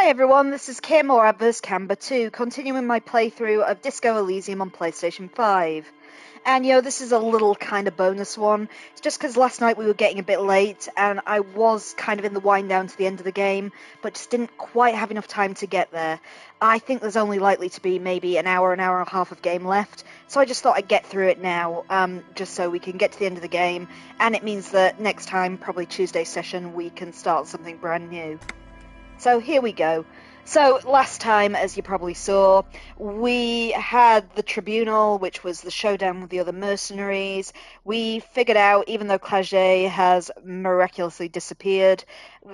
Hi everyone, this is Kim or Adverse Camber 2, continuing my playthrough of Disco Elysium on PlayStation 5. And this is a little kind of bonus one. It's just because last night we were getting a bit late and I was kind of in the wind down to the end of the game, but just didn't quite have enough time to get there. I think there's only likely to be maybe an hour and a half of game left, so I just thought I'd get through it now, just so we can get to the end of the game, and it means that next time, probably Tuesday's session, we can start something brand new. So here we go. So last time, as you probably saw, we had the tribunal, which was the showdown with the other mercenaries. We figured out, even though Claget has miraculously disappeared,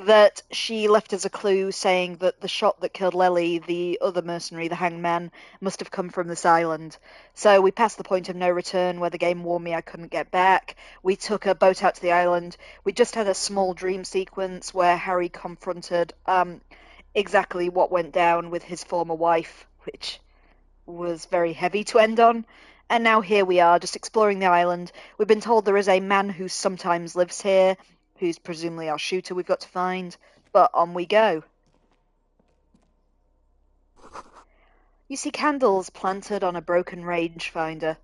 that she left us a clue saying that the shot that killed Lely, the other mercenary, the hanged man, must have come from this island. So we passed the point of no return where the game warned me I couldn't get back. We took a boat out to the island. We just had a small dream sequence where Harry confronted exactly what went down with his former wife, which was very heavy to end on. And now here we are, just exploring the island. We've been told there is a man who sometimes lives here, who's presumably our shooter we've got to find. But on we go. You see candles planted on a broken rangefinder.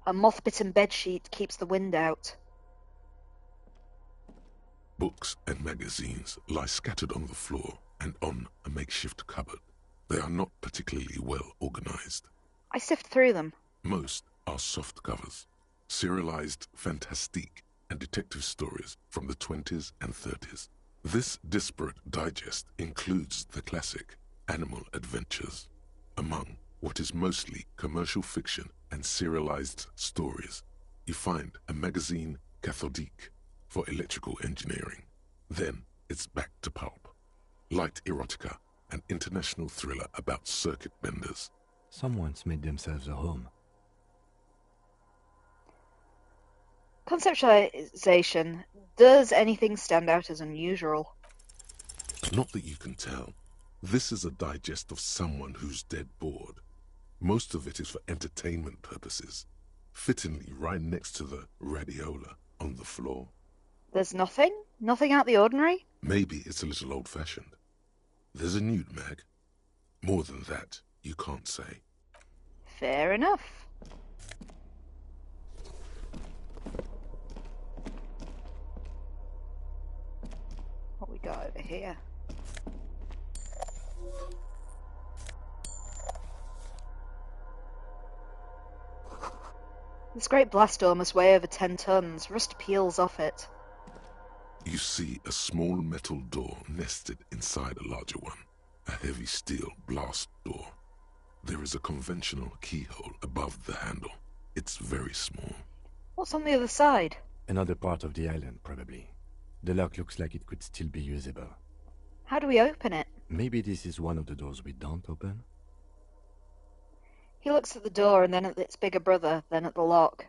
A moth-bitten bedsheet keeps the wind out. Books and magazines lie scattered on the floor and on a makeshift cupboard. They are not particularly well organized. I sift through them. Most are soft covers, serialized fantastique and detective stories from the 20s and 30s. This disparate digest includes the classic Animal Adventures. Among what is mostly commercial fiction and serialized stories, you find a magazine cathodique for electrical engineering. Then it's back to pulp. Light erotica, an international thriller about circuit benders. Someone's made themselves a home. Conceptualization. Does anything stand out as unusual? Not that you can tell. This is a digest of someone who's dead bored. Most of it is for entertainment purposes, fittingly right next to the radiola on the floor. There's nothing? Nothing out the ordinary? Maybe it's a little old-fashioned. There's a nude mag. More than that, you can't say. Fair enough. What we got over here? This great blast door must weigh over 10 tons. Rust peels off it. You see a small metal door nested inside a larger one, a heavy steel blast door. There is a conventional keyhole above the handle. It's very small. What's on the other side? Another part of the island, probably. The lock looks like it could still be usable. How do we open it? Maybe this is one of the doors we don't open? He looks at the door and then at its bigger brother, then at the lock.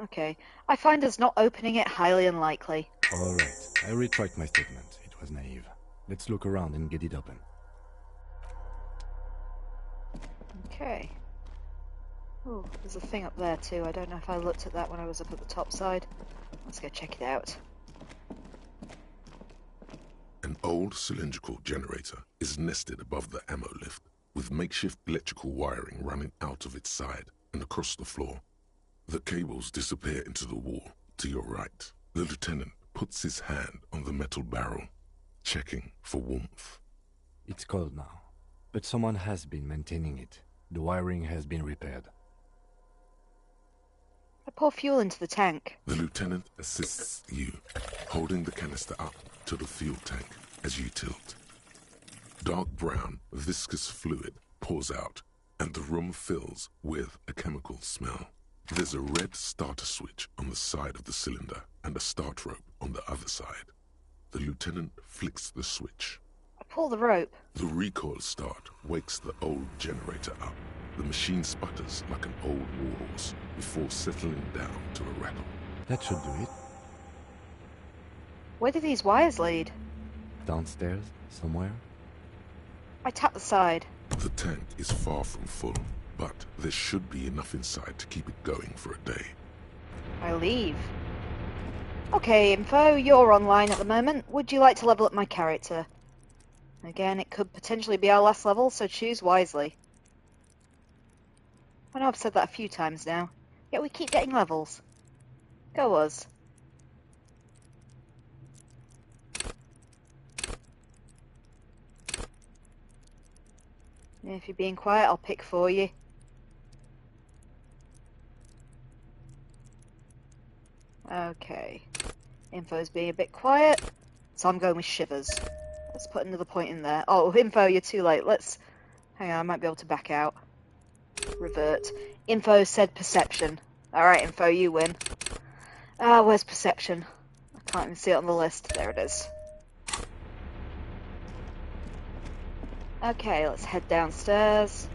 Okay. I find us not opening it highly unlikely. Alright, I retract my statement. It was naive. Let's look around and get it open. Okay. Oh, there's a thing up there too. I don't know if I looked at that when I was up at the top side. Let's go check it out. An old cylindrical generator is nested above the ammo lift, with makeshift electrical wiring running out of its side and across the floor. The cables disappear into the wall to your right. The lieutenant puts his hand on the metal barrel, checking for warmth. It's cold now, but someone has been maintaining it. The wiring has been repaired. I pour fuel into the tank. The lieutenant assists you, holding the canister up to the fuel tank as you tilt. Dark brown, viscous fluid pours out, and the room fills with a chemical smell. There's a red starter switch on the side of the cylinder and a start rope on the other side. The lieutenant flicks the switch. I pull the rope. The recoil start wakes the old generator up. The machine sputters like an old warhorse before settling down to a rattle. That should do it. Where do these wires lead? Downstairs, somewhere? I tap the side. The tank is far from full, but there should be enough inside to keep it going for a day. I leave. Okay, Info, you're online at the moment. Would you like to level up my character? Again, it could potentially be our last level, so choose wisely. I know I've said that a few times now, yet we keep getting levels. Go us. If you're being quiet, I'll pick for you. Okay. Info's being a bit quiet, so I'm going with Shivers. Let's put another point in there. Oh, Info, you're too late. Hang on, I might be able to back out. Revert. Info said Perception. Alright, Info, you win. Where's Perception? I can't even see it on the list. There it is. Okay, let's head downstairs.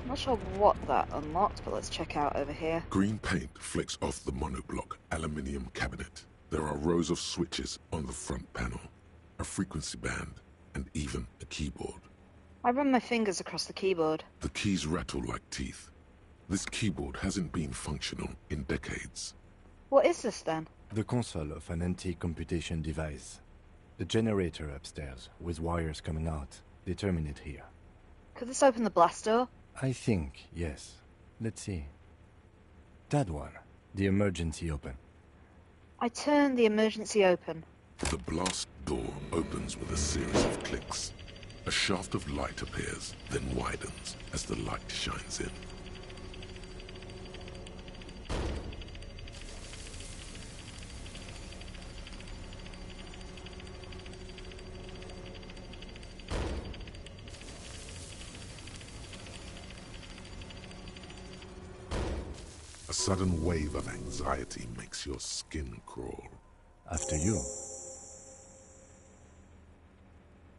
I'm not sure what that unlocked, but let's check out over here. Green paint flicks off the monoblock aluminium cabinet. There are rows of switches on the front panel, a frequency band, and even a keyboard. I run my fingers across the keyboard. The keys rattle like teeth. This keyboard hasn't been functional in decades. What is this then? The console of an antique computation device. The generator upstairs, with wires coming out. They terminate here. Could this open the blast door? I think, yes. Let's see. That one. The emergency open. I turn the emergency open. The blast door opens with a series of clicks. A shaft of light appears, then widens as the light shines in. A sudden wave of anxiety makes your skin crawl. After you.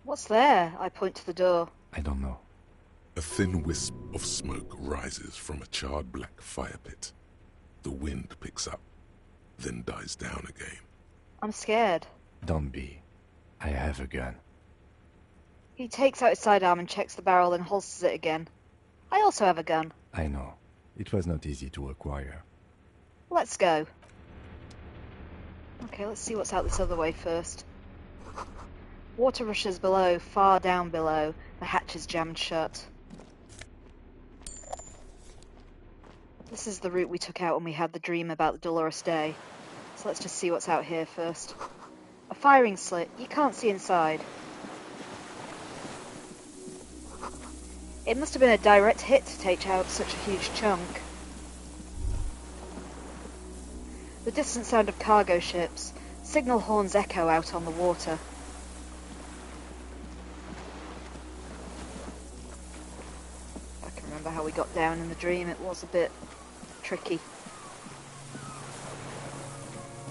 What's there? I point to the door. I don't know. A thin wisp of smoke rises from a charred black fire pit. The wind picks up, then dies down again. I'm scared. Don't be. I have a gun. He takes out his sidearm and checks the barrel, then holsters it again. I also have a gun. I know. It was not easy to acquire. Let's go. Okay, let's see what's out this other way first. Water rushes below, far down below. The hatch is jammed shut. This is the route we took out when we had the dream about the Dolores Day. So let's just see what's out here first. A firing slit. You can't see inside. It must have been a direct hit to take out such a huge chunk. The distant sound of cargo ships. Signal horns echo out on the water. I can remember how we got down in the dream. It was a bit tricky.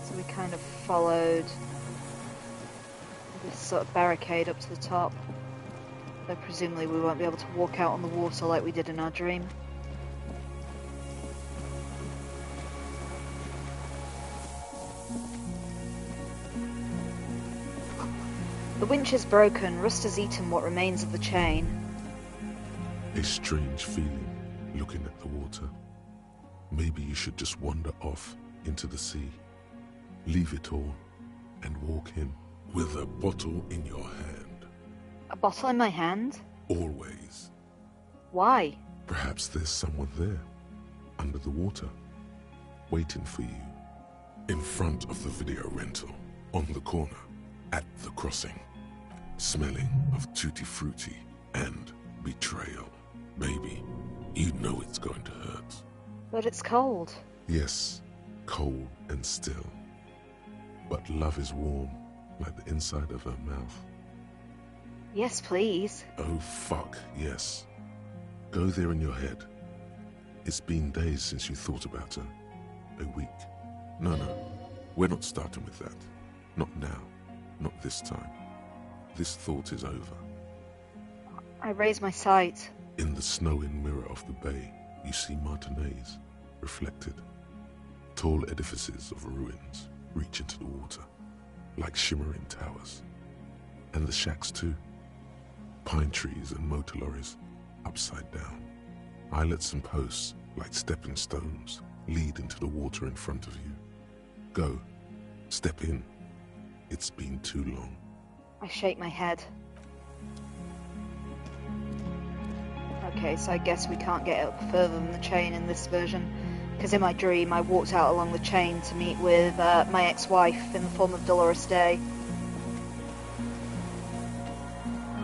So we kind of followed this sort of barricade up to the top. Though presumably we won't be able to walk out on the water like we did in our dream. The winch is broken, rust has eaten what remains of the chain. A strange feeling looking at the water. Maybe you should just wander off into the sea. Leave it all and walk in with a bottle in your hand. A bottle in my hand? Always. Why? Perhaps there's someone there, under the water, waiting for you. In front of the video rental, on the corner, at the crossing. Smelling of tutti frutti and betrayal. Baby, you know it's going to hurt. But it's cold. Yes, cold and still. But love is warm, like the inside of her mouth. Yes, please. Oh, fuck, yes. Go there in your head. It's been days since you thought about her. A week. No, we're not starting with that. Not now. Not this time. This thought is over. I raise my sight. In the snowing mirror of the bay, you see Martinaise, reflected. Tall edifices of ruins reach into the water, like shimmering towers. And the shacks too. Pine trees and motor lorries, upside down. Islets and posts, like stepping stones, lead into the water in front of you. Go. Step in. It's been too long. I shake my head. Okay, so I guess we can't get up further than the chain in this version, because in my dream I walked out along the chain to meet with my ex-wife in the form of Dolores Day.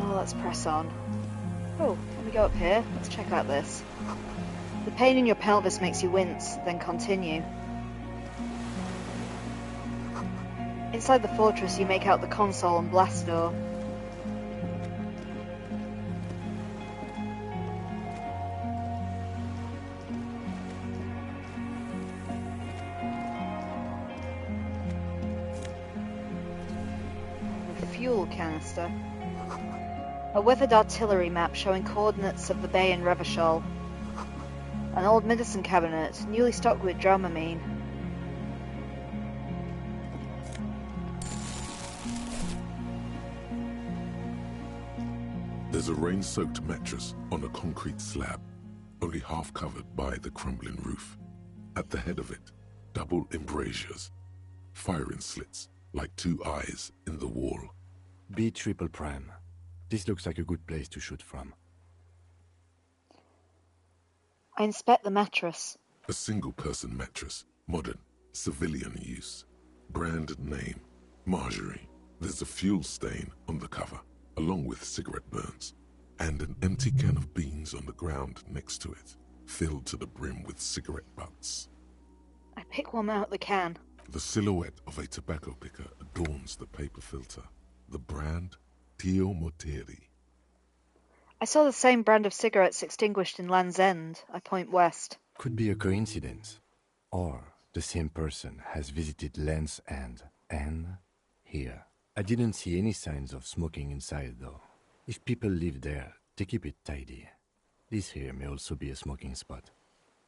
Oh, let's press on. Oh, can we go up here? Let's check out this. The pain in your pelvis makes you wince, then continue. Inside the fortress, you make out the console and blast door. A fuel canister. A weathered artillery map showing coordinates of the bay in Revachol. An old medicine cabinet, newly stocked with Dramamine. There's a rain-soaked mattress on a concrete slab, only half covered by the crumbling roof. At the head of it, double embrasures, firing slits like two eyes in the wall. B triple prime. This looks like a good place to shoot from. I inspect the mattress. A single-person mattress, modern, civilian use. Brand name, Marjorie. There's a fuel stain on the cover, along with cigarette burns, and an empty can of beans on the ground next to it, filled to the brim with cigarette butts. I pick one out of the can. The silhouette of a tobacco picker adorns the paper filter. The brand, Tio Morteri. I saw the same brand of cigarettes extinguished in Land's End. I point west. Could be a coincidence. Or the same person has visited Land's End and here. I didn't see any signs of smoking inside though. If people live there, they keep it tidy. This here may also be a smoking spot.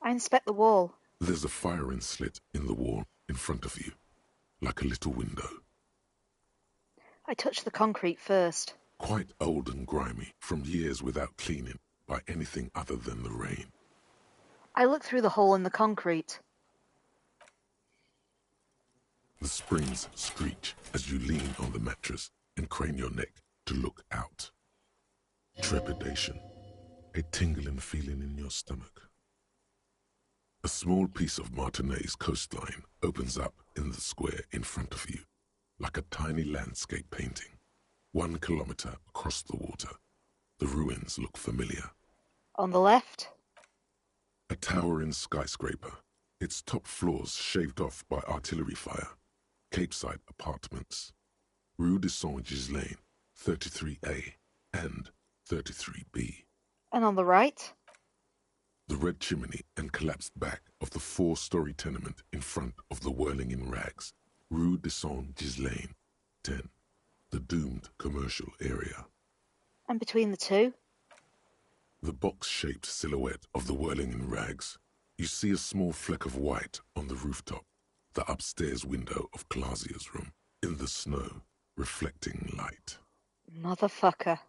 I inspect the wall. There's a firing slit in the wall in front of you, like a little window. I touch the concrete first. Quite old and grimy, from years without cleaning by anything other than the rain. I look through the hole in the concrete. The springs screech as you lean on the mattress and crane your neck to look out. Trepidation, a tingling feeling in your stomach. A small piece of Martinaise coastline opens up in the square in front of you, like a tiny landscape painting. 1 kilometer across the water. The ruins look familiar. On the left? A towering skyscraper, its top floors shaved off by artillery fire. Capeside apartments. Rue de Saint-Ghislain, 33A and 33B. And on the right? The red chimney and collapsed back of the 4-story tenement in front of the whirling in rags. Rue de Saint-Ghislain, 10. The doomed commercial area. And between the two? The box-shaped silhouette of the whirling in rags. You see a small fleck of white on the rooftop, the upstairs window of Clausia's room, in the snow, reflecting light. Motherfucker.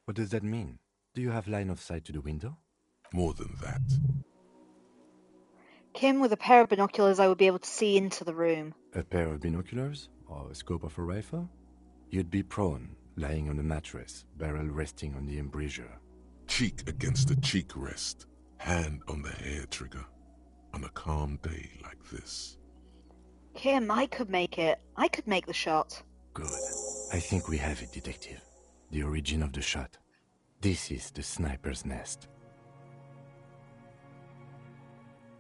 What does that mean? Do you have line of sight to the window? More than that. Kim, with a pair of binoculars, I would be able to see into the room. A pair of binoculars? Or a scope of a rifle? You'd be prone, lying on a mattress, barrel resting on the embrasure. Cheek against a cheek rest, hand on the hair trigger, on a calm day like this. Kim, I could make it. I could make the shot. Good. I think we have it, Detective. The origin of the shot. This is the sniper's nest.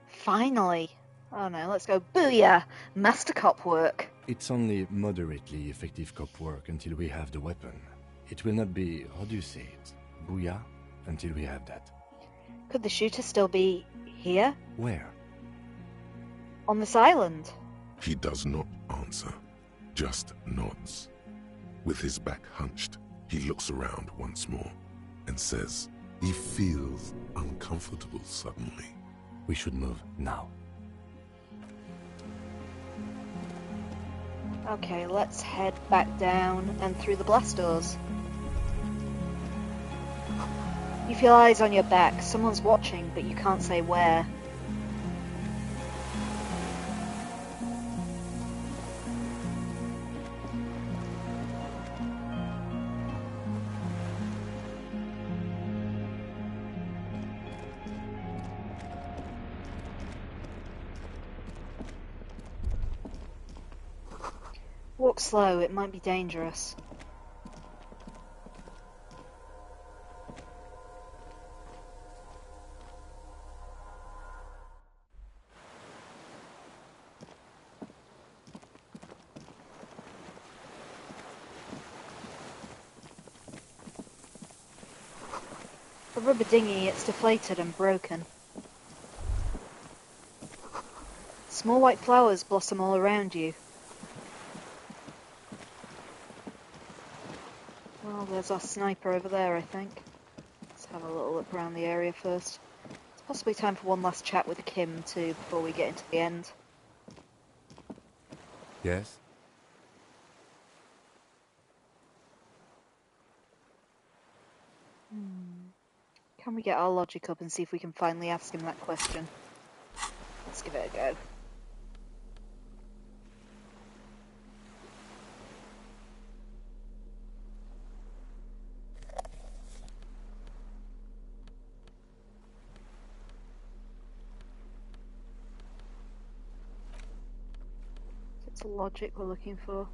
Finally. Oh no, let's go. Booyah! Master cop work. It's only moderately effective cop work until we have the weapon. It will not be, how do you say it, booyah, until we have that. Could the shooter still be here? Where? On this island? He does not answer, just nods. With his back hunched, he looks around once more and says he feels uncomfortable suddenly. We should move now. Okay, let's head back down and through the blast doors. You feel eyes on your back. Someone's watching, but you can't say where. Walk slow, it might be dangerous. The rubber dinghy, it's deflated and broken. Small white flowers blossom all around you. Well, there's our sniper over there, I think. Let's have a little look around the area first. It's possibly time for one last chat with Kim, too, before we get into the end. Yes? Can we get our logic up and see if we can finally ask him that question? Let's give it a go. It's a logic we're looking for.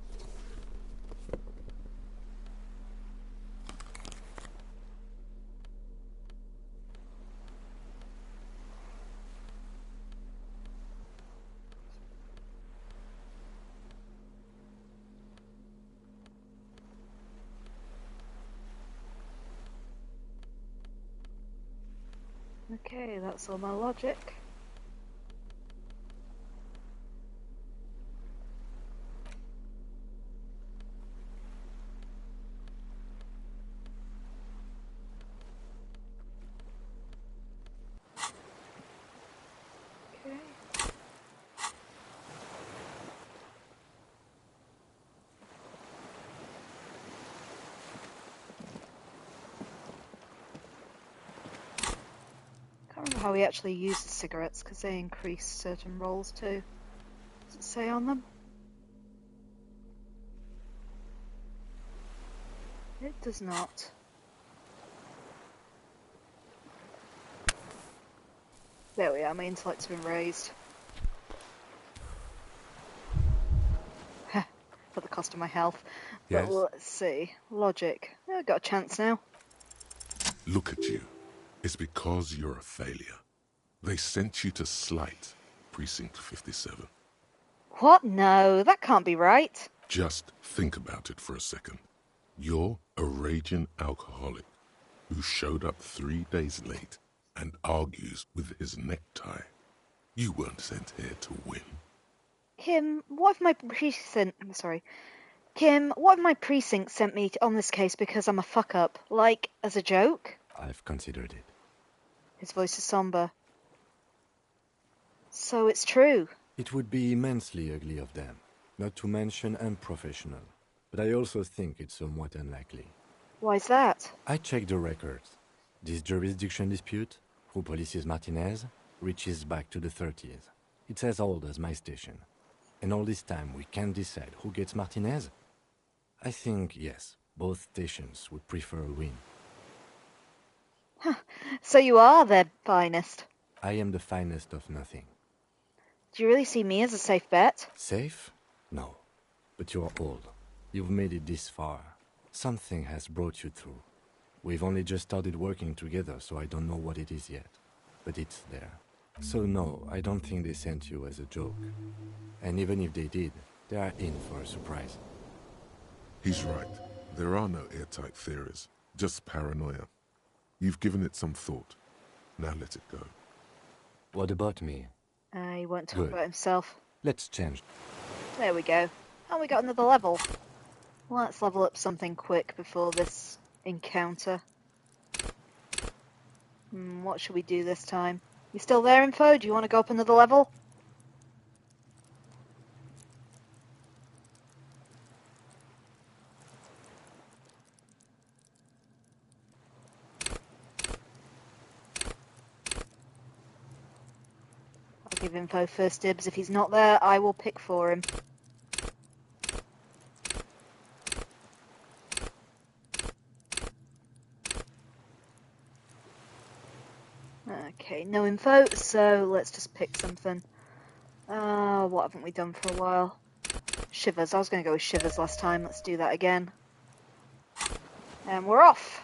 Okay, that's all my logic. Okay. Can't remember how we actually use the cigarettes because they increase certain rolls too. Does it say on them? It does not. There we are, my intellect's been raised. For the cost of my health. Yes? But let's see. Logic. I've got a chance now. Look at you. It's because you're a failure. They sent you to Slight, Precinct 57. What? No, that can't be right. Just think about it for a second. You're a raging alcoholic who showed up 3 days late and argues with his necktie. You weren't sent here to win. Kim, what if my precinct sent me on this case because I'm a fuck-up? Like, as a joke? I've considered it. His voice is somber. So it's true. It would be immensely ugly of them, not to mention unprofessional. But I also think it's somewhat unlikely. Why's that? I checked the records. This jurisdiction dispute, who polices Martinaise, reaches back to the 30s. It's as old as my station. And all this time we can't decide who gets Martinaise? I think, yes, both stations would prefer a win. So you are their finest. I am the finest of nothing. Do you really see me as a safe bet? Safe? No. But you're old. You've made it this far. Something has brought you through. We've only just started working together, so I don't know what it is yet. But it's there. So no, I don't think they sent you as a joke. And even if they did, they are in for a surprise. He's right. There are no airtight theories, just paranoia. You've given it some thought. Now let it go. What about me? He won't talk Good. about himself. Let's change. There we go. And we got another level. Let's level up something quick before this encounter. What should we do this time? You still there, Info? Do you want to go up another level? I'll give Info first dibs. If he's not there, I will pick for him. Okay, no info, so let's just pick something. What haven't we done for a while? Shivers. I was going to go with Shivers last time. Let's do that again. And we're off.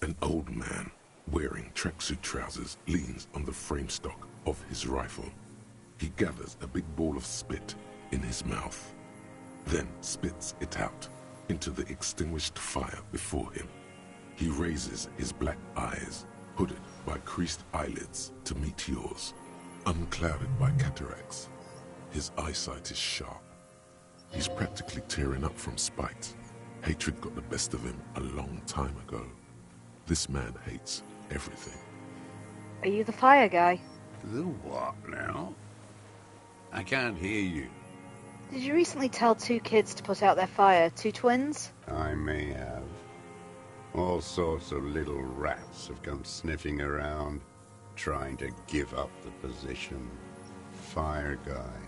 An old man wearing tracksuit trousers leans on the frame stock of his rifle. He gathers a big ball of spit in his mouth, then spits it out into the extinguished fire before him. He raises his black eyes, hooded by creased eyelids, to meet yours, unclouded by cataracts. His eyesight is sharp. He's practically tearing up from spite. Hatred got the best of him a long time ago. This man hates everything. Are you the fire guy? The what now? I can't hear you. Did you recently tell 2 kids to put out their fire? 2 twins? I may have. All sorts of little rats have come sniffing around, trying to give up the position. Fire guy.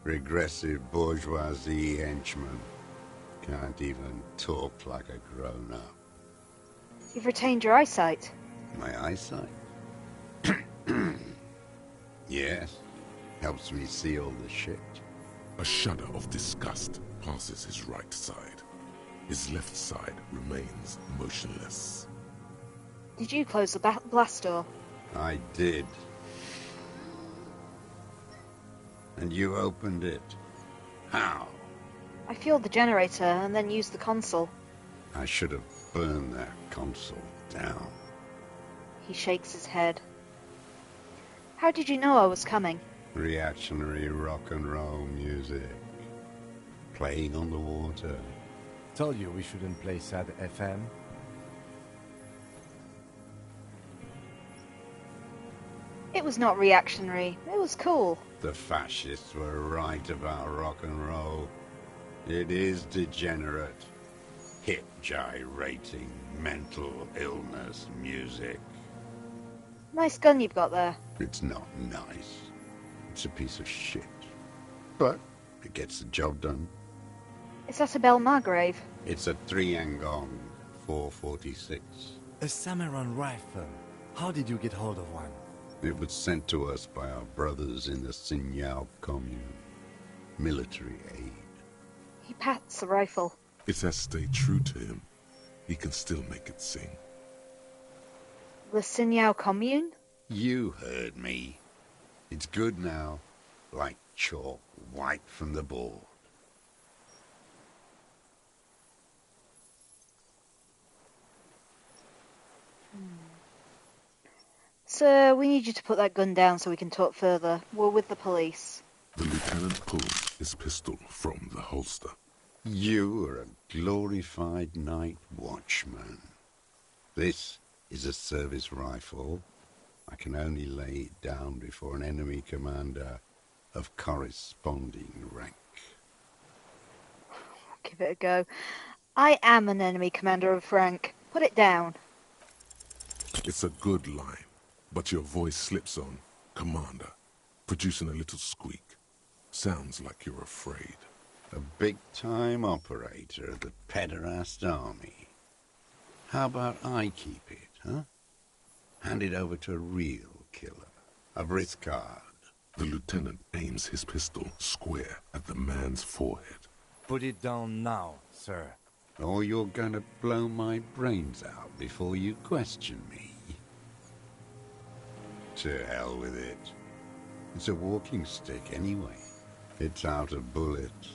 Regressive bourgeoisie henchman. Can't even talk like a grown-up. You've retained your eyesight. My eyesight? Yes. Helps me see all the shit. A shudder of disgust passes his right side. His left side remains motionless. Did you close the blast door? I did. And you opened it. How? I fueled the generator and then used the console. I should have burned that console down. He shakes his head. How did you know I was coming? Reactionary rock and roll music. Playing on the water. Told you we shouldn't play sad FM. It was not reactionary. It was cool. The fascists were right about rock and roll. It is degenerate. Hip gyrating, mental illness music. Nice gun you've got there. It's not nice. It's a piece of shit. But it gets the job done. Is that a Belle Margrave? It's a 3-Angong 446. A Samaran rifle. How did you get hold of one? It was sent to us by our brothers in the Sinyao commune. Military aid. He pats the rifle. It has stayed true to him. He can still make it sing. The Sinyao commune? You heard me. It's good now. Like chalk wiped from the board. Sir, we need you to put that gun down so we can talk further. We're with the police. The lieutenant pulls his pistol from the holster. You are a glorified night watchman. This is a service rifle. I can only lay it down before an enemy commander of corresponding rank. Give it a go. I am an enemy commander of rank. Put it down. It's a good line, but your voice slips on Commander, producing a little squeak. Sounds like you're afraid. A big-time operator of the pederast army. How about I keep it, huh? Hand it over to a real killer. A Briscard. The lieutenant aims his pistol square at the man's forehead. Put it down now, sir. Or you're gonna blow my brains out before you question me. To hell with it. It's a walking stick anyway. It's out of bullets.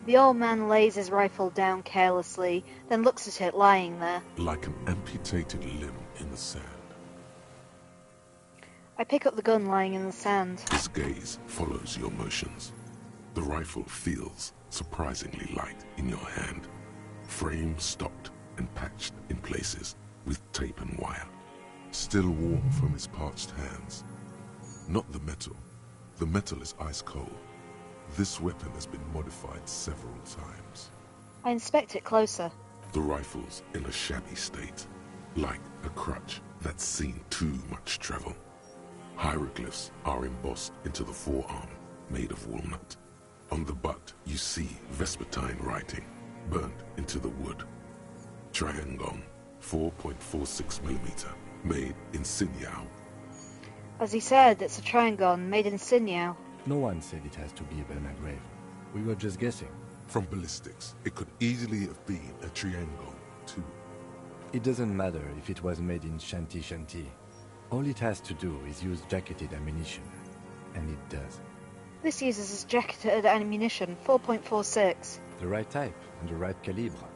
The old man lays his rifle down carelessly, then looks at it lying there. Like an amputated limb in the sand. I pick up the gun lying in the sand. His gaze follows your motions. The rifle feels surprisingly light in your hand. Frame stopped and patched in places with tape and wire. Still warm from his parched hands. Not the metal. The metal is ice cold. This weapon has been modified several times. I inspect it closer. The rifle's in a shabby state, like a crutch that's seen too much travel. Hieroglyphs are embossed into the forearm, made of walnut. On the butt, you see Vespertine writing, burnt into the wood. Triangong, 4.46mm, made in Sinyao. As he said, it's a triangle made in Sinyao. No one said it has to be a Belmagrave. We were just guessing. From ballistics, it could easily have been a triangle, too. It doesn't matter if it was made in Shanti Shanti. All it has to do is use jacketed ammunition. And it does. This uses jacketed ammunition, 4.46. The right type and the right calibre.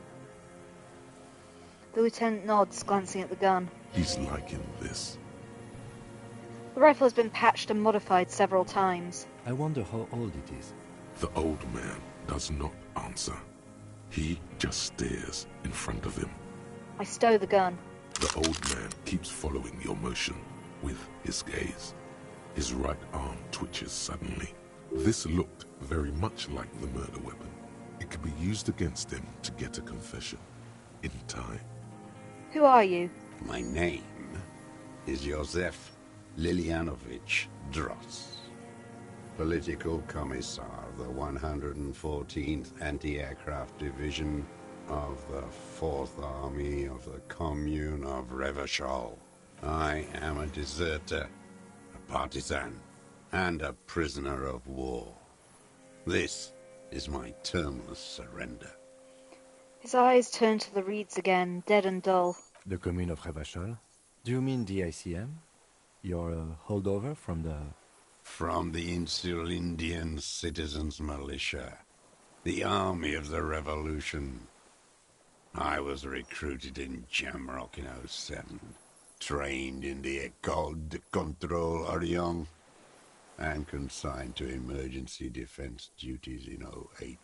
The lieutenant nods, glancing at the gun. He's liking this. The rifle has been patched and modified several times. I wonder how old it is. The old man does not answer. He just stares in front of him. I stow the gun. The old man keeps following your motion with his gaze. His right arm twitches suddenly. This looked very much like the murder weapon. It could be used against him to get a confession. In time. Who are you? My name is Josef Lilianovich Dross, Political Commissar of the 114th Anti-Aircraft Division of the 4th Army of the Commune of Revachol. I am a deserter, a partisan, and a prisoner of war. This is my termless surrender. His eyes turn to the reeds again, dead and dull. The Commune of Revachol? Do you mean the ICM? You're a holdover from the... From the Insular Indian Citizens Militia, the Army of the Revolution. I was recruited in Jamrock in '07, trained in the École de Contrôle Orient, and consigned to emergency defense duties in '08.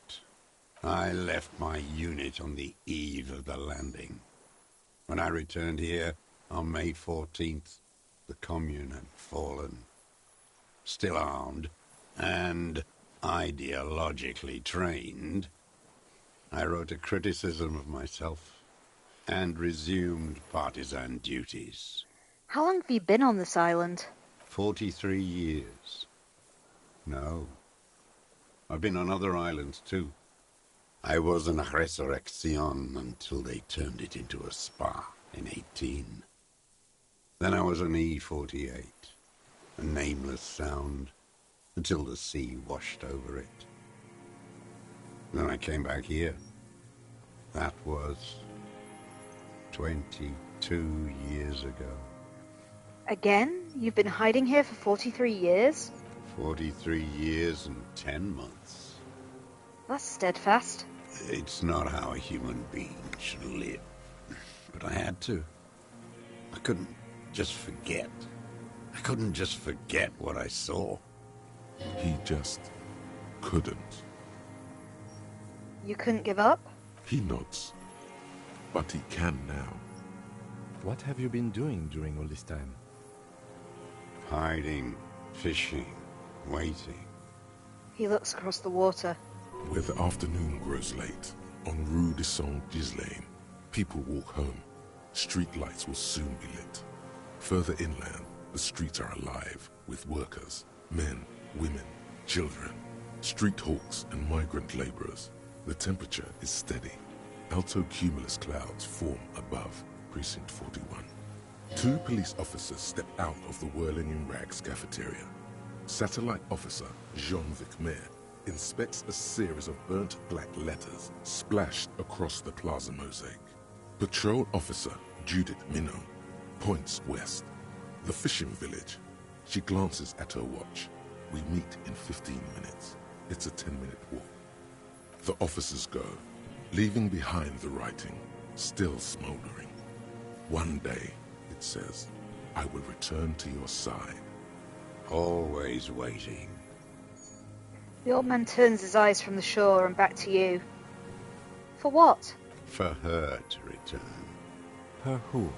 I left my unit on the eve of the landing. When I returned here on May 14th, the Commune had fallen. Still armed and ideologically trained, I wrote a criticism of myself and resumed partisan duties. How long have you been on this island? 43 years. No. I've been on other islands too. I was in Resurrection until they turned it into a spa in 18. Then I was on E48, a nameless sound, until the sea washed over it. Then I came back here. That was 22 years ago. Again? You've been hiding here for 43 years? 43 years and 10 months. That's steadfast. It's not how a human being should live. But I had to. I couldn't just forget. I couldn't just forget what I saw. He just couldn't. You couldn't give up? He nods. But he can now. What have you been doing during all this time? Hiding, fishing, waiting. He looks across the water. Where the afternoon grows late, on Rue de Saint-Ghislain, people walk home. Street lights will soon be lit. Further inland, the streets are alive with workers, men, women, children, street hawks and migrant laborers. The temperature is steady. Alto cumulus clouds form above Precinct 41. 2 police officers step out of the Whirling in Rags cafeteria. Satellite officer Jean-Vic Maire inspects a series of burnt black letters splashed across the plaza mosaic. Patrol officer Judith Minot points west. The fishing village. She glances at her watch. We meet in 15 minutes. It's a 10-minute walk. The officers go, leaving behind the writing, still smoldering. One day, it says, I will return to your side. Always waiting. The old man turns his eyes from the shore and back to you. For what? For her to return. Her who?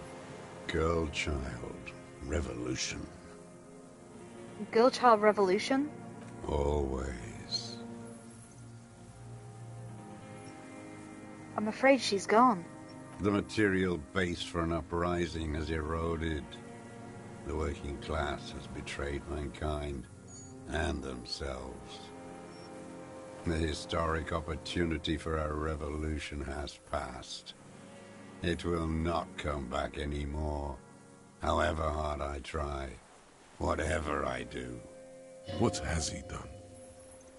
Girl child revolution. Girl child revolution? Always. I'm afraid she's gone. The material base for an uprising has eroded. The working class has betrayed mankind and themselves. The historic opportunity for our revolution has passed. It will not come back anymore, however hard I try, whatever I do. What has he done?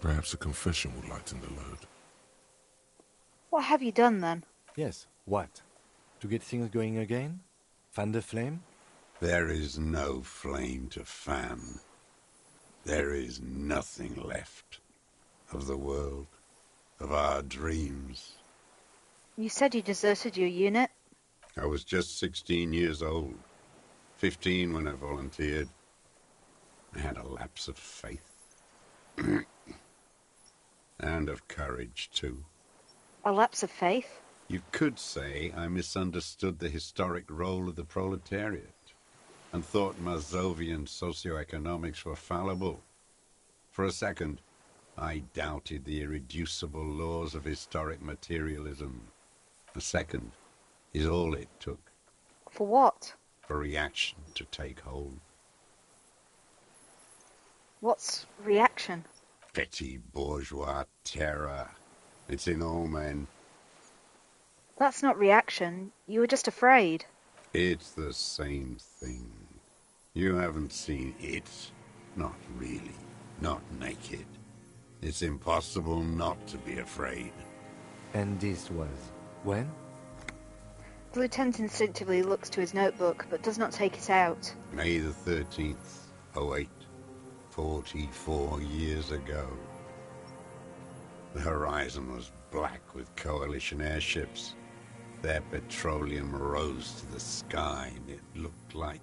Perhaps a confession will lighten the load. What have you done, then? Yes, what? To get things going again? Fan the flame? There is no flame to fan. There is nothing left of the world, of our dreams. You said you deserted your unit. I was just 16 years old, 15 when I volunteered. I had a lapse of faith. And of courage, too. A lapse of faith? You could say I misunderstood the historic role of the proletariat and thought Mazovian socioeconomics were fallible. For a second, I doubted the irreducible laws of historic materialism. A second is all it took. For what? For reaction to take hold. What's reaction? Petty bourgeois terror. It's in all men. That's not reaction. You were just afraid. It's the same thing. You haven't seen it. Not really. Not naked. It's impossible not to be afraid. And this was when? The lieutenant instinctively looks to his notebook, but does not take it out. May the 13th, '08. 44 years ago. The horizon was black with coalition airships. Their petroleum rose to the sky, and it looked like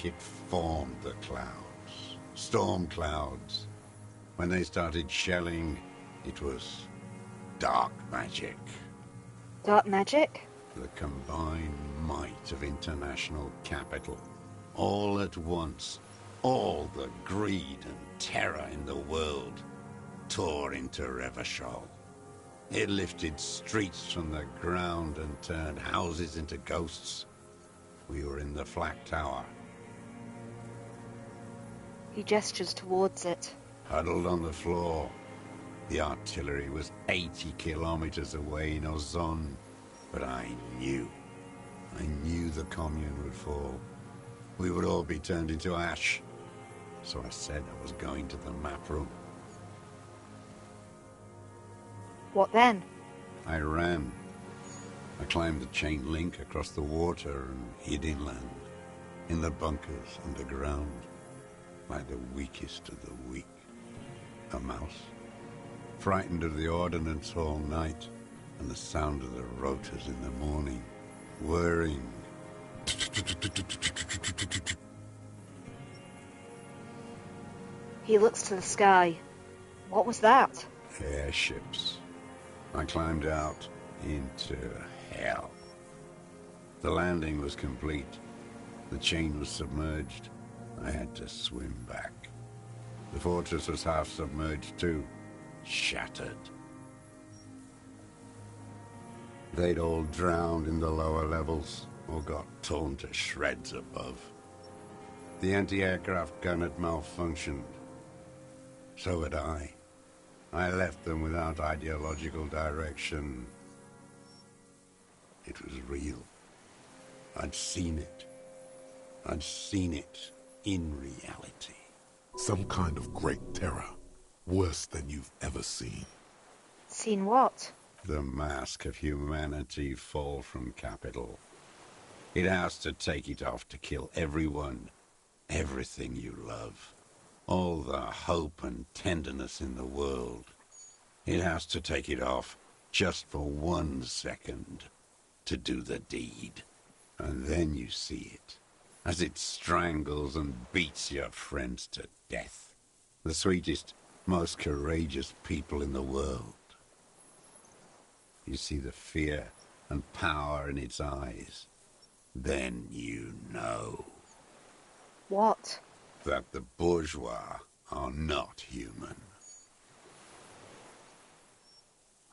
it formed the clouds. Storm clouds. When they started shelling, it was dark magic. Dark magic? The combined might of international capital. All at once, all the greed and terror in the world tore into Revachol. It lifted streets from the ground and turned houses into ghosts. We were in the flak tower. He gestures towards it. Huddled on the floor. The artillery was 80 kilometers away in Ozon. But I knew the commune would fall. We would all be turned into ash. So I said I was going to the map room. What then? I ran. I climbed the chain link across the water and hid inland, in the bunkers underground, like the weakest of the weak. A mouse, frightened of the ordnance all night and the sound of the rotors in the morning, whirring. He looks to the sky. What was that? Airships. I climbed out into hell. The landing was complete. The chain was submerged. I had to swim back. The fortress was half submerged too, shattered. They'd all drowned in the lower levels, or got torn to shreds above. The anti-aircraft gun had malfunctioned. So had I. I left them without ideological direction. It was real. I'd seen it. I'd seen it in reality. Some kind of great terror, worse than you've ever seen. Seen what? The mask of humanity fall from capital. It has to take it off to kill everyone, everything you love. All the hope and tenderness in the world. It has to take it off just for 1 second to do the deed. And then you see it, as it strangles and beats your friends to death. The sweetest, most courageous people in the world. You see the fear and power in its eyes. Then you know. What? That the bourgeois are not human.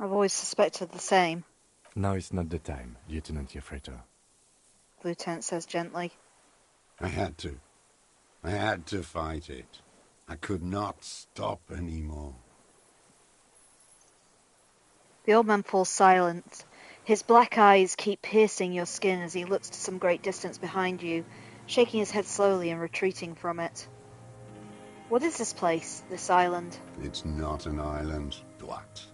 I've always suspected the same, Now is not the time, Lieutenant Yefreto. the lieutenant says gently. I had to. I had to fight it. I could not stop anymore. The old man falls silent. His black eyes keep piercing your skin as he looks to some great distance behind you, shaking his head slowly and retreating from it. What is this place, this island? It's not an island, Dwat.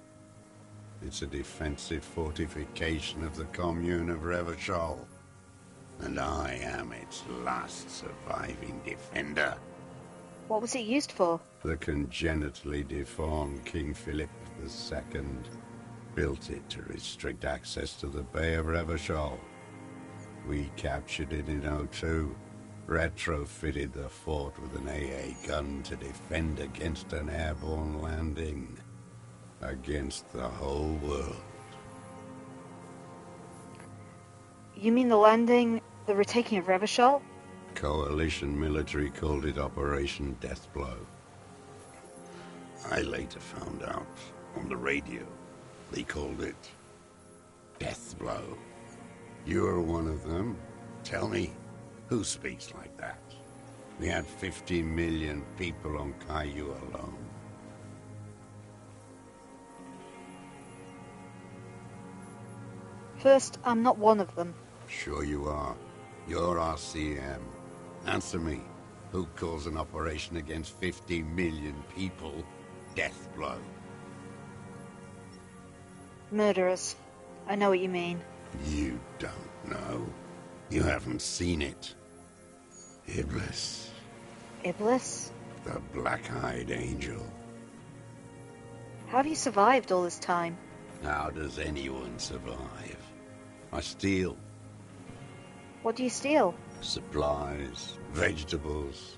It's a defensive fortification of the commune of Revachol. And I am its last surviving defender. What was it used for? The congenitally deformed King Philip II built it to restrict access to the Bay of Revachol. We captured it in '02, retrofitted the fort with an AA gun to defend against an airborne landing. Against the whole world. You mean the landing, the retaking of Revachol? Coalition military called it Operation Deathblow. I later found out on the radio they called it Deathblow. You're one of them. Tell me, who speaks like that? We had 50 million people on Caillou alone. First, I'm not one of them. Sure you are. You're RCM. Answer me. Who calls an operation against 50 million people Deathblow? Murderers. I know what you mean. You don't know. You haven't seen it. Iblis. Iblis? The black-eyed angel. How have you survived all this time? How does anyone survive? I steal. What do you steal? Supplies, vegetables.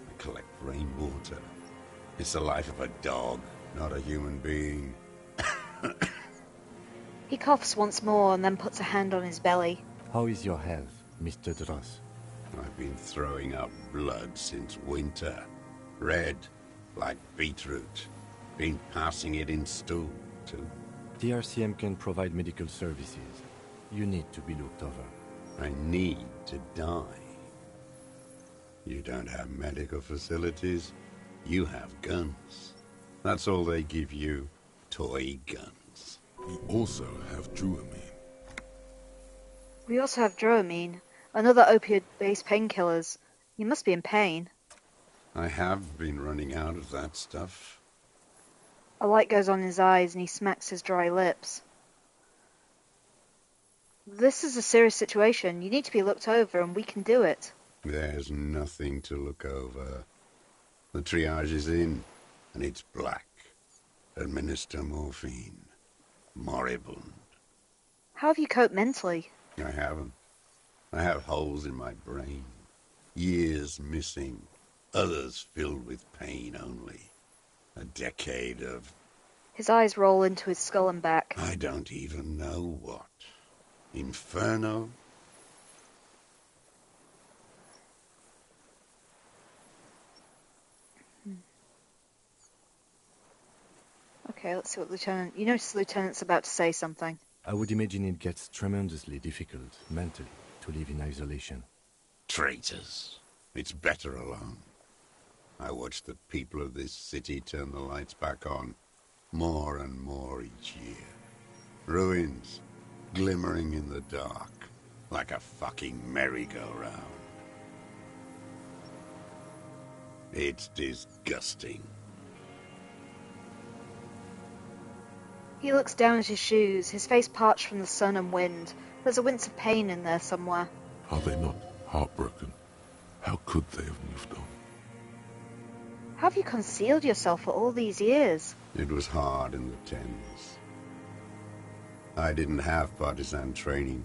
I collect rainwater. It's the life of a dog, not a human being. He coughs once more and then puts a hand on his belly. How is your health, Mr. Dross? I've been throwing up blood since winter. Red, like beetroot. Been passing it in stool, too. The RCM can provide medical services. You need to be looked over. I need to die. You don't have medical facilities. You have guns. That's all they give you. Toy guns. You also have Druamine. We also have Dramamine, another opioid-based painkillers. You must be in pain. I have been running out of that stuff. A light goes on in his eyes and he smacks his dry lips. This is a serious situation. You need to be looked over and we can do it. There's nothing to look over. The triage is in, and it's black. Administer morphine. Moribund. How have you coped mentally? I haven't. I have holes in my brain. Years missing. Others filled with pain only. A decade of... His eyes roll into his skull and back. I don't even know what. Inferno? Okay, let's see what Lieutenant... You notice the Lieutenant's about to say something. I would imagine it gets tremendously difficult, mentally, to live in isolation. Traitors. It's better alone. I watch the people of this city turn the lights back on, more and more each year. Ruins, glimmering in the dark, like a fucking merry-go-round. It's disgusting. He looks down at his shoes, his face parched from the sun and wind. There's a wince of pain in there somewhere. Are they not heartbroken? How could they have moved on? How have you concealed yourself for all these years? It was hard in the Thames. I didn't have partisan training.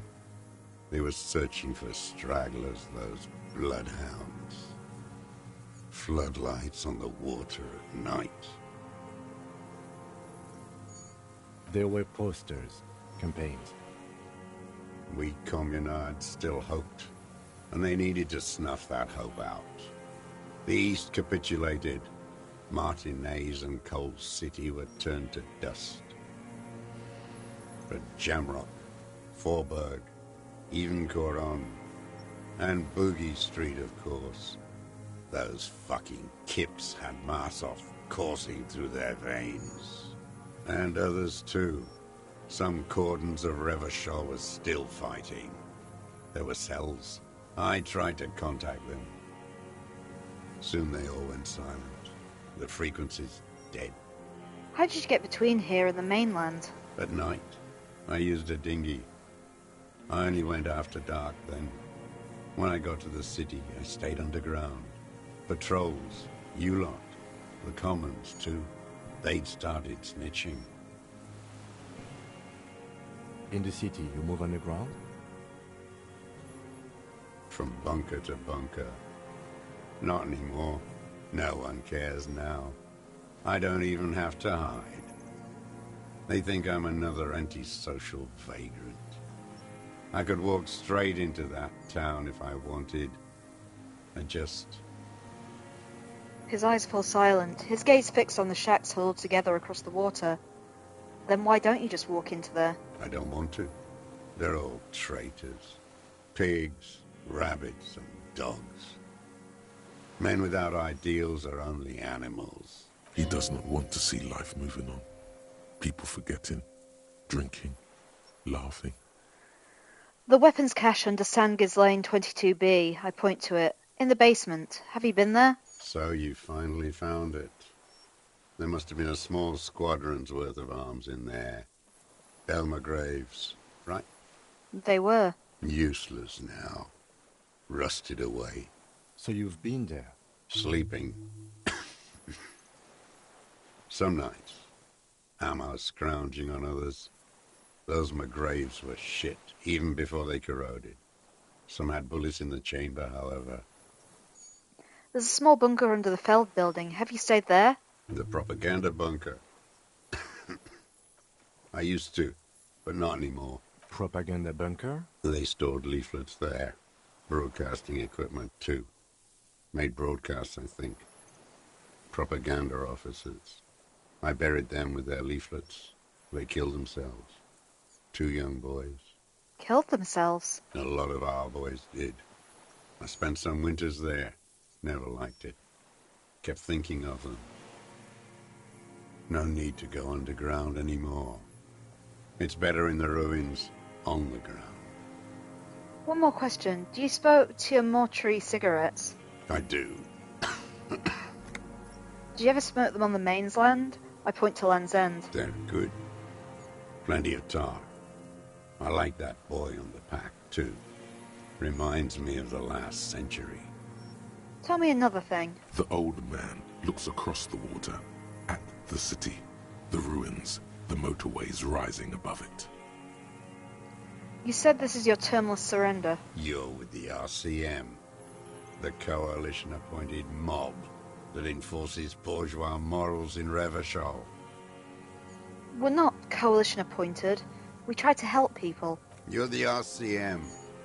They were searching for stragglers, those bloodhounds. Floodlights on the water at night. There were posters, campaigns. We communards still hoped, and they needed to snuff that hope out. The East capitulated. Martinaise and Cold City were turned to dust. But Jamrock, Forburg, even Coron, and Boogie Street, of course. Those fucking kips had Marsov coursing through their veins. And others too. Some cordons of Revachol was still fighting. There were cells. I tried to contact them. Soon they all went silent. The frequency's dead. How did you get between here and the mainland? At night, I used a dinghy. I only went after dark then. When I got to the city, I stayed underground. Patrols, you lot, the commons too. They'd started snitching. In the city, you move underground? From bunker to bunker. Not anymore. No one cares now. I don't even have to hide. They think I'm another antisocial vagrant. I could walk straight into that town if I wanted. His eyes fall silent, his gaze fixed on the shacks huddled together across the water. Then why don't you just walk into there? I don't want to. They're all traitors. Pigs, rabbits, and dogs. Men without ideals are only animals. He does not want to see life moving on. People forgetting, drinking, laughing. The weapons cache under Sandgers Lane 22B, I point to it. In the basement. Have you been there? So you finally found it. There must have been a small squadron's worth of arms in there. Belmer graves, right? They were. Useless now. Rusted away. So you've been there? Sleeping. Some nights. Ammo scrounging on others. Those McGraves were shit, even before they corroded. Some had bullets in the chamber, however. There's a small bunker under the Feld building. Have you stayed there? The propaganda bunker. I used to, but not anymore. Propaganda bunker? They stored leaflets there. Broadcasting equipment, too. Made broadcasts, I think. Propaganda officers. I buried them with their leaflets. They killed themselves. 2 young boys. Killed themselves? A lot of our boys did. I spent some winters there. Never liked it. Kept thinking of them. No need to go underground anymore. It's better in the ruins, on the ground. One more question. Do you smoke to your mortuary cigarettes? I do. Do you ever smoke them on the mains land? I point to Land's End. They're good. Plenty of tar. I like that boy on the pack, too. Reminds me of the last century. Tell me another thing. The old man looks across the water, at the city, the ruins, the motorways rising above it. You said this is your termless surrender. You're with the RCM, the coalition-appointed mob that enforces bourgeois morals in Revachol. We're not coalition appointed. We try to help people. You're the RCM.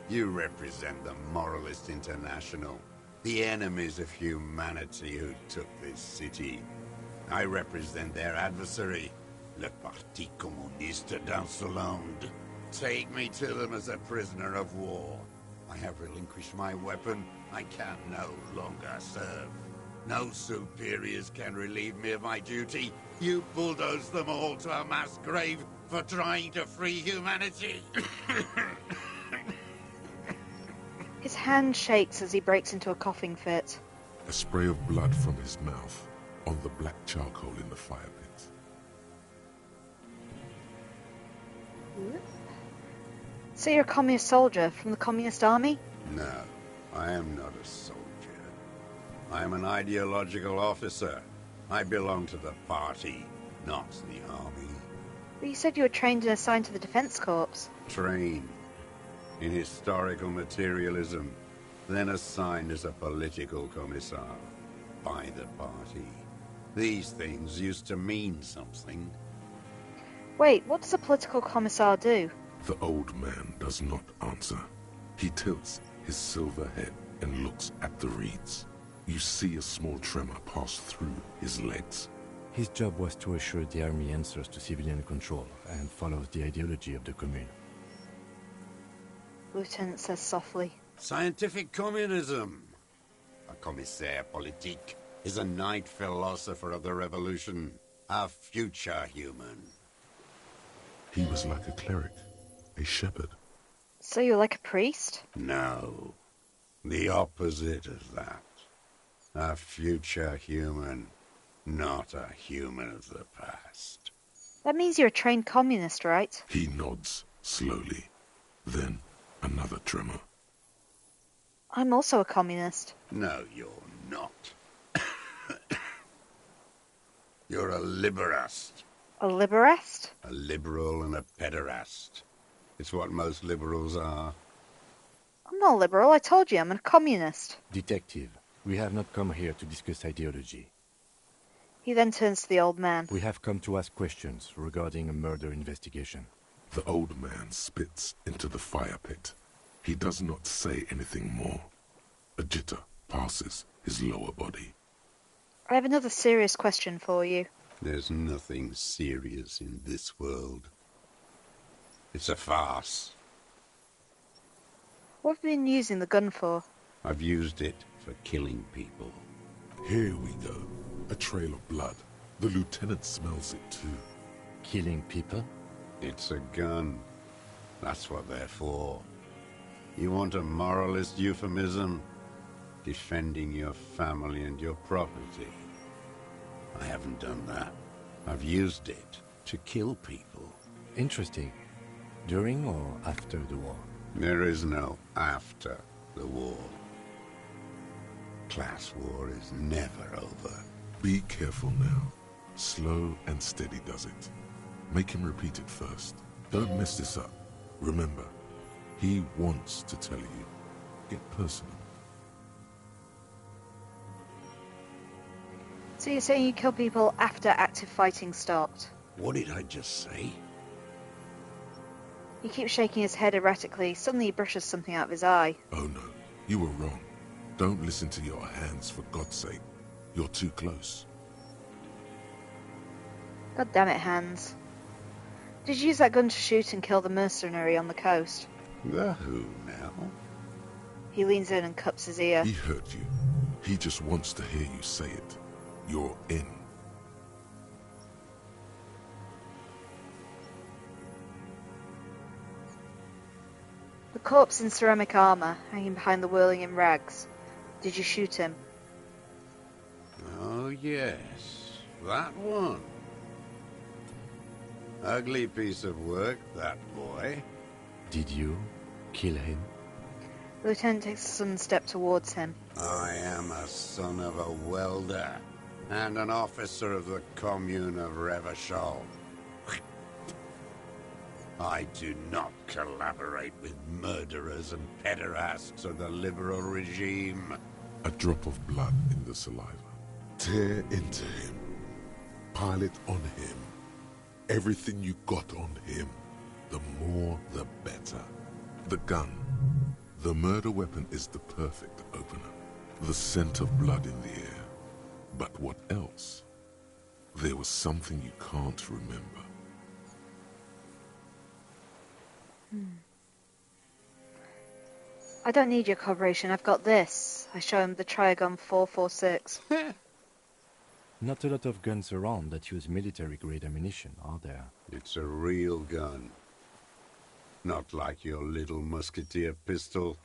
You represent the Moralist International, the enemies of humanity who took this city. I represent their adversary, le Parti Communiste d'Insolande. Take me to them as a prisoner of war. I have relinquished my weapon. I can no longer serve. No superiors can relieve me of my duty. You bulldoze them all to a mass grave for trying to free humanity. His hand shakes as he breaks into a coughing fit. A spray of blood from his mouth on the black charcoal in the fire pit. So you're a communist soldier from the communist army? No, I am not a soldier. I am an ideological officer. I belong to the party, not the army. But you said you were trained and assigned to the Defense Corps. Trained in historical materialism, then assigned as a political commissar by the party. These things used to mean something. Wait, what does a political commissar do? The old man does not answer. He tilts his silver head and looks at the reeds. You see a small tremor pass through his legs. His job was to assure the army answers to civilian control and follows the ideology of the Commune. Lieutenant says softly. Scientific communism. A commissaire politique is a night philosopher of the revolution, a future human. He was like a cleric, a shepherd. So you're like a priest? No. The opposite of that. A future human, not a human of the past. That means you're a trained communist, right? He nods slowly, then another tremor. I'm also a communist. No, you're not. You're a liberast. A liberast? A liberal and a pederast. It's what most liberals are. I'm not liberal, I told you, I'm a communist. Detective, we have not come here to discuss ideology. He then turns to the old man. We have come to ask questions regarding a murder investigation. The old man spits into the fire pit. He does not say anything more. A jitter passes his lower body. I have another serious question for you. There's nothing serious in this world. It's a farce. What have you been using the gun for? I've used it for killing people. Here we go. A trail of blood. The lieutenant smells it too. Killing people? It's a gun. That's what they're for. You want a moralist euphemism? Defending your family and your property. I haven't done that. I've used it to kill people. Interesting. During or after the war? There is no after the war. Class war is never over. Be careful now. Slow and steady does it. Make him repeat it first. Don't mess this up. Remember, he wants to tell you. Get personal. So you're saying you kill people after active fighting stopped? What did I just say? He keeps shaking his head erratically. Suddenly he brushes something out of his eye. Oh no, you were wrong. Don't listen to your hands, for God's sake. You're too close. God damn it, Hans. Did you use that gun to shoot and kill the mercenary on the coast? The who now? He leans in and cups his ear. He hurt you. He just wants to hear you say it. You're in. The corpse in ceramic armor, hanging behind the whirling in rags. Did you shoot him? Oh yes, that one. Ugly piece of work, that boy. Did you kill him? The lieutenant takes a sudden step towards him. I am a son of a welder and an officer of the commune of Revachol. I do not collaborate with murderers and pederasts of the liberal regime. A drop of blood in the saliva. Tear into him. Pile it on him. Everything you got on him. The more, the better. The gun. The murder weapon is the perfect opener. The scent of blood in the air. But what else? There was something you can't remember. I don't need your cooperation, I've got this. I show him the Triagon 446. Not a lot of guns around that use military-grade ammunition, are there? It's a real gun. Not like your little musketeer pistol.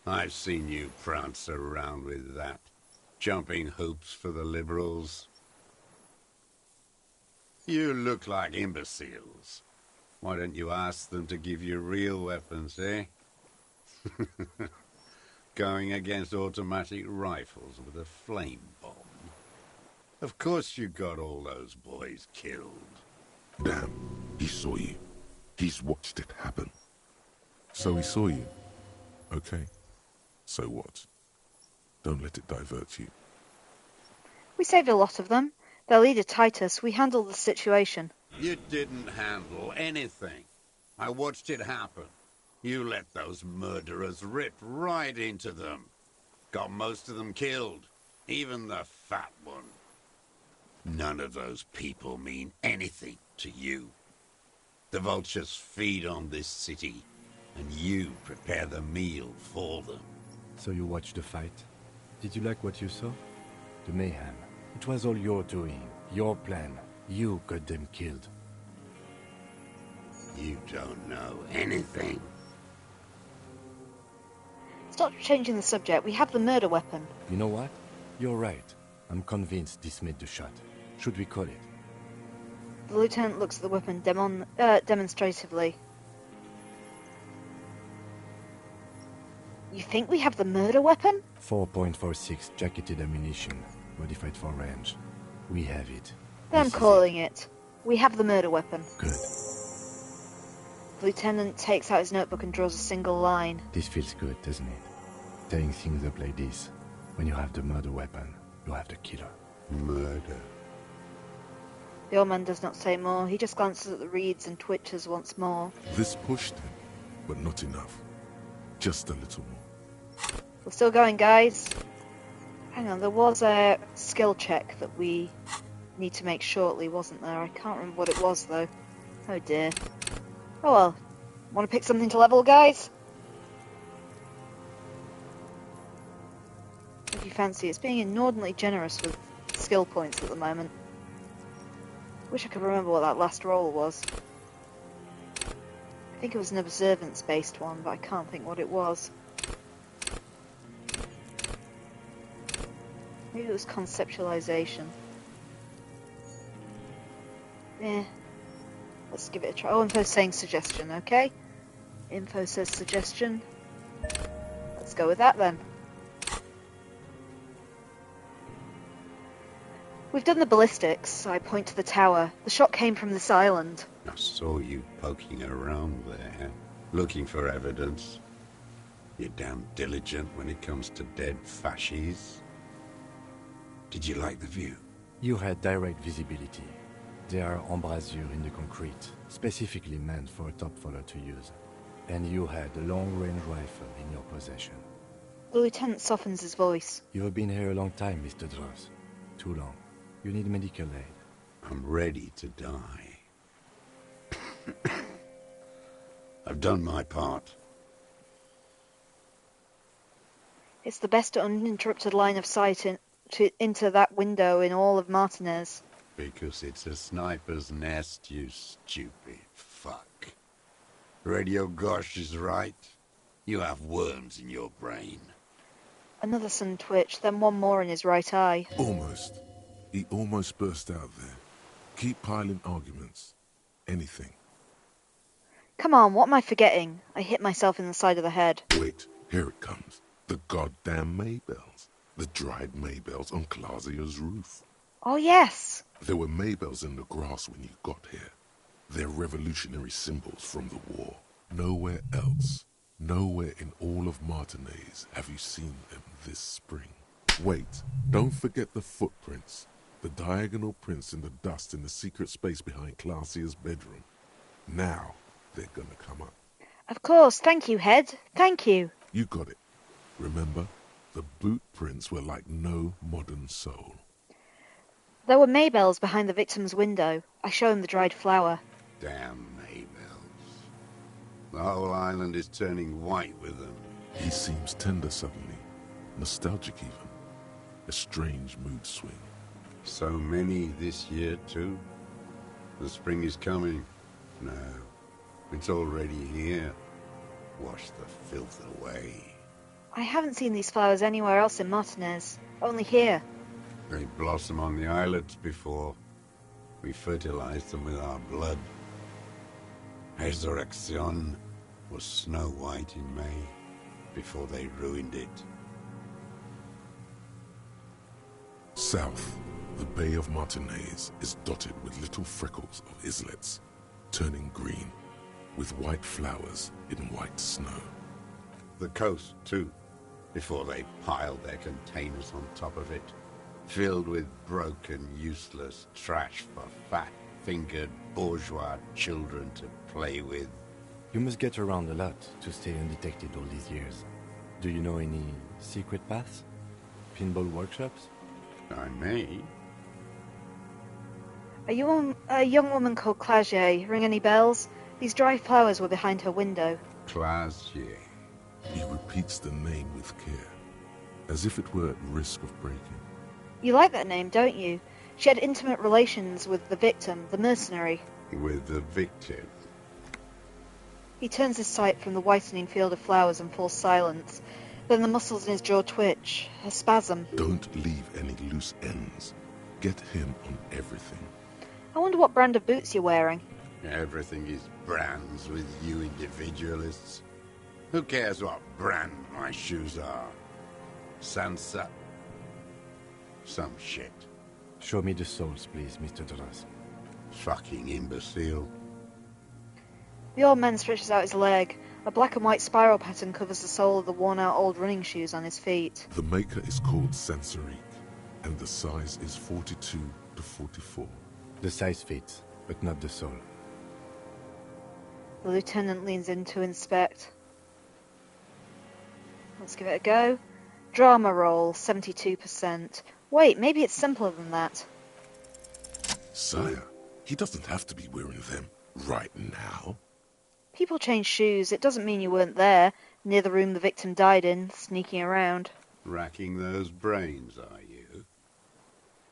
I've seen you prance around with that, jumping hoops for the liberals. You look like imbeciles. Why don't you ask them to give you real weapons, eh? Going against automatic rifles with a flame bomb. Of course you got all those boys killed. Damn, he saw you. He's watched it happen. So he saw you. Okay. So what? Don't let it divert you. We saved a lot of them. Their leader, Titus, we handled the situation. You didn't handle anything. I watched it happen. You let those murderers rip right into them. Got most of them killed. Even the fat one. None of those people mean anything to you. The vultures feed on this city, and you prepare the meal for them. So you watched the fight? Did you like what you saw? The mayhem. It was all your doing, your plan. You got them killed. You don't know anything. Stop changing the subject. We have the murder weapon. You know what? You're right. I'm convinced this made the shot. Should we call it? The lieutenant looks at the weapon demonstratively. You think we have the murder weapon? 4.46 jacketed ammunition, modified for range. We have it. Then I'm This is calling it. We have the murder weapon. Good. The lieutenant takes out his notebook and draws a single line. This feels good, doesn't it? Tearing things up like this. When you have the murder weapon, you have the killer. Murder. The old man does not say more. He just glances at the reeds and twitches once more. This pushed him, but not enough. Just a little more. We're still going, guys. Hang on, there was a skill check that we need to make shortly, wasn't there? I can't remember what it was, though. Oh dear. Oh well. Want to pick something to level, guys? If you fancy, it's being inordinately generous with skill points at the moment. Wish I could remember what that last roll was. I think it was an observance-based one, but I can't think what it was. Maybe it was conceptualization. Yeah. Let's give it a try. Oh, info's saying suggestion, okay? Info says suggestion. Let's go with that then. We've done the ballistics. I point to the tower. The shot came from this island. I saw you poking around there, looking for evidence. You're damn diligent when it comes to dead fascies. Did you like the view? You had direct visibility. There are embrasures in the concrete, specifically meant for a top follower to use. And you had a long-range rifle in your possession. The lieutenant softens his voice. You have been here a long time, Mr. Dross. Too long. You need medical aid. I'm ready to die. I've done my part. It's the best uninterrupted line of sight into that window in all of Martinaise. Because it's a sniper's nest, you stupid fuck. Radio Gosh is right. You have worms in your brain. Another sudden twitch, then one more in his right eye. Almost. He almost burst out there. Keep piling arguments. Anything. Come on, what am I forgetting? I hit myself in the side of the head. Wait, here it comes. The goddamn Maybells. The dried Maybells on Clausia's roof. Oh yes! There were Maybells in the grass when you got here. They're revolutionary symbols from the war. Nowhere else, nowhere in all of Martinaise have you seen them this spring. Wait, don't forget the footprints. The diagonal prints in the dust in the secret space behind Clausia's bedroom. Now, they're gonna come up. Of course, thank you, Head. Thank you. You got it. Remember, the boot prints were like no modern soul. There were Maybells behind the victim's window. I show him the dried flower. Damn Maybells. The whole island is turning white with them. He seems tender suddenly, nostalgic even. A strange mood swing. So many this year, too. The spring is coming. No, it's already here. Wash the filth away. I haven't seen these flowers anywhere else in Martinaise. Only here. They blossom on the islets before. We fertilized them with our blood. Resurrection was snow white in May, before they ruined it. South, the Bay of Martinaise is dotted with little freckles of islets, turning green, with white flowers in white snow. The coast, too, before they piled their containers on top of it, filled with broken, useless trash for fat-fingered bourgeois children to play with. You must get around a lot to stay undetected all these years. Do you know any secret paths? Pinball workshops? I may. A young woman called Clagier. Ring any bells? These dry flowers were behind her window. Clagier. He repeats the name with care, as if it were at risk of breaking. You like that name, don't you? She had intimate relations with the victim, the mercenary. With the victim. He turns his sight from the whitening field of flowers and falls silent. Then the muscles in his jaw twitch, a spasm. Don't leave any loose ends. Get him on everything. I wonder what brand of boots you're wearing. Everything is brands with you individualists. Who cares what brand my shoes are? Sansa? Some shit. Show me the soles, please, Mr. Duras. Fucking imbecile. The old man stretches out his leg. A black and white spiral pattern covers the sole of the worn-out old running shoes on his feet. The maker is called Sansarique, and the size is 42 to 44. The size fits, but not the sole. The lieutenant leans in to inspect. Let's give it a go. Drama roll, 72%. Wait, maybe it's simpler than that. Sire, he doesn't have to be wearing them right now. People change shoes. It doesn't mean you weren't there, near the room the victim died in, sneaking around. Racking those brains, are you?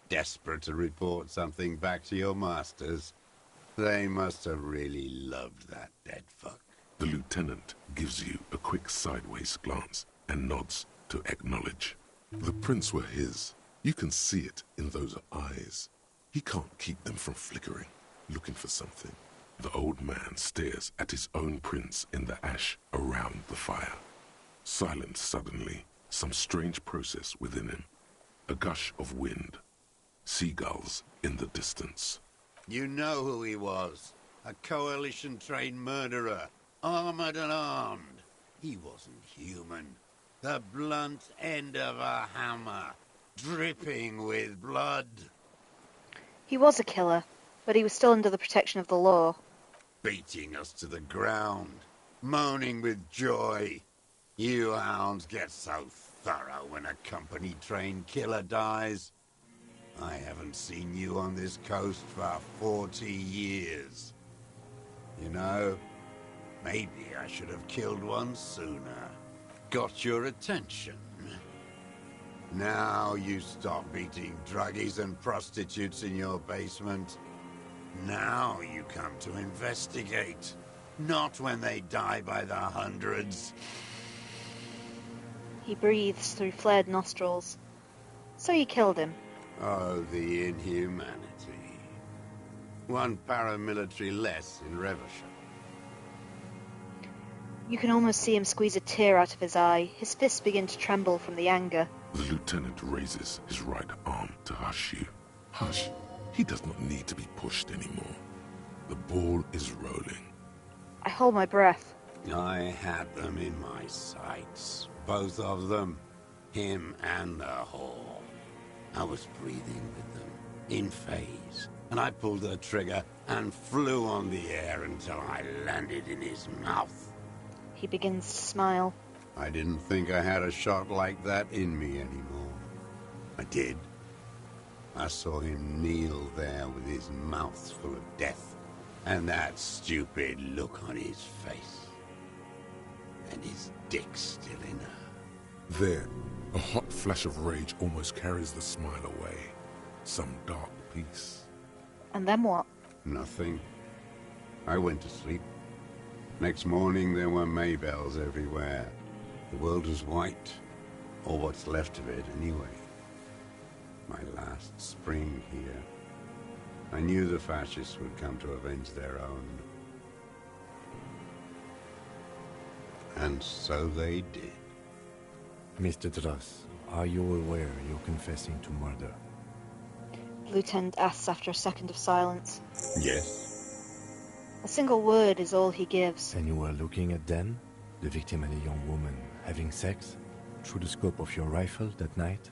Desperate to report something back to your masters? They must have really loved that dead fuck. The lieutenant gives you a quick sideways glance and nods to acknowledge. The prints were his. You can see it in those eyes. He can't keep them from flickering, looking for something. The old man stares at his own prints in the ash around the fire. Silent suddenly, some strange process within him. A gush of wind. Seagulls in the distance. You know who he was. A coalition-trained murderer. Armored and armed. He wasn't human. The blunt end of a hammer. Dripping with blood. He was a killer, but he was still under the protection of the law. Beating us to the ground. Moaning with joy. You hounds get so thorough when a company-trained killer dies. I haven't seen you on this coast for 40 years. You know, maybe I should have killed one sooner. Got your attention. Now you stop beating druggies and prostitutes in your basement. Now you come to investigate. Not when they die by the hundreds. He breathes through flared nostrils. So you killed him. Oh, the inhumanity. One paramilitary less in Reversham. You can almost see him squeeze a tear out of his eye. His fists begin to tremble from the anger. The lieutenant raises his right arm to hush you. Hush. He does not need to be pushed anymore. The ball is rolling. I hold my breath. I had them in my sights. Both of them. Him and the whore. I was breathing with them, in phase, and I pulled the trigger and flew on the air until I landed in his mouth. He begins to smile. I didn't think I had a shot like that in me anymore. I did. I saw him kneel there with his mouth full of death, and that stupid look on his face. And his dick still in her. There, a hot flash of rage almost carries the smile away. Some dark peace. And then what? Nothing. I went to sleep. Next morning there were Maybells everywhere. The world was white. Or what's left of it, anyway. My last spring here. I knew the fascists would come to avenge their own. And so they did. Mr. Duras, are you aware you're confessing to murder? The lieutenant asks after a second of silence. Yes. A single word is all he gives. And you were looking at them, the victim and a young woman, having sex, through the scope of your rifle that night,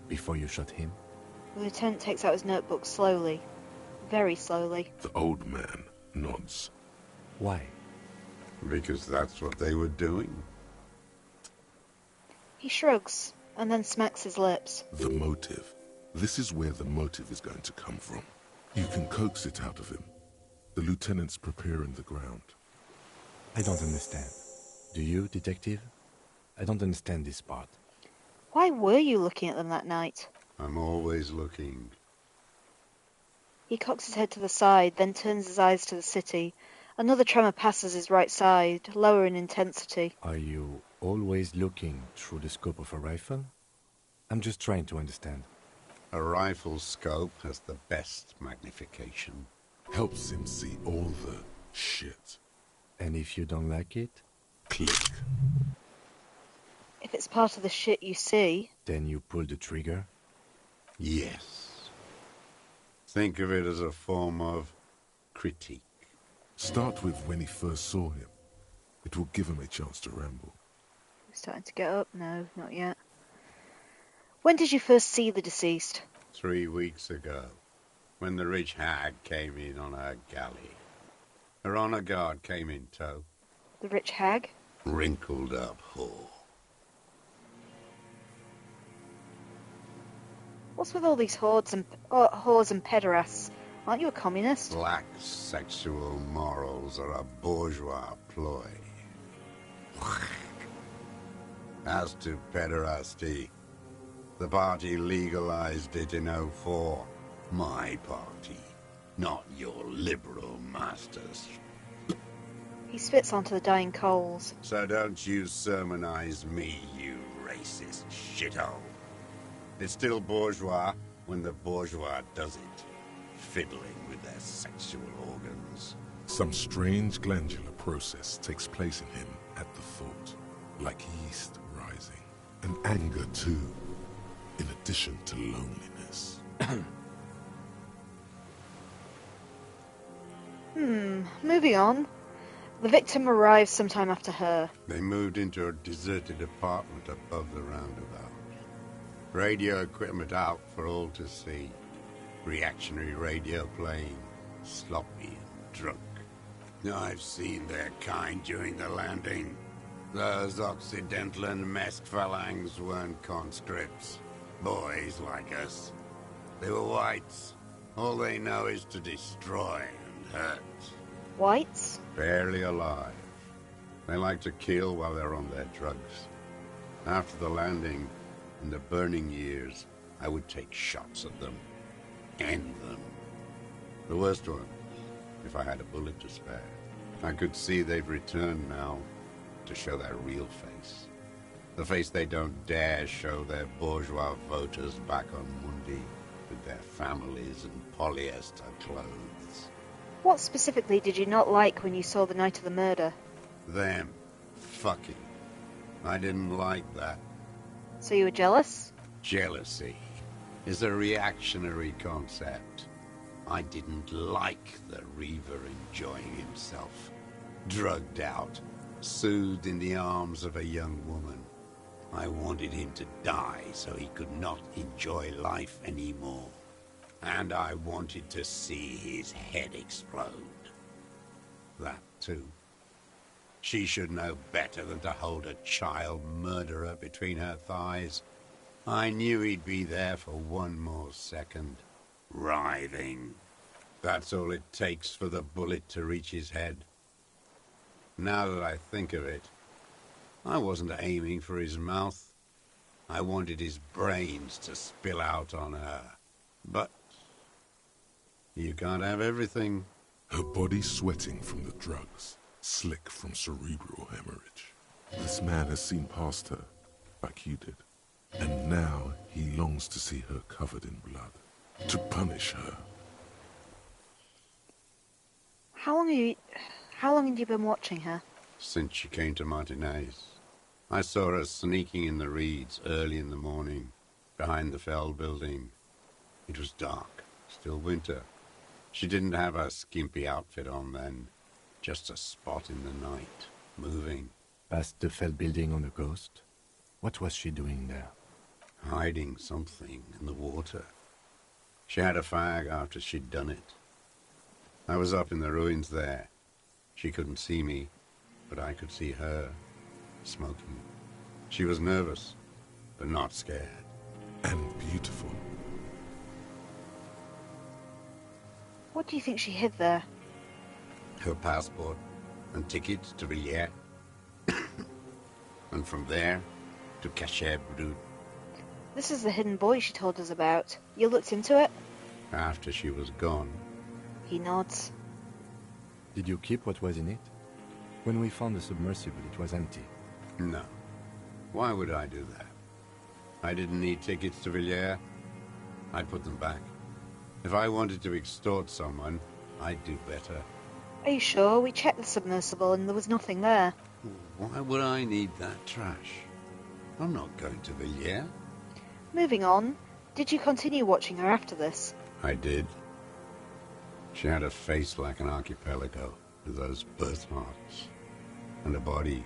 before you shot him? The lieutenant takes out his notebook slowly. Very slowly. The old man nods. Why? Because that's what they were doing. He shrugs, and then smacks his lips. The motive. This is where the motive is going to come from. You can coax it out of him. The lieutenant's preparing the ground. I don't understand. Do you, detective? I don't understand this part. Why were you looking at them that night? I'm always looking. He cocks his head to the side, then turns his eyes to the city. Another tremor passes his right side, lower in intensity. Are you always looking through the scope of a rifle? I'm just trying to understand. A rifle's scope has the best magnification. Helps him see all the shit. And if you don't like it? Click. If it's part of the shit you see... Then you pull the trigger? Yes. Think of it as a form of critique. Start with when he first saw him. It will give him a chance to ramble. Starting to get up? No, not yet. When did you first see the deceased? 3 weeks ago, when the rich hag came in on her galley. Her honor guard came in tow. The rich hag? Wrinkled up whore. What's with all these whores and pederasts? Aren't you a communist? Black sexual morals are a bourgeois ploy. As to pederasty, the party legalized it in '04. My party, not your liberal masters. He spits onto the dying coals. So don't you sermonize me, you racist shithole. It's still bourgeois when the bourgeois does it, fiddling with their sexual organs. Some strange glandular process takes place in him at the thought, like yeast rising. And anger too, in addition to loneliness. Moving on. The victim arrives sometime after her. They moved into a deserted apartment above the roundabout. Radio equipment out for all to see. Reactionary radio playing, sloppy and drunk. I've seen their kind during the landing. Those Occidental and Mesk phalangs weren't conscripts. Boys like us. They were whites. All they know is to destroy and hurt. Whites? Barely alive. They like to kill while they're on their drugs. After the landing, in the burning years, I would take shots at them. End them. The worst ones, if I had a bullet to spare. I could see they've returned now to show their real face. The face they don't dare show their bourgeois voters back on Monday with their families and polyester clothes. What specifically did you not like when you saw the night of the murder? Them. Fucking. I didn't like that. So you were jealous? Jealousy is a reactionary concept. I didn't like the Reaver enjoying himself. Drugged out, soothed in the arms of a young woman. I wanted him to die so he could not enjoy life anymore. And I wanted to see his head explode. That too. She should know better than to hold a child murderer between her thighs. I knew he'd be there for one more second. Writhing. That's all it takes for the bullet to reach his head. Now that I think of it, I wasn't aiming for his mouth. I wanted his brains to spill out on her. But you can't have everything. Her body sweating from the drugs, slick from cerebral hemorrhage. This man has seen past her, like you did. And now he longs to see her covered in blood, to punish her. How long have you been watching her? Since she came to Martinaise. I saw her sneaking in the reeds early in the morning, behind the Fell building. It was dark, still winter. She didn't have her skimpy outfit on then, just a spot in the night, moving. Past the Fell building on the coast? What was she doing there? Hiding something in the water. She had a fag after she'd done it. I was up in the ruins there. She couldn't see me, but I could see her, smoking. She was nervous, but not scared. And beautiful. What do you think she hid there? Her passport and tickets to Villiers. And from there to Cachet Brut. This is the hidden boy she told us about. You looked into it? After she was gone. He nods. Did you keep what was in it? When we found the submersible, it was empty. No. Why would I do that? I didn't need tickets to Villiers. I'd put them back. If I wanted to extort someone, I'd do better. Are you sure? We checked the submersible and there was nothing there. Why would I need that trash? I'm not going to Villiers. Moving on, did you continue watching her after this? I did. She had a face like an archipelago, with those birthmarks, and a body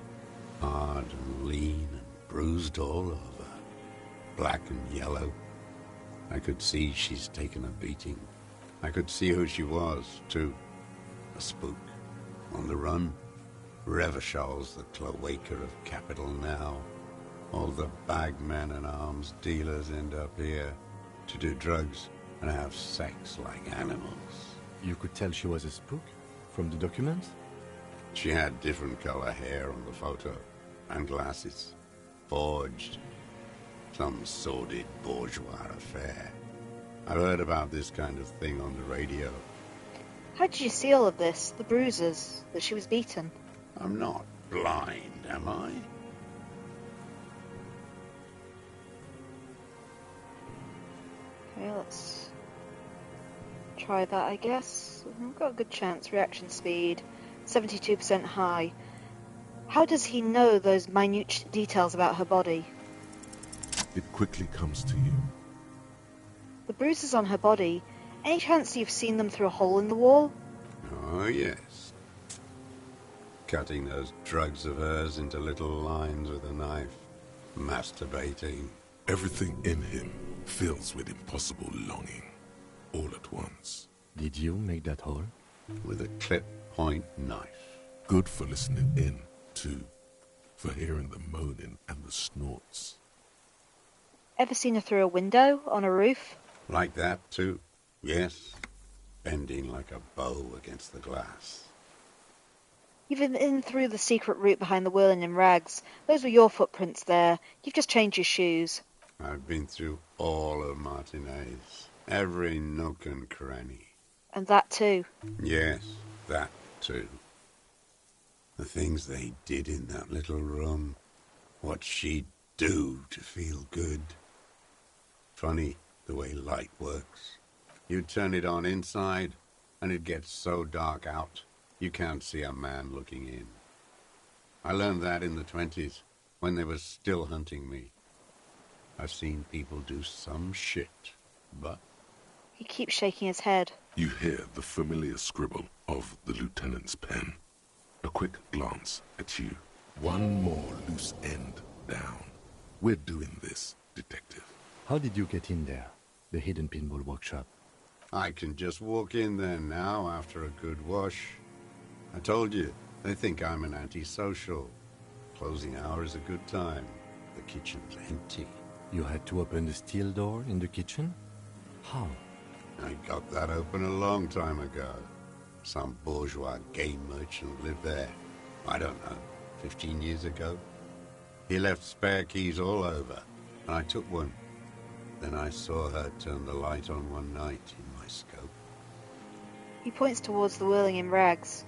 hard and lean and bruised all over, black and yellow. I could see she's taken a beating. I could see who she was, too. A spook, on the run. Revershal's the cloaca of capital now. All the bagmen and arms dealers end up here to do drugs and have sex like animals. You could tell she was a spook from the documents? She had different color hair on the photo, and glasses. Forged. Some sordid bourgeois affair. I've heard about this kind of thing on the radio. How did you see all of this? The bruises, that she was beaten? I'm not blind, am I? Okay, let's try that, I guess. We've got a good chance. Reaction speed, 72% high. How does he know those minute details about her body? It quickly comes to you. The bruises on her body, any chance you've seen them through a hole in the wall? Oh, yes. Cutting those drugs of hers into little lines with a knife. Masturbating. Everything in him fills with impossible longing, all at once. Did you make that hole? With a clip-point knife. Good for listening in, too. For hearing the moaning and the snorts. Ever seen her through a window on a roof? Like that, too. Yes. Bending like a bow against the glass. You've been in through the secret route behind the whirling in rags. Those were your footprints there. You've just changed your shoes. I've been through all of Martinaise. Every nook and cranny. And that too. Yes, that too. The things they did in that little room. What she'd do to feel good. Funny the way light works. You turn it on inside, and it gets so dark out, you can't see a man looking in. I learned that in the 20s, when they were still hunting me. I've seen people do some shit, but... He keeps shaking his head. You hear the familiar scribble of the lieutenant's pen. A quick glance at you. One more loose end down. We're doing this, detective. How did you get in there? The hidden pinball workshop. I can just walk in there now after a good wash. I told you, they think I'm an antisocial. Closing hour is a good time. The kitchen's empty. You had to open the steel door in the kitchen? How? I got that open a long time ago. Some bourgeois game merchant lived there. I don't know, 15 years ago. He left spare keys all over, and I took one. Then I saw her turn the light on one night in my scope. He points towards the whirling in rags.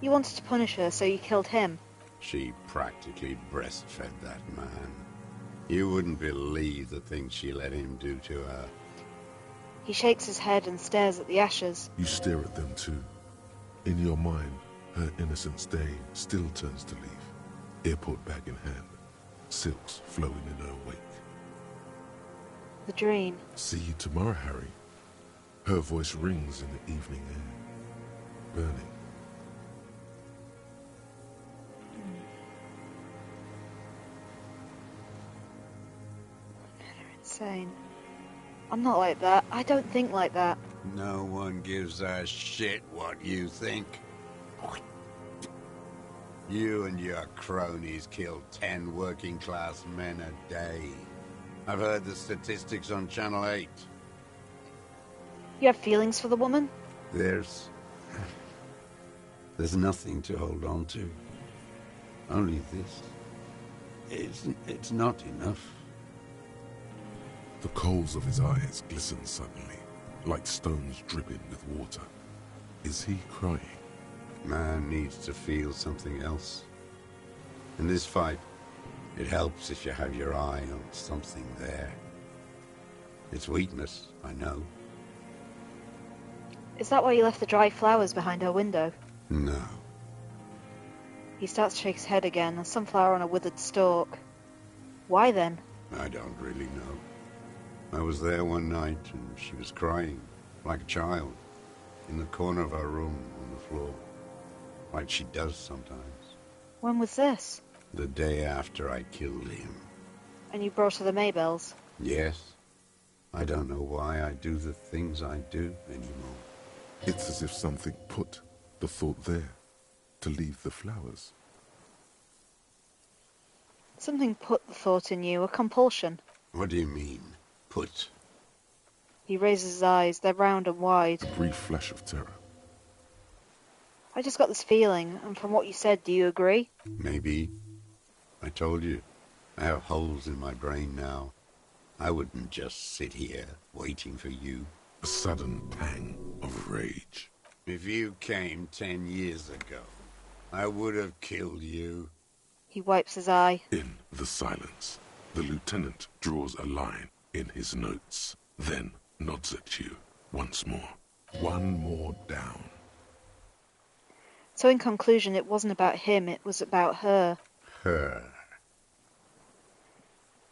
You wanted to punish her, so you killed him. She practically breastfed that man. You wouldn't believe the things she let him do to her. He shakes his head and stares at the ashes. You stare at them too. In your mind, her innocence day still turns to leaf. Airport bag in hand. Silks flowing in her wake. The dream. See you tomorrow, Harry. Her voice rings in the evening air. Burning. You're insane. I'm not like that. I don't think like that. No one gives a shit what you think. You and your cronies kill 10 working-class men a day. I've heard the statistics on Channel 8. You have feelings for the woman? There's nothing to hold on to. Only this. It's not enough. The coals of his eyes glisten suddenly, like stones dripping with water. Is he crying? Man needs to feel something else. In this fight, it helps if you have your eye on something there. It's weakness, I know. Is that why you left the dry flowers behind her window? No. He starts to shake his head again, a sunflower on a withered stalk. Why then? I don't really know. I was there one night and she was crying, like a child, in the corner of her room on the floor, like she does sometimes. When was this? The day after I killed him. And you brought her the Maybells? Yes. I don't know why I do the things I do anymore. It's as if something put the thought there to leave the flowers. Something put the thought in you, a compulsion. What do you mean, put? He raises his eyes, they're round and wide. A brief flash of terror. I just got this feeling, and from what you said, do you agree? Maybe. I told you, I have holes in my brain now. I wouldn't just sit here waiting for you. A sudden pang of rage. If you came 10 years ago, I would have killed you. He wipes his eye. In the silence, the lieutenant draws a line in his notes, then nods at you once more. One more down. So in conclusion, it wasn't about him, it was about her. Her.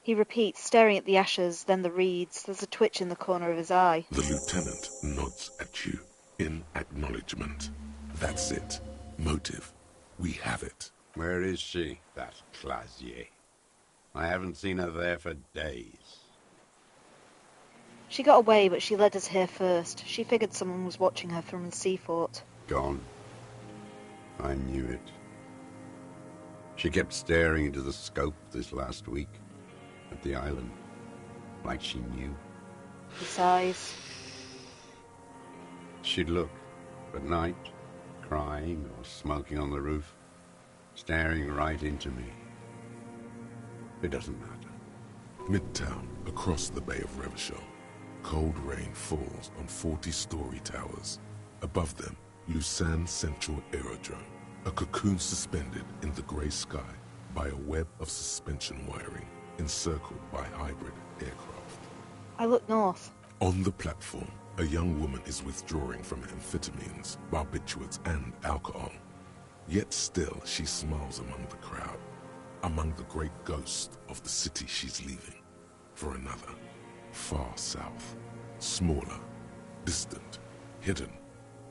He repeats, staring at the ashes, then the reeds. There's a twitch in the corner of his eye. The lieutenant nods at you in acknowledgement. That's it. Motive. We have it. Where is she, that Clasier? I haven't seen her there for days. She got away, but she led us here first. She figured someone was watching her from the sea fort. Gone. I knew it. She kept staring into the scope this last week at the island, like she knew. He sighs. She'd look at night, crying or smoking on the roof, staring right into me. It doesn't matter. Midtown, across the Bay of Revachol. Cold rain falls on 40-story towers. Above them, Lausanne Central Aerodrome, a cocoon suspended in the grey sky by a web of suspension wiring encircled by hybrid aircraft. I look north. On the platform, a young woman is withdrawing from amphetamines, barbiturates, and alcohol. Yet still she smiles among the crowd, among the great ghost of the city she's leaving, for another, far south, smaller, distant, hidden,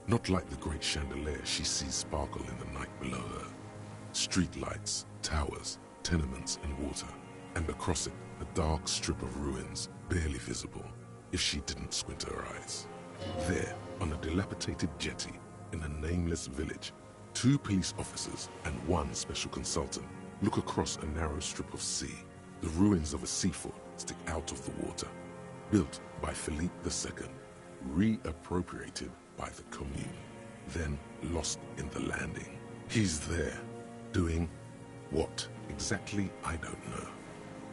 not like the great chandelier she sees sparkle in the night below her. Streetlights, towers, tenements, and water, and across it a dark strip of ruins, barely visible if she didn't squint her eyes. There, on a dilapidated jetty in a nameless village, 2 police officers and 1 special consultant look across a narrow strip of sea. The ruins of a seafort stick out of the water, built by Philippe II, reappropriated by the Commune, then lost in the landing. He's there, doing what exactly I don't know.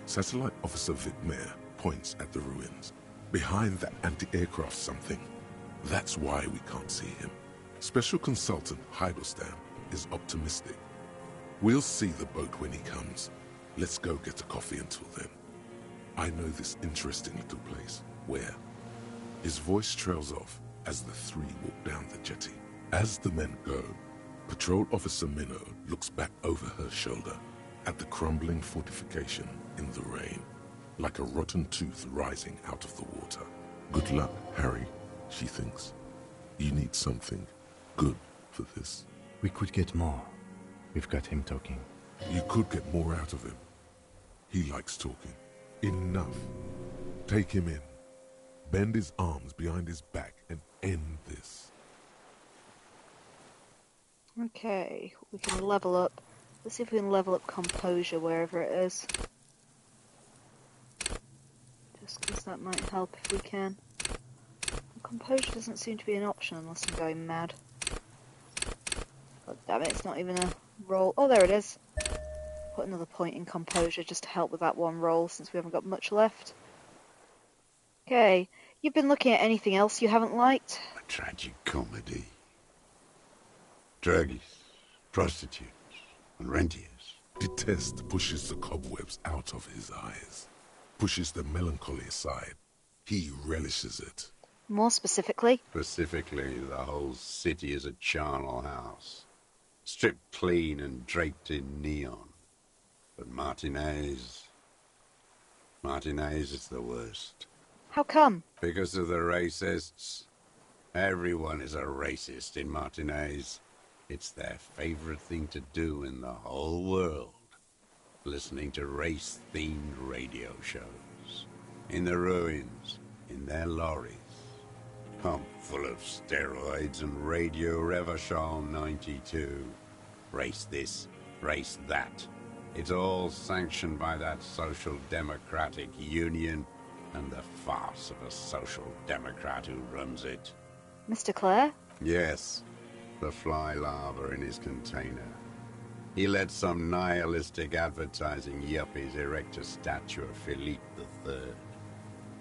Satellite Officer Vitmer points at the ruins. Behind that anti-aircraft something. That's why we can't see him. Special Consultant Heidelstam is optimistic. We'll see the boat when he comes. Let's go get a coffee until then. I know this interesting little place. Where? His voice trails off as the 3 walk down the jetty. As the men go, Patrol Officer Minnow looks back over her shoulder at the crumbling fortification in the rain, like a rotten tooth rising out of the water. Good luck, Harry, she thinks. You need something good for this. We could get more. We've got him talking. You could get more out of him. He likes talking. Enough. Take him in. Bend his arms behind his back and end this. Okay, we can level up. Let's see if we can level up composure wherever it is. Just because that might help if we can. Composure doesn't seem to be an option unless I'm going mad. God damn it, it's not even a roll. Oh, there it is. Put another point in composure just to help with that one roll since we haven't got much left. Okay, you've been looking at anything else you haven't liked? A tragic comedy. Druggies, prostitutes, and rentiers. Detest pushes the cobwebs out of his eyes, pushes the melancholy aside. He relishes it. More specifically? Specifically, the whole city is a charnel house, stripped clean and draped in neon. But Martinaise is the worst. How come? Because of the racists. Everyone is a racist in Martinaise. It's their favorite thing to do in the whole world. Listening to race-themed radio shows. In the ruins, in their lorries. Pumped full of steroids and Radio Revachol 92. Race this, race that. It's all sanctioned by that Social Democratic Union and the farce of a Social Democrat who runs it. Mr. Clare? Yes, the fly larva in his container. He let some nihilistic advertising yuppies erect a statue of Philippe III,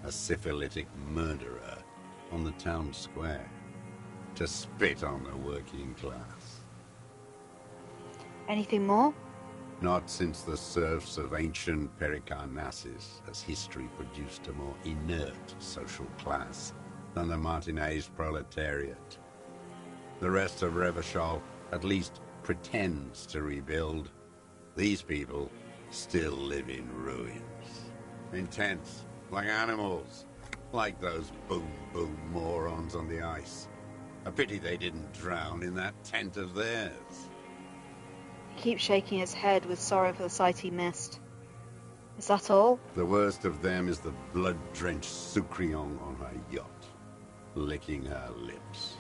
a syphilitic murderer, on the town square, to spit on the working class. Anything more? Not since the serfs of ancient Pericarnassus has history produced a more inert social class than the Martinaise proletariat. The rest of Revachol at least pretends to rebuild. These people still live in ruins. In tents, like animals, like those boom-boom morons on the ice. A pity they didn't drown in that tent of theirs. He keeps shaking his head with sorrow for the sight he missed. Is that all? The worst of them is the blood-drenched Sucrion on her yacht, licking her lips.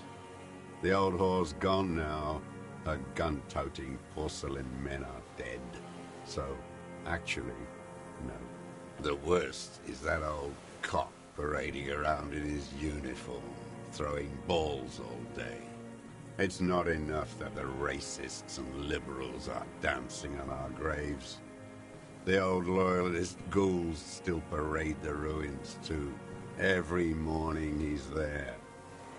The old whore's gone now. Her gun-toting porcelain men are dead. So, actually, no. The worst is that old cop parading around in his uniform, throwing balls all day. It's not enough that the racists and liberals are dancing on our graves. The old loyalist ghouls still parade the ruins too. Every morning he's there,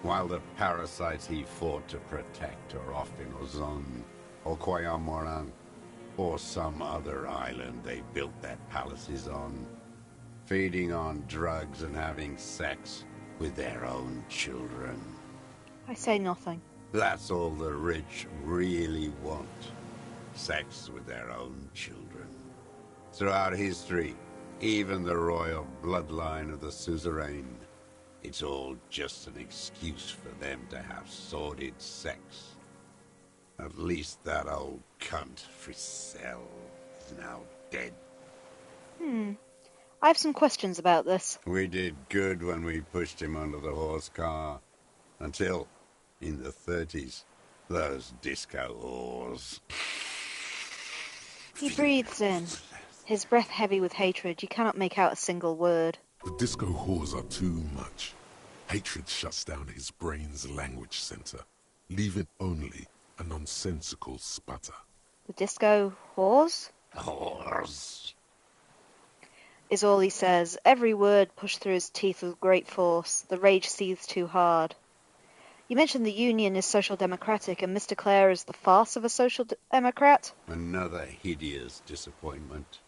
while the parasites he fought to protect are off in Ozon, or Koyamoran, or some other island they built their palaces on, feeding on drugs and having sex with their own children. I say nothing. That's all the rich really want. Sex with their own children. Throughout history, even the royal bloodline of the suzerain, it's all just an excuse for them to have sordid sex. At least that old cunt, Fricelle, is now dead. I have some questions about this. We did good when we pushed him under the horse car. Until, in the 30s, those disco whores. He breathes in, his breath heavy with hatred. You cannot make out a single word. The disco whores are too much. Hatred shuts down his brain's language center, leaving only a nonsensical sputter. The disco whores? Whores. Is all he says. Every word pushed through his teeth with great force. The rage seethes too hard. You mentioned the Union is social democratic, and Mr. Clare is the farce of a social democrat? Another hideous disappointment.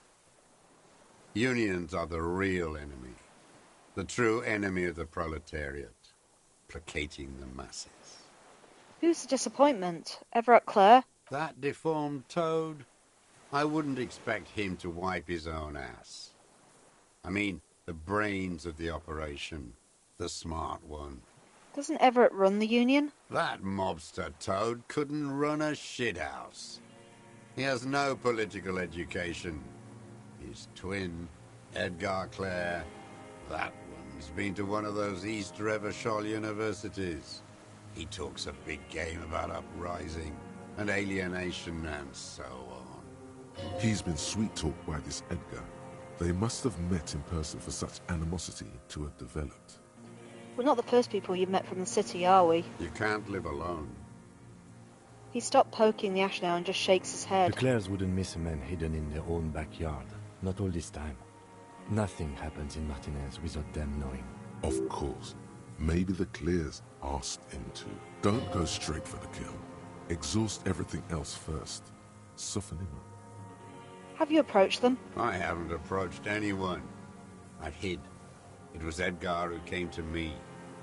Unions are the real enemy. The true enemy of the proletariat. Placating the masses. Who's the disappointment? Everett Clare? That deformed toad? I wouldn't expect him to wipe his own ass. I mean, the brains of the operation. The smart one. Doesn't Everett run the Union? That mobster toad couldn't run a shithouse. He has no political education. His twin, Edgar Clare, that one's been to one of those East Revachol universities. He talks a big game about uprising and alienation and so on. He's been sweet-talked by this Edgar. They must have met in person for such animosity to have developed. We're not the first people you've met from the city, are we? You can't live alone. He stopped poking the ash now and just shakes his head. The Clares wouldn't miss a man hidden in their own backyard. Not all this time. Nothing happens in Martinaise without them knowing. Of course, maybe the Clears asked him to. Don't go straight for the kill. Exhaust everything else first. Soften him up. Have you approached them? I haven't approached anyone. I hid. It was Edgar who came to me.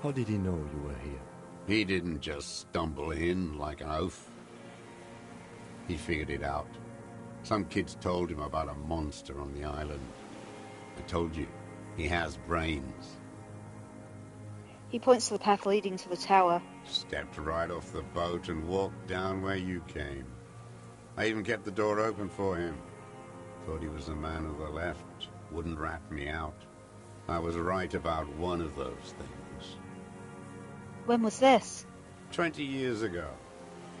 How did he know you were here? He didn't just stumble in like an oaf. He figured it out. Some kids told him about a monster on the island. I told you, he has brains. He points to the path leading to the tower. Stepped right off the boat and walked down where you came. I even kept the door open for him. Thought he was a man of the left. Wouldn't rat me out. I was right about one of those things. When was this? 20 years ago.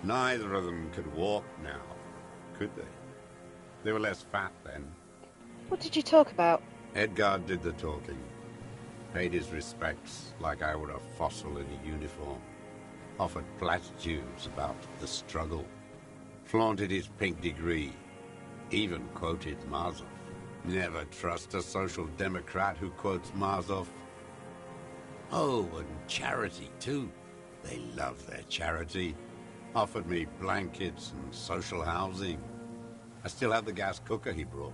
Neither of them could walk now, could they? They were less fat then. What did you talk about? Edgar did the talking. Paid his respects like I were a fossil in a uniform. Offered platitudes about the struggle. Flaunted his pink degree. Even quoted Marzoff. Never trust a social democrat who quotes Marzoff. Oh, and charity too. They love their charity. Offered me blankets and social housing. I still have the gas cooker he brought.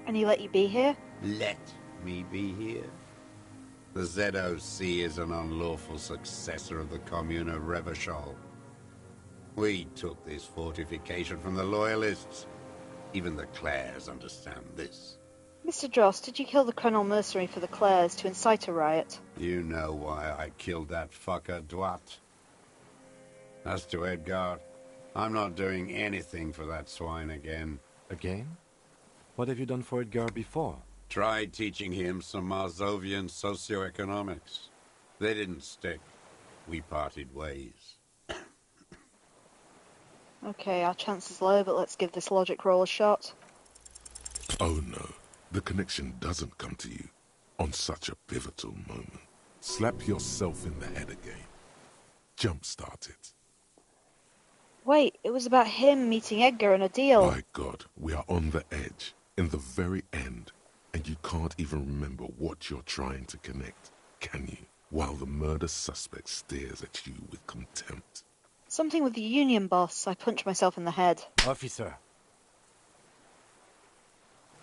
And he let you be here? Let me be here? The ZOC is an unlawful successor of the Commune of Revachol. We took this fortification from the Loyalists. Even the Clares understand this. Mr. Dross, did you kill the criminal mercenary for the Clares to incite a riot? You know why I killed that fucker, Dwat. As to Edgar, I'm not doing anything for that swine again. Again? What have you done for Edgar before? Tried teaching him some Marzovian socioeconomics. They didn't stick. We parted ways. Okay, our chances low, but let's give this logic roll a shot. Oh no, the connection doesn't come to you on such a pivotal moment. Slap yourself in the head again. Jumpstart it. Wait, it was about him meeting Edgar and a deal. My God, we are on the edge, in the very end, and you can't even remember what you're trying to connect, can you? While the murder suspect stares at you with contempt. Something with the union boss. I punched myself in the head. Officer!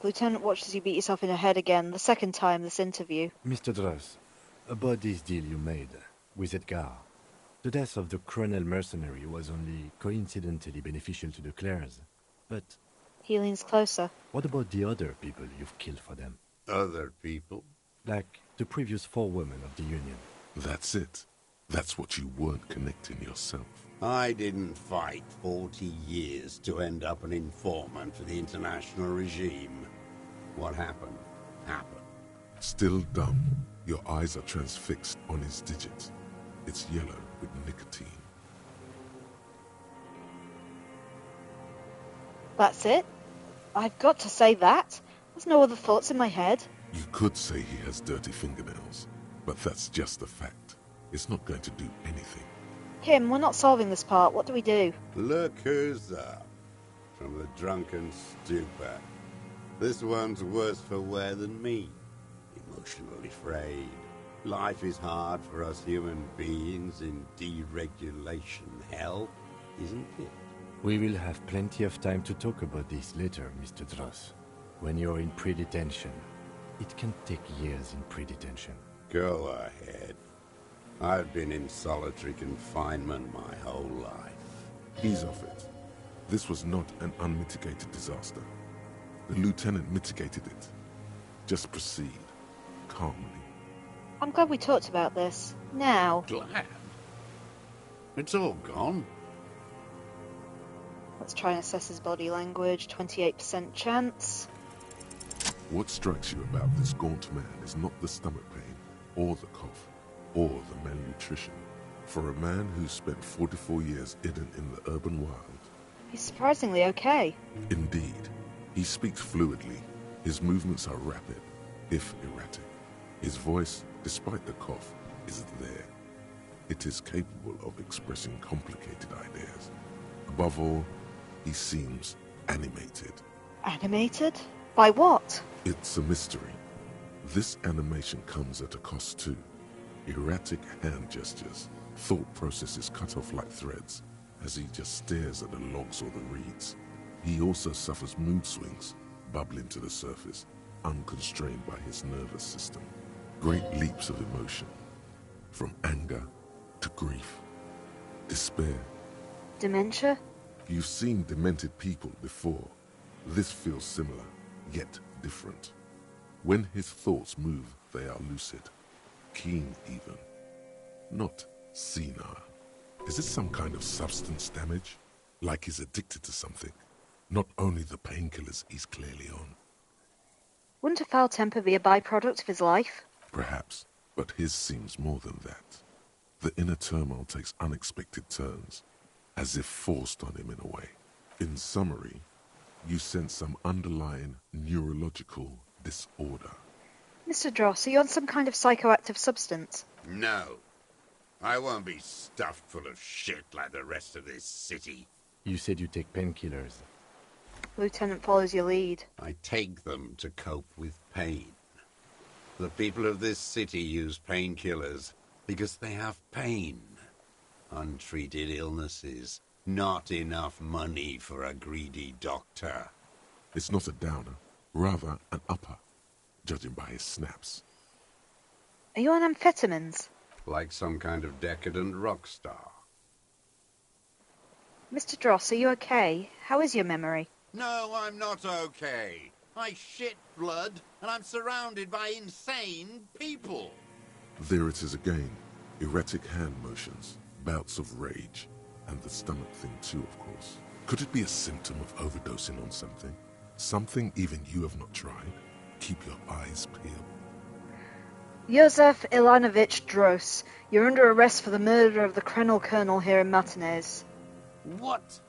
The lieutenant watches you beat yourself in the head again, the second time this interview. Mr. Dross, about this deal you made with Edgar. The death of the criminal mercenary was only coincidentally beneficial to the Clares. But He leans closer. what about the other people you've killed for them? Other people? Like the previous 4 women of the Union. That's it. That's what you weren't connecting yourself. I didn't fight 40 years to end up an informant for the international regime. What happened, happened. Still dumb, your eyes are transfixed on his digit. It's yellow with nicotine. That's it? I've got to say that? There's no other thoughts in my head. You could say he has dirty fingernails, but that's just a fact. It's not going to do anything. Kim, we're not solving this part. What do we do? Look who's up. From the drunken stupor. This one's worse for wear than me. Emotionally frayed. Life is hard for us human beings in deregulation hell, isn't it? We will have plenty of time to talk about this later, Mr. Dross. When you're in pre-detention. It can take years in pre-detention. Go ahead. I've been in solitary confinement my whole life. Ease off it. This was not an unmitigated disaster. The lieutenant mitigated it. Just proceed, calmly. I'm glad we talked about this. Now. Glad? It's all gone. Let's try and assess his body language. 28% chance. What strikes you about this gaunt man is not the stomach pain, or the cough, or the malnutrition. For a man who's spent 44 years hidden in the urban wild. He's surprisingly okay. Indeed. He speaks fluidly. His movements are rapid, if erratic. His voice, despite the cough, is there. It is capable of expressing complicated ideas. Above all, he seems animated. Animated? By what? It's a mystery. This animation comes at a cost too. Erratic hand gestures, thought processes cut off like threads. as he just stares at the logs or the reeds. He also suffers mood swings, bubbling to the surface, unconstrained by his nervous system. Great leaps of emotion, from anger to grief, despair. Dementia? You've seen demented people before. This feels similar, yet different. When his thoughts move, they are lucid, keen even, not senile. Is it some kind of substance damage? Like he's addicted to something? Not only the painkillers he's clearly on. Wouldn't a foul temper be a byproduct of his life? Perhaps, but his seems more than that. The inner turmoil takes unexpected turns, as if forced on him in a way. In summary, you sense some underlying neurological disorder. Mr. Dross, are you on some kind of psychoactive substance? No. I won't be stuffed full of shit like the rest of this city. You said you take painkillers. Lieutenant follows your lead. I take them to cope with pain. The people of this city use painkillers because they have pain. Untreated illnesses. Not enough money for a greedy doctor. It's not a downer, rather an upper, judging by his snaps. Are you on amphetamines? Like some kind of decadent rock star. Mr. Dross, are you okay? How is your memory? No, I'm not okay. I shit blood, and I'm surrounded by insane people. There it is again. Erratic hand motions, bouts of rage, and the stomach thing too, of course. Could it be a symptom of overdosing on something? Something even you have not tried? Keep your eyes peeled. Josef Ilanovich Dross, you're under arrest for the murder of the Krenel Colonel here in Martinaise. What?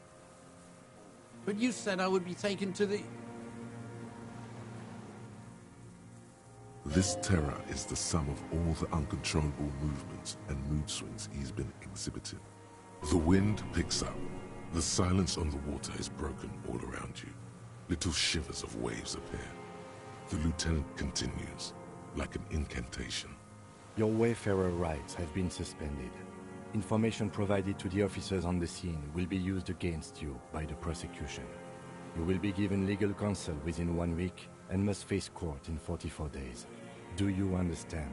But you said I would be taken to the... This terror is the sum of all the uncontrollable movements and mood swings he's been exhibiting. The wind picks up. The silence on the water is broken all around you. Little shivers of waves appear. The lieutenant continues, like an incantation. Your wayfarer rights have been suspended. Information provided to the officers on the scene will be used against you by the prosecution. You will be given legal counsel within 1 week and must face court in 44 days. Do you understand?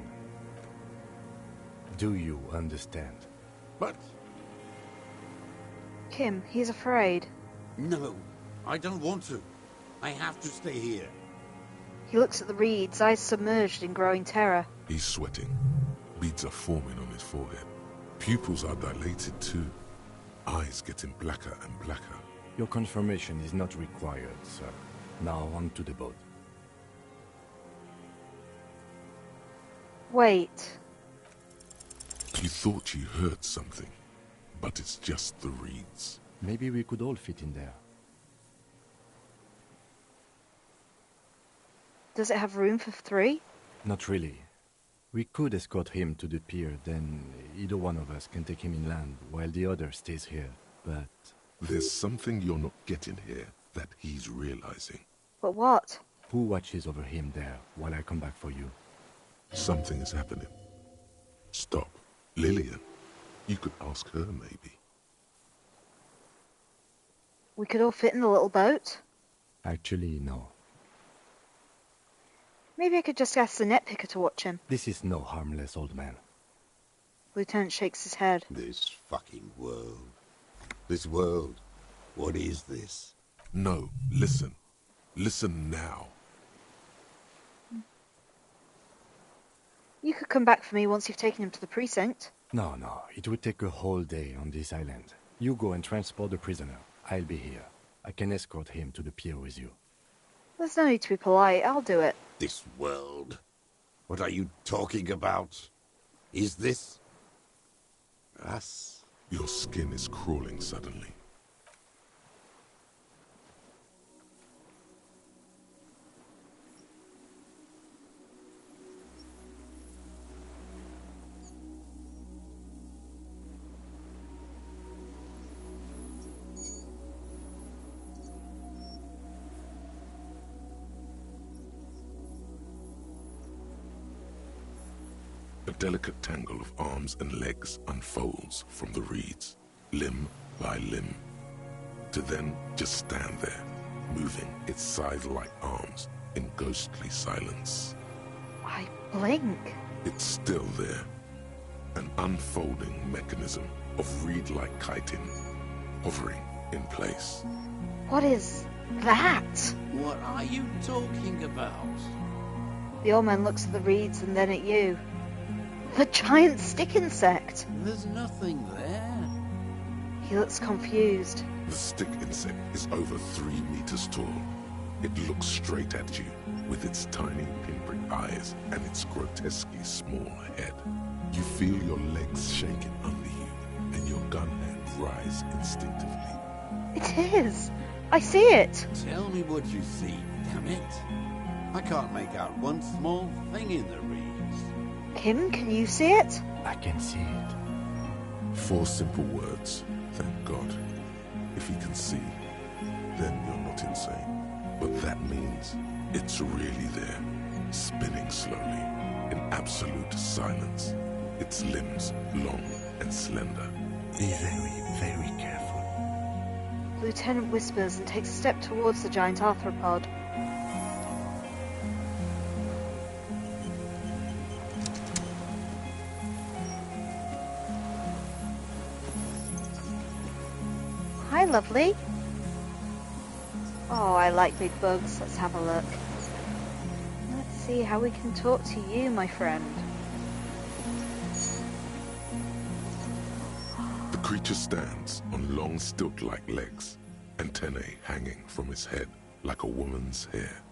Do you understand? But... Kim, he's afraid. No, I don't want to. I have to stay here. He looks at the reeds, eyes submerged in growing terror. He's sweating. Beads are forming on his forehead. Pupils are dilated too. Eyes getting blacker and blacker. Your confirmation is not required, sir. Now on to the boat. Wait. You thought you heard something, but it's just the reeds. Maybe we could all fit in there. Does it have room for 3? Not really. We could escort him to the pier, then either one of us can take him inland while the other stays here, but... There's something you're not getting here that he's realizing. But what? Who watches over him there while I come back for you? Something is happening. Stop. Lillian. You could ask her, maybe. We could all fit in the little boat. Actually, no. Maybe I could just ask the net picker to watch him. This is no harmless old man. Lieutenant shakes his head. This fucking world. This world. What is this? No, listen. Listen now. You could come back for me once you've taken him to the precinct. No, it would take a whole day on this island. You go and transport the prisoner. I'll be here. I can escort him to the pier with you. There's no need to be polite. I'll do it. This world? What are you talking about? Is this... us? Your skin is crawling suddenly. A delicate tangle of arms and legs unfolds from the reeds. Limb by limb, to then just stand there, moving its scythe-like arms in ghostly silence. I blink. It's still there, an unfolding mechanism of reed-like chitin, hovering in place. What is that? What are you talking about? The old man looks at the reeds and then at you. The giant stick insect. There's nothing there. He looks confused. The stick insect is over 3 meters tall. It looks straight at you with its tiny pinprick eyes and its grotesquely small head. You feel your legs shaking under you and your gun hand rise instinctively. It is. I see it. Tell me what you see, damn it. I can't make out one small thing in the reeds. Kim, can you see it? I can see it. 4 simple words, thank God. If he can see, then you're not insane. But that means it's really there, spinning slowly, in absolute silence. Its limbs long and slender. Be very, very careful. The lieutenant whispers and takes a step towards the giant arthropod. Hi, lovely. Oh, I like big bugs. Let's have a look. Let's see how we can talk to you, my friend. The creature stands on long stilt-like legs, antennae hanging from its head like a woman's hair,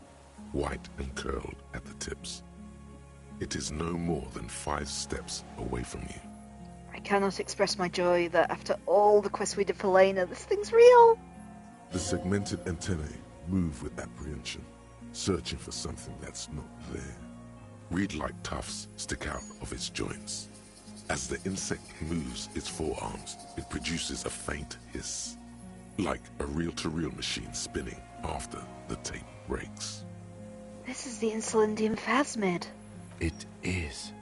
white and curled at the tips. It is no more than 5 steps away from you. I cannot express my joy that after all the quest we did for Lena, this thing's real. The segmented antennae move with apprehension, searching for something that's not there. Reed-like tufts stick out of its joints. As the insect moves its forearms, it produces a faint hiss, like a reel-to-reel machine spinning after the tape breaks. This is the Insulindian phasmid. It is.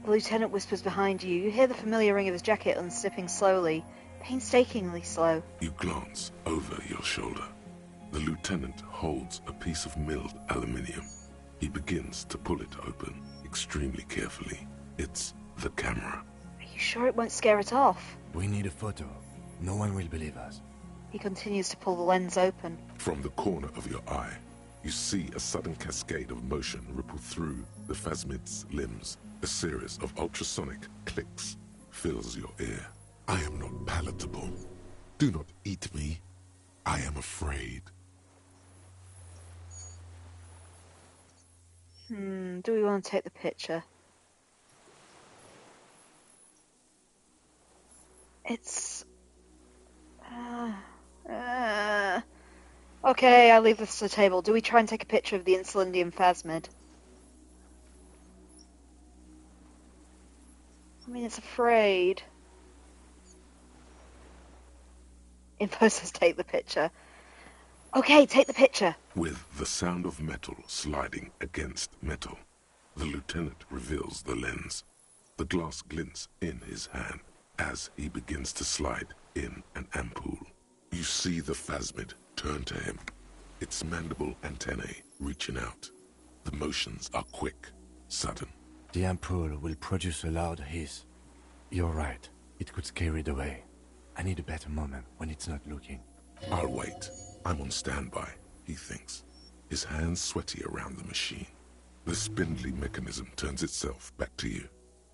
The lieutenant whispers behind you. You hear the familiar ring of his jacket unzipping slowly, painstakingly slow. You glance over your shoulder. The lieutenant holds a piece of milled aluminium. He begins to pull it open extremely carefully. It's the camera. Are you sure it won't scare it off? We need a photo. No one will believe us. He continues to pull the lens open. From the corner of your eye, you see a sudden cascade of motion ripple through the phasmid's limbs. A series of ultrasonic clicks fills your ear. I am not palatable. Do not eat me. I am afraid. Do we want to take the picture? It's... Okay, I'll leave this to the table. Do we try and take a picture of the Insulindian phasmid? I mean, it's afraid. Info says take the picture. Okay, take the picture. With the sound of metal sliding against metal, the lieutenant reveals the lens. The glass glints in his hand as he begins to slide in an ampoule. You see the phasmid turn to him, its mandible antennae reaching out. The motions are quick, sudden. The ampoule will produce a loud hiss. You're right. It could scare it away. I need a better moment when it's not looking. I'll wait. I'm on standby, he thinks, his hands sweaty around the machine. The spindly mechanism turns itself back to you,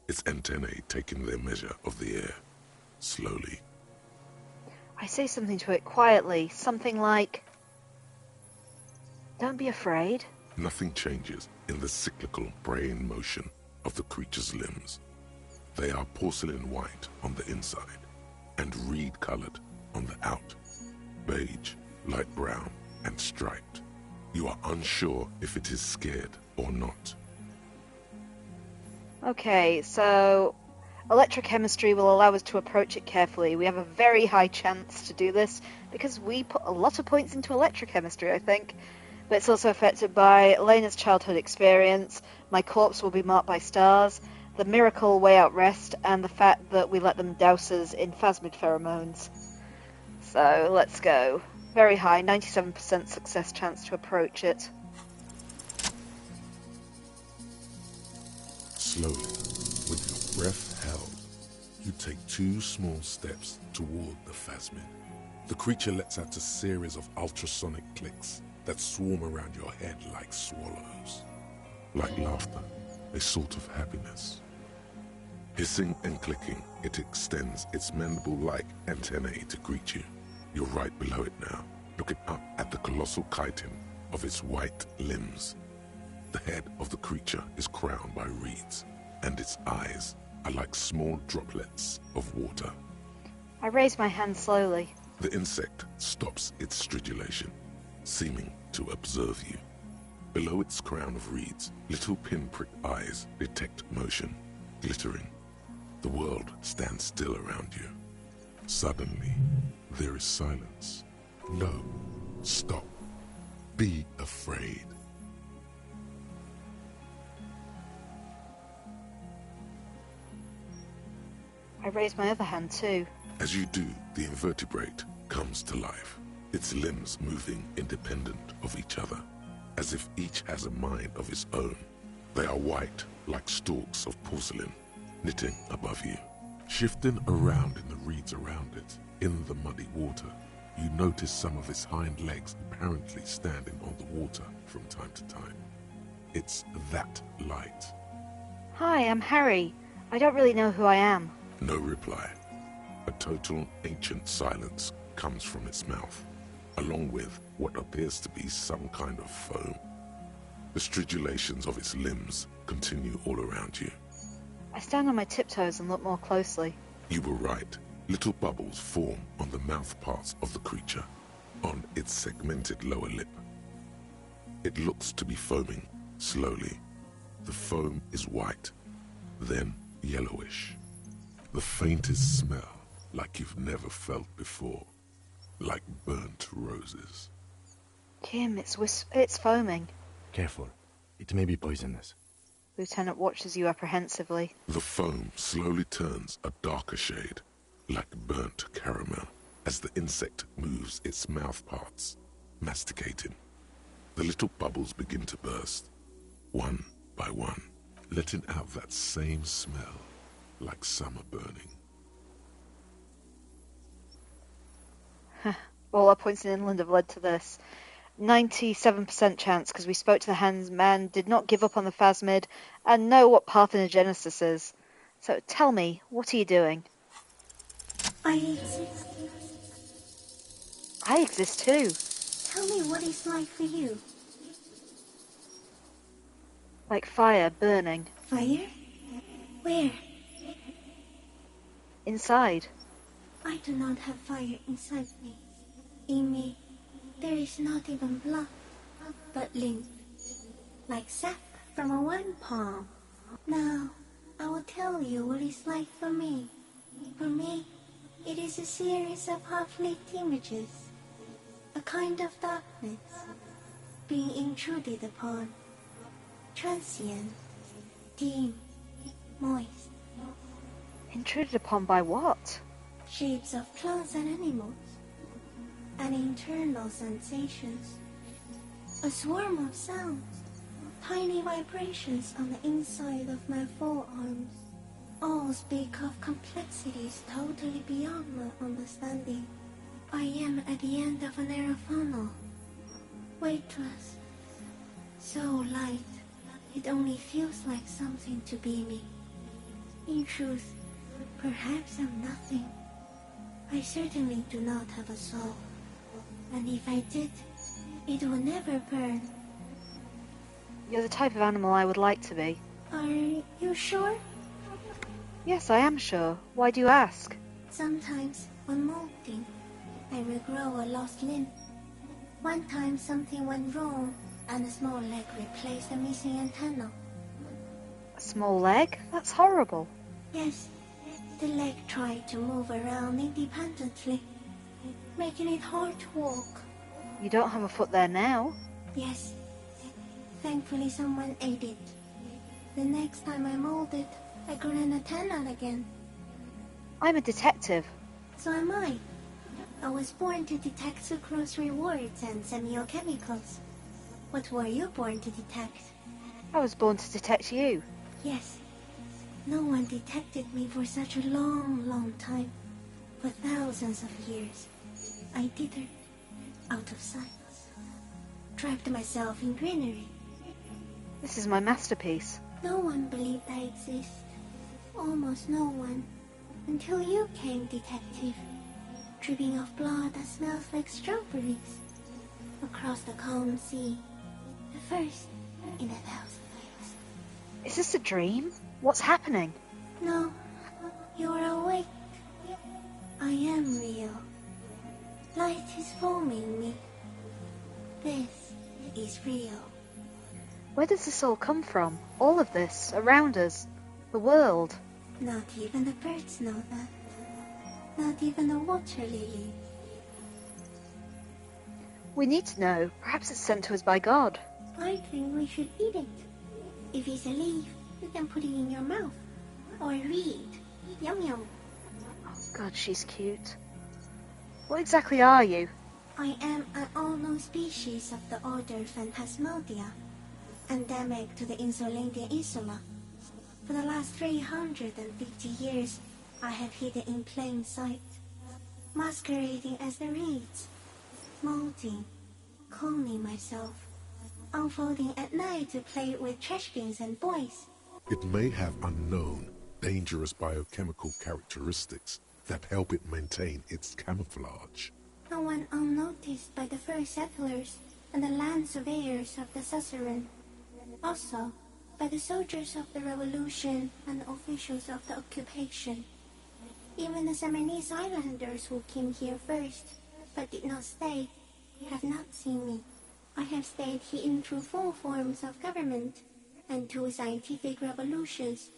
its antennae taking their measure of the air, slowly. I say something to it quietly, something like, "Don't be afraid." Nothing changes in the cyclical braying motion of the creature's limbs. They are porcelain white on the inside and reed-colored on the out, beige, light brown, and striped. You are unsure if it is scared or not. Okay, so electrochemistry will allow us to approach it carefully. We have a very high chance to do this because we put a lot of points into electrochemistry, I think. But it's also affected by Elena's childhood experience. My corpse will be marked by stars. the miracle way out rest, and the fact that we let them douse us in phasmid pheromones. So let's go. Very high, 97% success chance to approach it. Slowly, with your breath held, you take 2 small steps toward the phasmid. The creature lets out a series of ultrasonic clicks that swarm around your head like swallows. Like laughter, a sort of happiness. Hissing and clicking, it extends its mandible-like antennae to greet you. You're right below it now, looking up at the colossal chitin of its white limbs. The head of the creature is crowned by reeds, and its eyes are like small droplets of water. I raise my hand slowly. The insect stops its stridulation, seeming to observe you. Below its crown of reeds, little pinprick eyes detect motion, glittering. The world stands still around you. Suddenly, there is silence. No, stop. Be afraid. I raise my other hand too. As you do, the invertebrate comes to life, its limbs moving independent of each other, as if each has a mind of its own. They are white, like stalks of porcelain, knitting above you. Shifting around in the reeds around it, in the muddy water, you notice some of its hind legs apparently standing on the water from time to time. It's that light. Hi, I'm Harry. I don't really know who I am. No reply. A total ancient silence comes from its mouth, along with what appears to be some kind of foam. The stridulations of its limbs continue all around you. I stand on my tiptoes and look more closely. You were right. Little bubbles form on the mouth parts of the creature, on its segmented lower lip. It looks to be foaming, slowly. The foam is white, then yellowish. The faintest smell, like you've never felt before, like burnt roses. Kim, it's foaming. Careful. It may be poisonous. Lieutenant watches you apprehensively. The foam slowly turns a darker shade, like burnt caramel, as the insect moves its mouth parts, masticating. The little bubbles begin to burst, one by one, letting out that same smell, like summer burning. All our points in inland have led to this. 97% chance because we spoke to the handsman, did not give up on the phasmid, and know what parthenogenesis is. So tell me, what are you doing? I exist. I exist too. Tell me what it's like for you. Like fire burning. Fire? Where? Inside. I do not have fire inside me. In me, there is not even blood, but lymph, like sap from a wine palm. Now, I will tell you what it's like for me. For me, it is a series of half-lit images, a kind of darkness, being intruded upon, transient, dim, moist. Intruded upon by what? Shapes of plants and animals, and internal sensations. A swarm of sounds, tiny vibrations on the inside of my forearms. All speak of complexities totally beyond my understanding. I am at the end of a narrow funnel, weightless, so light, it only feels like something to be me. In truth, perhaps I'm nothing. I certainly do not have a soul, and if I did, it would never burn. You're the type of animal I would like to be. Are you sure? Yes, I am sure. Why do you ask? Sometimes, when molting, I regrow a lost limb. One time something went wrong, and a small leg replaced a missing antenna. A small leg? That's horrible. Yes, the leg tried to move around independently, making it hard to walk. You don't have a foot there now. Yes, thankfully someone ate it. The next time I molded, I got an antenna again. I'm a detective. So am I. I was born to detect sucrose rewards and semiochemicals. What were you born to detect? I was born to detect you. Yes. No one detected me for such a long time. For thousands of years. I dithered, out of sight. Trapped myself in greenery. This is my masterpiece. No one believed I exist. Almost no one. Until you came, detective. Dripping off blood that smells like strawberries. Across the calm sea. The first in 1,000 years. Is this a dream? What's happening? No, you're awake. I am real. Light is forming me. This is real. Where does this all come from? All of this, around us, the world. Not even the birds know that. Not even the water lily. We need to know. Perhaps it's sent to us by God. I think we should eat it. If it's a leaf, you can put it in your mouth. Or read. Yum yum. Oh God, she's cute. What exactly are you? I am an unknown species of the order Phantasmodia, endemic to the Insulandia Insula. For the last 350 years, I have hidden in plain sight, masquerading as the reeds, molding, cloning myself, unfolding at night to play with trash bins and boys. It may have unknown, dangerous biochemical characteristics that help it maintain its camouflage. No one unnoticed by the first settlers and the land surveyors of the suzerain. Also, by the soldiers of the revolution and officials of the occupation. Even the Martinaise islanders who came here first, but did not stay, have not seen me. I have stayed hidden through 4 forms of government and 2 scientific revolutions,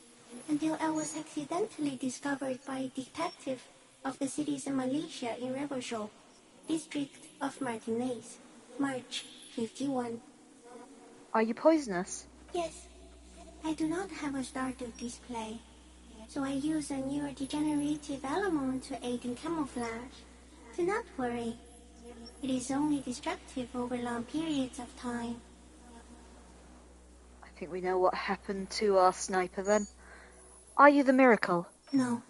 until I was accidentally discovered by a detective of the citizen militia in Reverchol, district of Martinaise, March 51. Are you poisonous? Yes, I do not have a starter display, so I use a neurodegenerative element to aid in camouflage. Do not worry, it is only destructive over long periods of time. I think we know what happened to our sniper then. Are you the miracle? No,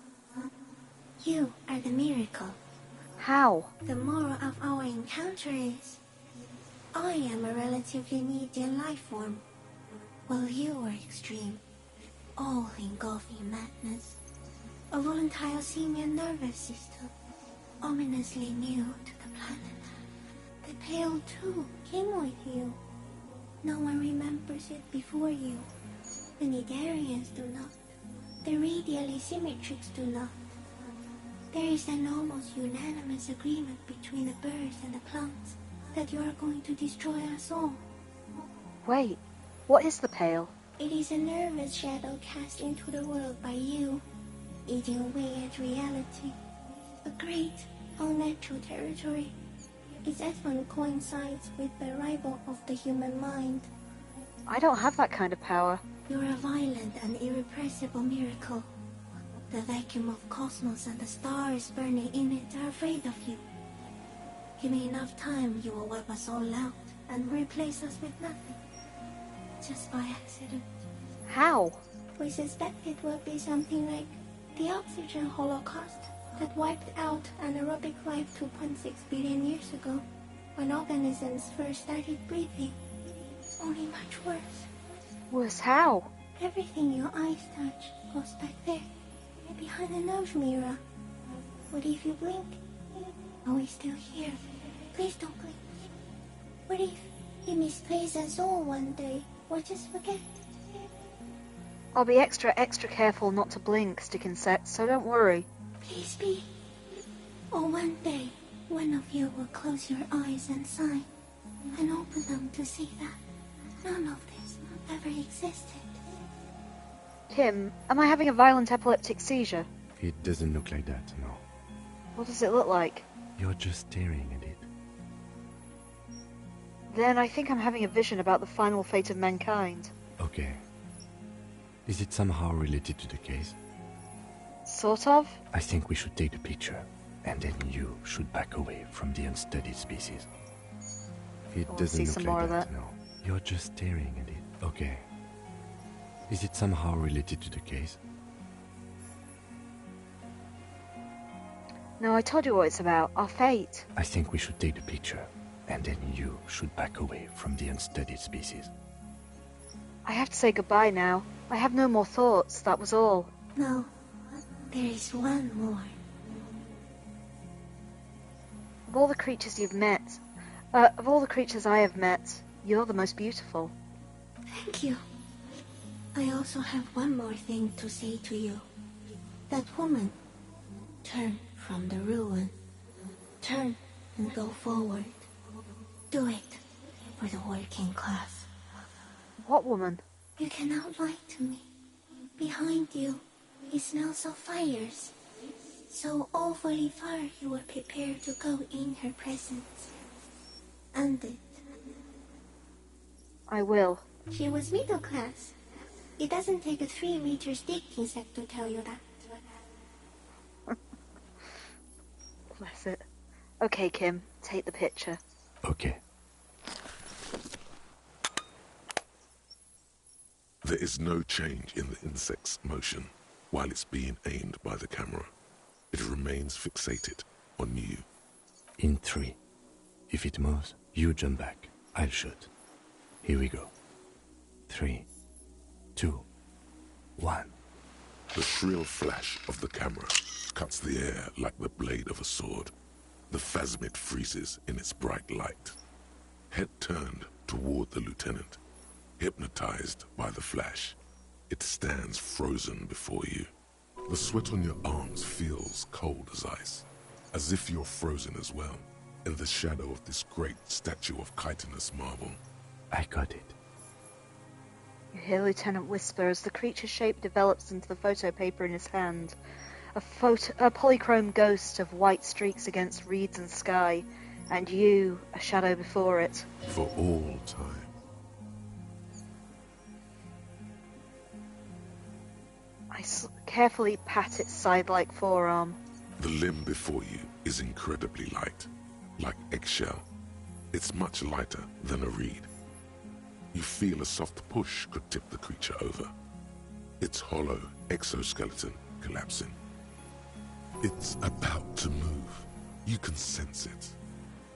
you are the miracle. How? The moral of our encounter is, I am a relatively medium life form, while you are extreme, all-engulfing madness. A volatile simian nervous system, ominously new to the planet. The Pale too came with you. No one remembers it before you. The Nidarians do not. The radially symmetrics do not. There is an almost unanimous agreement between the birds and the plants that you are going to destroy us all. Wait, what is the Pale? It is a nervous shadow cast into the world by you, eating away at reality. A great, unnatural territory. Its advent coincides with the arrival of the human mind. I don't have that kind of power. You're a violent and irrepressible miracle. The vacuum of cosmos and the stars burning in it are afraid of you. Give me enough time, you will wipe us all out and replace us with nothing. Just by accident. How? We suspect it will be something like the oxygen holocaust that wiped out anaerobic life 2.6 billion years ago, when organisms first started breathing. Only much worse. Worse how? Everything your eyes touch goes back there, behind the nose mirror. What if you blink? Are we still here? Please don't blink. What if you misplace us all one day, or just forget? I'll be extra careful not to blink, Stick Insect, so don't worry. Please be. Or one day, one of you will close your eyes and sigh, and open them to see that none of this ever existed. Kim, am I having a violent epileptic seizure? It doesn't look like that, no. What does it look like? You're just staring at it. Then I think I'm having a vision about the final fate of mankind. Okay. Is it somehow related to the case? Sort of. I think we should take the picture, and then you should back away from the unstudied species. It I wanna doesn't see look some like more of that, that. no. You're just staring at it. Okay. Is it somehow related to the case? No, I told you what it's about. Our fate. I think we should take the picture, and then you should back away from the unstudied species. I have to say goodbye now. I have no more thoughts, that was all. No, there is one more. Of all the creatures you've met, of all the creatures I have met, you're the most beautiful. Thank you. I also have one more thing to say to you. That woman, turn from the ruin. Turn and go forward. Do it for the working class. What woman? You cannot lie to me. Behind you, it smells of fires. So overly far you were prepared to go in her presence. End it. I will. She was middle class. It doesn't take a 3-meter stick insect to tell you that. Bless it. Okay, Kim, take the picture. Okay. There is no change in the insect's motion while it's being aimed by the camera. It remains fixated on you. In 3. If it moves, you jump back. I'll shoot. Here we go. 3, 2, 1. The shrill flash of the camera cuts the air like the blade of a sword. The phasmid freezes in its bright light. Head turned toward the lieutenant, hypnotized by the flash. It stands frozen before you. The sweat on your arms feels cold as ice, as if you're frozen as well, in the shadow of this great statue of chitinous marble. I got it. You hear Lieutenant whisper as the creature's shape develops into the photo paper in his hand. A polychrome ghost of white streaks against reeds and sky, and you, a shadow before it. For all time. I carefully pat its side-like forearm. The limb before you is incredibly light, like eggshell. It's much lighter than a reed. You feel a soft push could tip the creature over. Its hollow exoskeleton collapsing. It's about to move. You can sense it.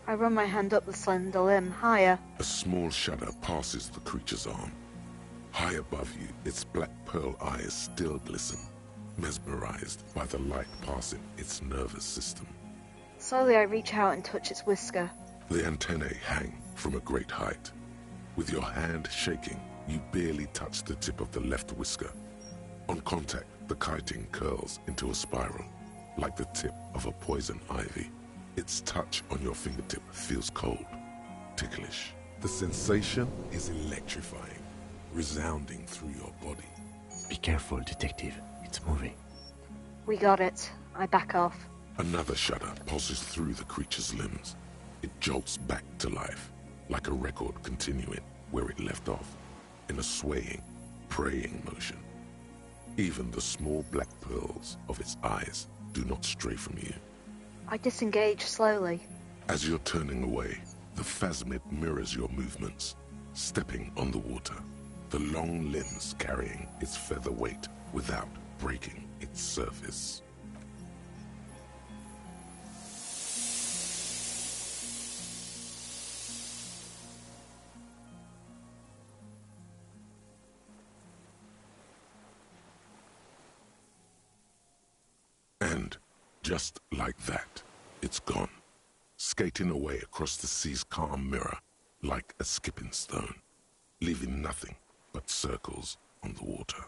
I run my hand up the slender limb, higher. A small shudder passes the creature's arm. High above you, its black pearl eyes still glisten, mesmerized by the light passing its nervous system. Slowly I reach out and touch its whisker. The antennae hang from a great height. With your hand shaking, you barely touch the tip of the left whisker. On contact, the chitin curls into a spiral, like the tip of a poison ivy. Its touch on your fingertip feels cold, ticklish. The sensation is electrifying, resounding through your body. Be careful, detective. It's moving. We got it. I back off. Another shudder pulses through the creature's limbs. It jolts back to life, like a record continuing where it left off, in a swaying, praying motion. Even the small black pearls of its eyes do not stray from you. I disengage slowly. As you're turning away, the phasmid mirrors your movements, stepping on the water, the long limbs carrying its feather weight without breaking its surface. And just like that, it's gone, skating away across the sea's calm mirror like a skipping stone, leaving nothing but circles on the water.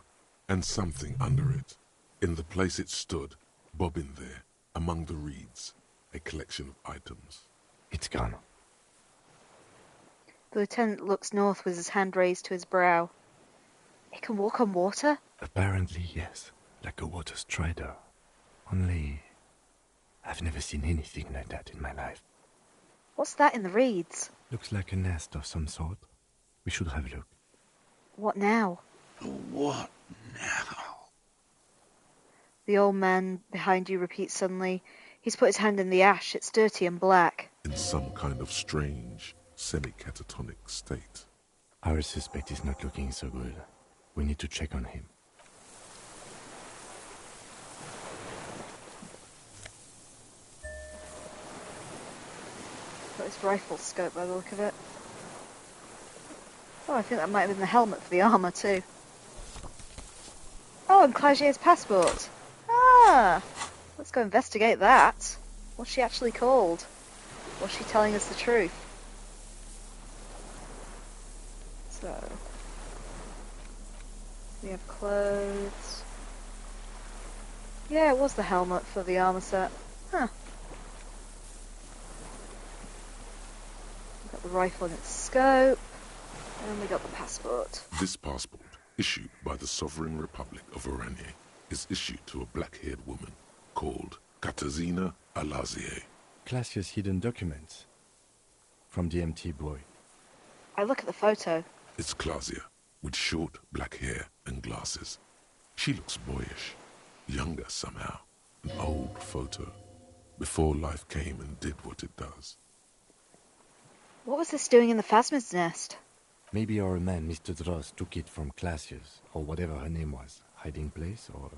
And something under it, in the place it stood, bobbing there, among the reeds, a collection of items. It's gone. The lieutenant looks north with his hand raised to his brow. It can walk on water? Apparently, yes. Like a water strider. Only, I've never seen anything like that in my life. What's that in the reeds? Looks like a nest of some sort. We should have a look. What now? What now. The old man behind you repeats suddenly. He's put his hand in the ash. It's dirty and black. In some kind of strange, semi-catatonic state. Our suspect is not looking so good. We need to check on him. Got his rifle scope by the look of it. Oh, I think that might have been the helmet for the armour too. Oh, and Clagier's passport. Ah! Let's go investigate that. What's she actually called? Was she telling us the truth? So... we have clothes. Yeah, it was the helmet for the armour set. Huh. We got the rifle in its scope. And we got the passport. This passport, issued by the Sovereign Republic of Oranje, is issued to a black-haired woman called Katarzyna Alazie. Classier's hidden documents. From the MT boy. I look at the photo. It's Claudia, with short black hair and glasses. She looks boyish, younger somehow. An old photo, before life came and did what it does. What was this doing in the Phasmid's nest? Maybe our man, Mr. Dross, took it from Classier's, or whatever her name was. Hiding place, or...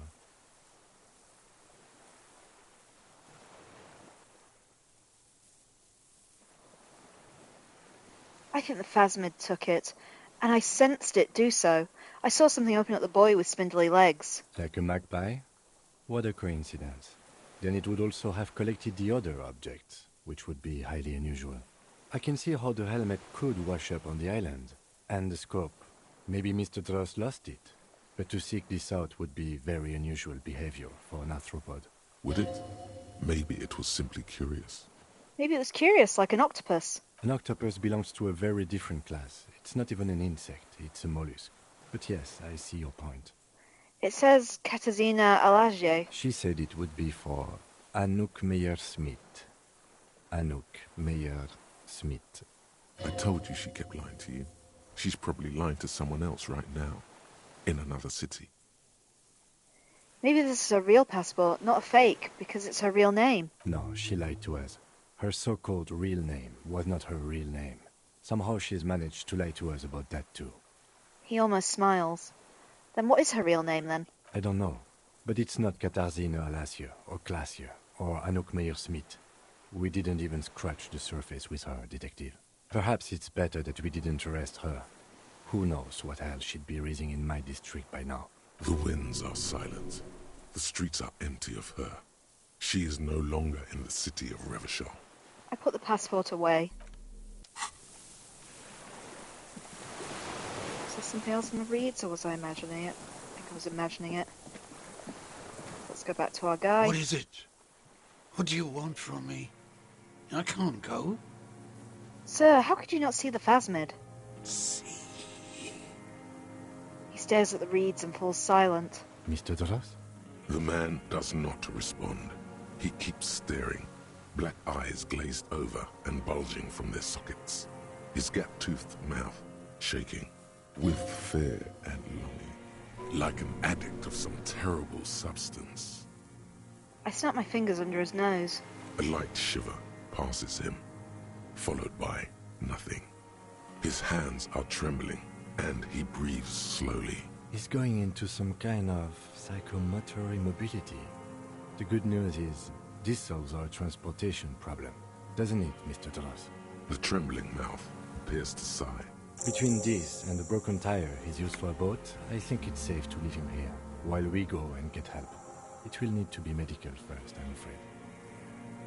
I think the Phasmid took it, and I sensed it do so. I saw something open up the buoy with spindly legs. Like a magpie? What a coincidence. Then it would also have collected the other objects, which would be highly unusual. I can see how the helmet could wash up on the island. And the scope. Maybe Mr. Dross lost it. But to seek this out would be very unusual behavior for an arthropod. Would it? Maybe it was simply curious. Maybe it was curious, like an octopus. An octopus belongs to a very different class. It's not even an insect, it's a mollusk. But yes, I see your point. It says Katarzyna Alazie. She said it would be for Anouk Meyer-Smith. Anouk Meyer-Smith. I told you she kept lying to you. She's probably lying to someone else right now, in another city. Maybe this is a real passport, not a fake, because it's her real name. No, she lied to us. Her so-called real name was not her real name. Somehow she's managed to lie to us about that too. He almost smiles. Then what is her real name then? I don't know, but it's not Katarzyna Alazie, or Classier, or Anouk Meyer-Smith. We didn't even scratch the surface with her, detective. Perhaps it's better that we didn't arrest her. Who knows what hell she'd be raising in my district by now. The winds are silent. The streets are empty of her. She is no longer in the city of Revachol. I put the passport away. Is there something else in the reads, or was I imagining it? I think I was imagining it. Let's go back to our guy. What is it? What do you want from me? I can't go. Sir, how could you not see the Phasmid? See? He stares at the reeds and falls silent. Mr. Dross? The man does not respond. He keeps staring, black eyes glazed over and bulging from their sockets. His gap-toothed mouth shaking with fear and longing, like an addict of some terrible substance. I snap my fingers under his nose. A light shiver passes him, followed by nothing. His hands are trembling, and he breathes slowly. He's going into some kind of psychomotor immobility. The good news is, this solves our transportation problem, doesn't it, Mr. Dross? The trembling mouth appears to sigh. Between this and the broken tire he's used for a boat, I think it's safe to leave him here, while we go and get help. It will need to be medical first, I'm afraid.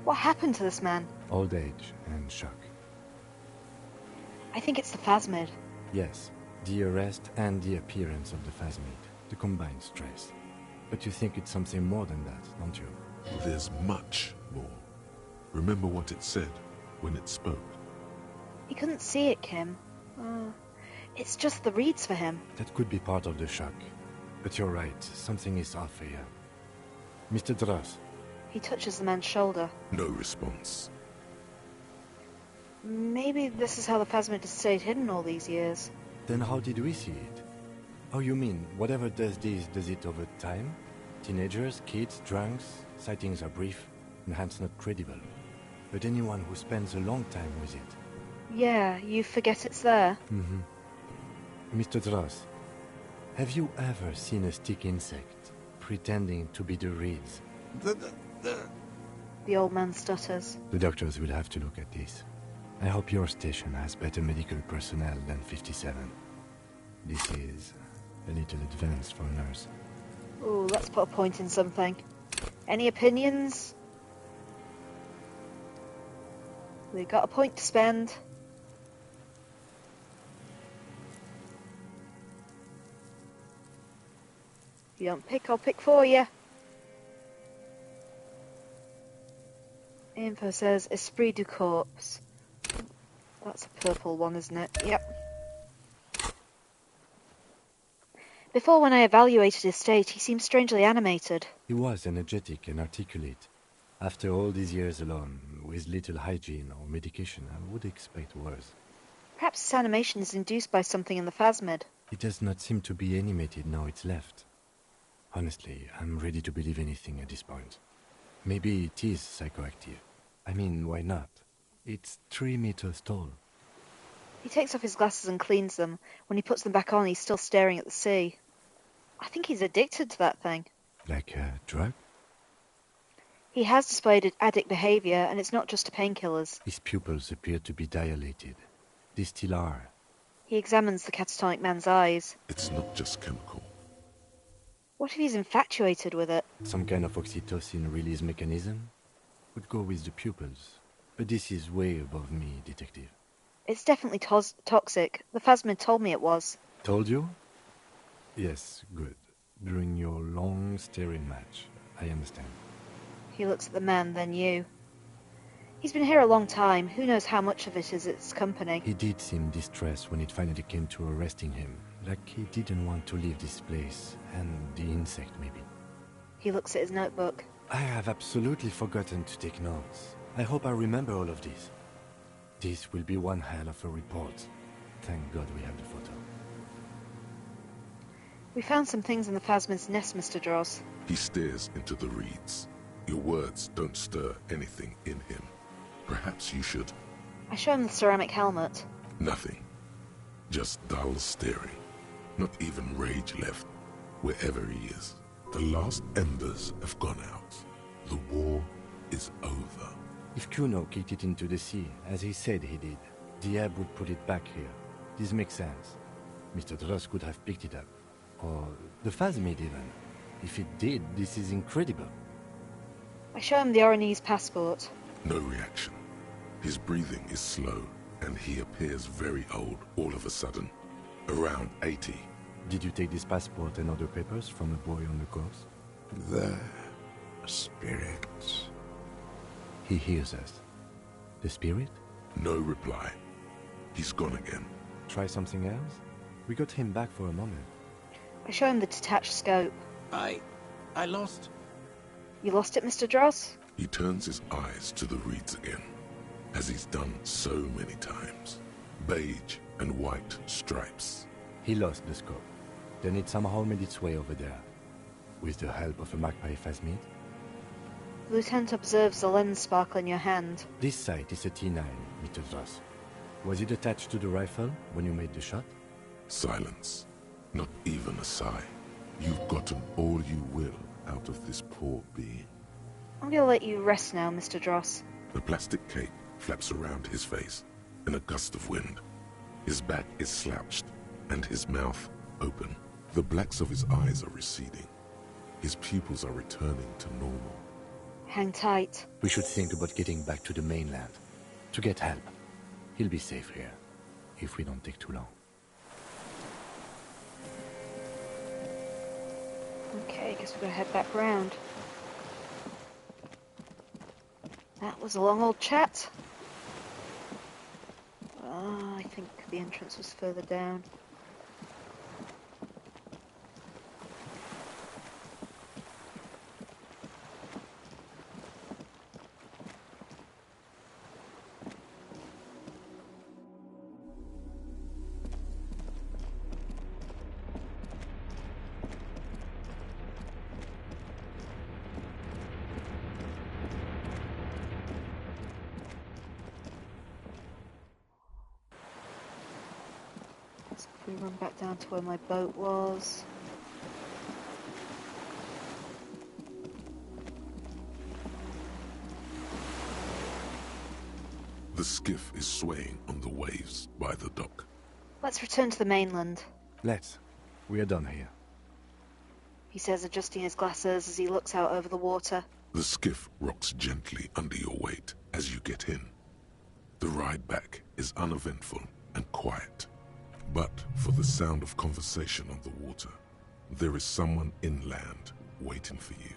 What happened to this man? Old age and shock. I think it's the Phasmid. Yes, the arrest and the appearance of the Phasmid, the combined stress. But you think it's something more than that, don't you? There's much more. Remember what it said when it spoke? He couldn't see it, Kim. It's just the reeds for him. That could be part of the shock. But you're right, something is off here. Mr. Dross. He touches the man's shoulder. No response. Maybe this is how the Phasmid has stayed hidden all these years. Then how did we see it? Oh, you mean, whatever does this, does it over time? Teenagers, kids, drunks, sightings are brief, and hence not credible. But anyone who spends a long time with it. Yeah, you forget it's there. Mr. Dross, have you ever seen a stick insect pretending to be the reeds? The old man stutters. The doctors will have to look at this. I hope your station has better medical personnel than 57. This is a little advanced for a nurse. Ooh, let's put a point in something. Any opinions? We got a point to spend. If you don't pick, I'll pick for you. Info says Esprit du Corps. That's a purple one, isn't it? Yep. Before, when I evaluated his state, he seemed strangely animated. He was energetic and articulate. After all these years alone, with little hygiene or medication, I would expect worse. Perhaps his animation is induced by something in the phasmid. It does not seem to be animated now it's left. Honestly, I'm ready to believe anything at this point. Maybe it is psychoactive. I mean, why not? It's 3 meters tall. He takes off his glasses and cleans them. When he puts them back on, he's still staring at the sea. I think he's addicted to that thing. Like a drug? He has displayed addict behavior, and it's not just to painkillers. His pupils appear to be dilated. They still are. He examines the catatonic man's eyes. It's not just chemical. What if he's infatuated with it? Some kind of oxytocin release mechanism? Would go with the pupils. But this is way above me, detective. It's definitely toxic. The phasmid told me it was. Told you? Yes, good. During your long staring match. I understand. He looks at the man, then you. He's been here a long time. Who knows how much of it is its company? He did seem distressed when it finally came to arresting him. Like he didn't want to leave this place. And the insect, maybe. He looks at his notebook. I have absolutely forgotten to take notes. I hope I remember all of this. This will be one hell of a report. Thank God we have the photo. We found some things in the phasmid's nest, Mr. Dross. He stares into the reeds. Your words don't stir anything in him. Perhaps you should. I show him the ceramic helmet. Nothing. Just dull staring. Not even rage left, wherever he is. The last embers have gone out. The war is over. If Kuno kicked it into the sea, as he said he did, the ebb would put it back here. This makes sense. Mr. Dross could have picked it up. Or the phasmid even. If it did, this is incredible. I show him the Oranese passport. No reaction. His breathing is slow, and he appears very old all of a sudden. Around 80. Did you take this passport and other papers from a boy on the coast? The spirits. He hears us. The spirit? No reply. He's gone again. Try something else? We got him back for a moment. I show him the detached scope. I lost. You lost it, Mr. Dross? He turns his eyes to the reeds again, as he's done so many times. Beige and white stripes. He lost the scope. Then it somehow made its way over there. With the help of a magpie phasmid. The lieutenant observes the lens sparkle in your hand. This sight is a T9, Mr. Dross. Was it attached to the rifle when you made the shot? Silence. Not even a sigh. You've gotten all you will out of this poor being. I'm gonna let you rest now, Mr. Dross. The plastic cape flaps around his face in a gust of wind. His back is slouched and his mouth open. The blacks of his eyes are receding. His pupils are returning to normal. Hang tight. We should think about getting back to the mainland. To get help. He'll be safe here. If we don't take too long. Okay, guess we're gonna head back round. That was a long old chat. I think the entrance was further down. We run back down to where my boat was. The skiff is swaying on the waves by the dock. Let's return to the mainland, Let's. We are done here. he says, adjusting his glasses as he looks out over the water. The skiff rocks gently under your weight as you get in. The ride back is uneventful and quiet. But for the sound of conversation on the water, there is someone inland waiting for you.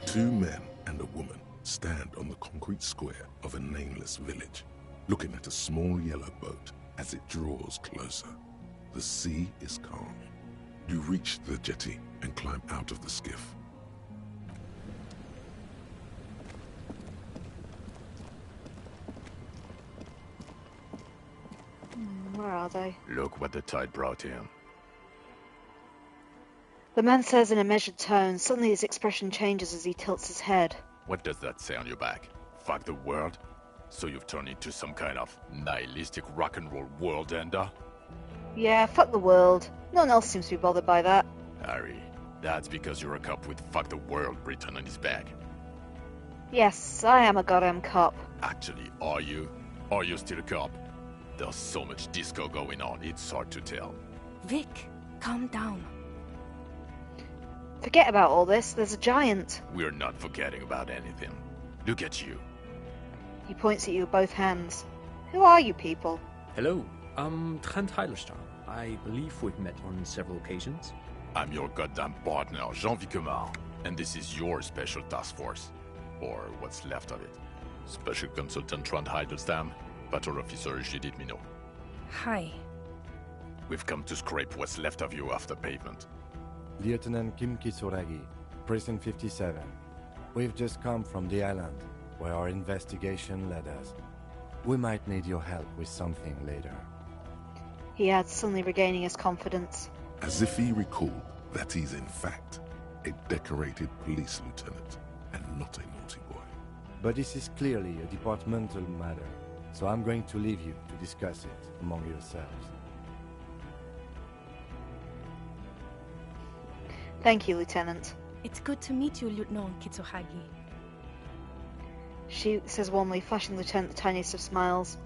2 men and a woman stand on the concrete square of a nameless village, looking at a small yellow boat as it draws closer. The sea is calm. You reach the jetty and climb out of the skiff. Where are they? Look what the tide brought in. The man says in a measured tone. Suddenly his expression changes as he tilts his head. What does that say on your back? Fuck the world? So you've turned into some kind of nihilistic rock and roll world ender? Yeah, fuck the world. No one else seems to be bothered by that. Harry, that's because you're a cop with fuck the world written on his back. Yes, I am a goddamn cop. Actually, are you? Are you still a cop? There's so much disco going on, it's hard to tell. Vic, calm down. Forget about all this. There's a giant. We're not forgetting about anything. Look at you. He points at you with both hands. Who are you people? Hello, I'm Trent Heilerstam. I believe we've met on several occasions. I'm your goddamn partner, Jean Vicomar, and this is your special task force. Or what's left of it. Special Consultant Trent Heilerstam, Patrol Officer Judith Minot. Hi. We've come to scrape what's left of you after pavement. Lieutenant Kim Kisuragi, Precinct 57. We've just come from the island, where our investigation led us. We might need your help with something later. He adds, suddenly regaining his confidence. As if he recalled that he's in fact a decorated police lieutenant and not a naughty boy. But this is clearly a departmental matter, so I'm going to leave you to discuss it among yourselves. Thank you, Lieutenant. It's good to meet you, Lieutenant Kitsuhagi. She says warmly, flashing the Lieutenant the tiniest of smiles.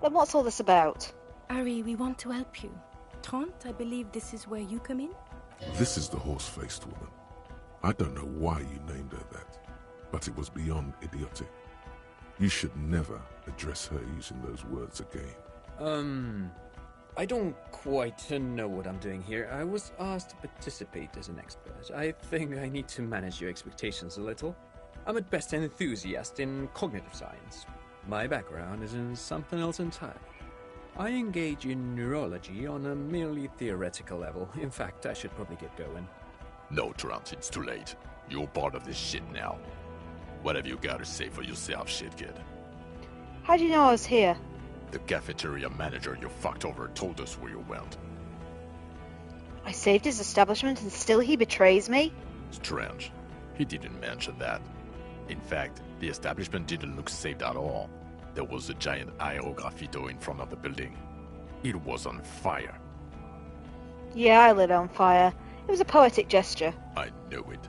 Then what's all this about? Ari, we want to help you. Trent, I believe this is where you come in? This is the horse-faced woman. I don't know why you named her that, but it was beyond idiotic. You should never address her using those words again. I don't quite know what I'm doing here. I was asked to participate as an expert. I think I need to manage your expectations a little. I'm at best an enthusiast in cognitive science. My background is in something else entirely. I engage in neurology on a merely theoretical level. In fact, I should probably get going. No, Trent, it's too late. You're part of this shit now. What have you got to say for yourself, shit kid? How do you know I was here? The cafeteria manager you fucked over told us where you went. I saved his establishment and still he betrays me? Strange. He didn't mention that. In fact, the establishment didn't look saved at all. There was a giant aerograffito in front of the building. It was on fire. Yeah, I lit on fire. It was a poetic gesture. I knew it.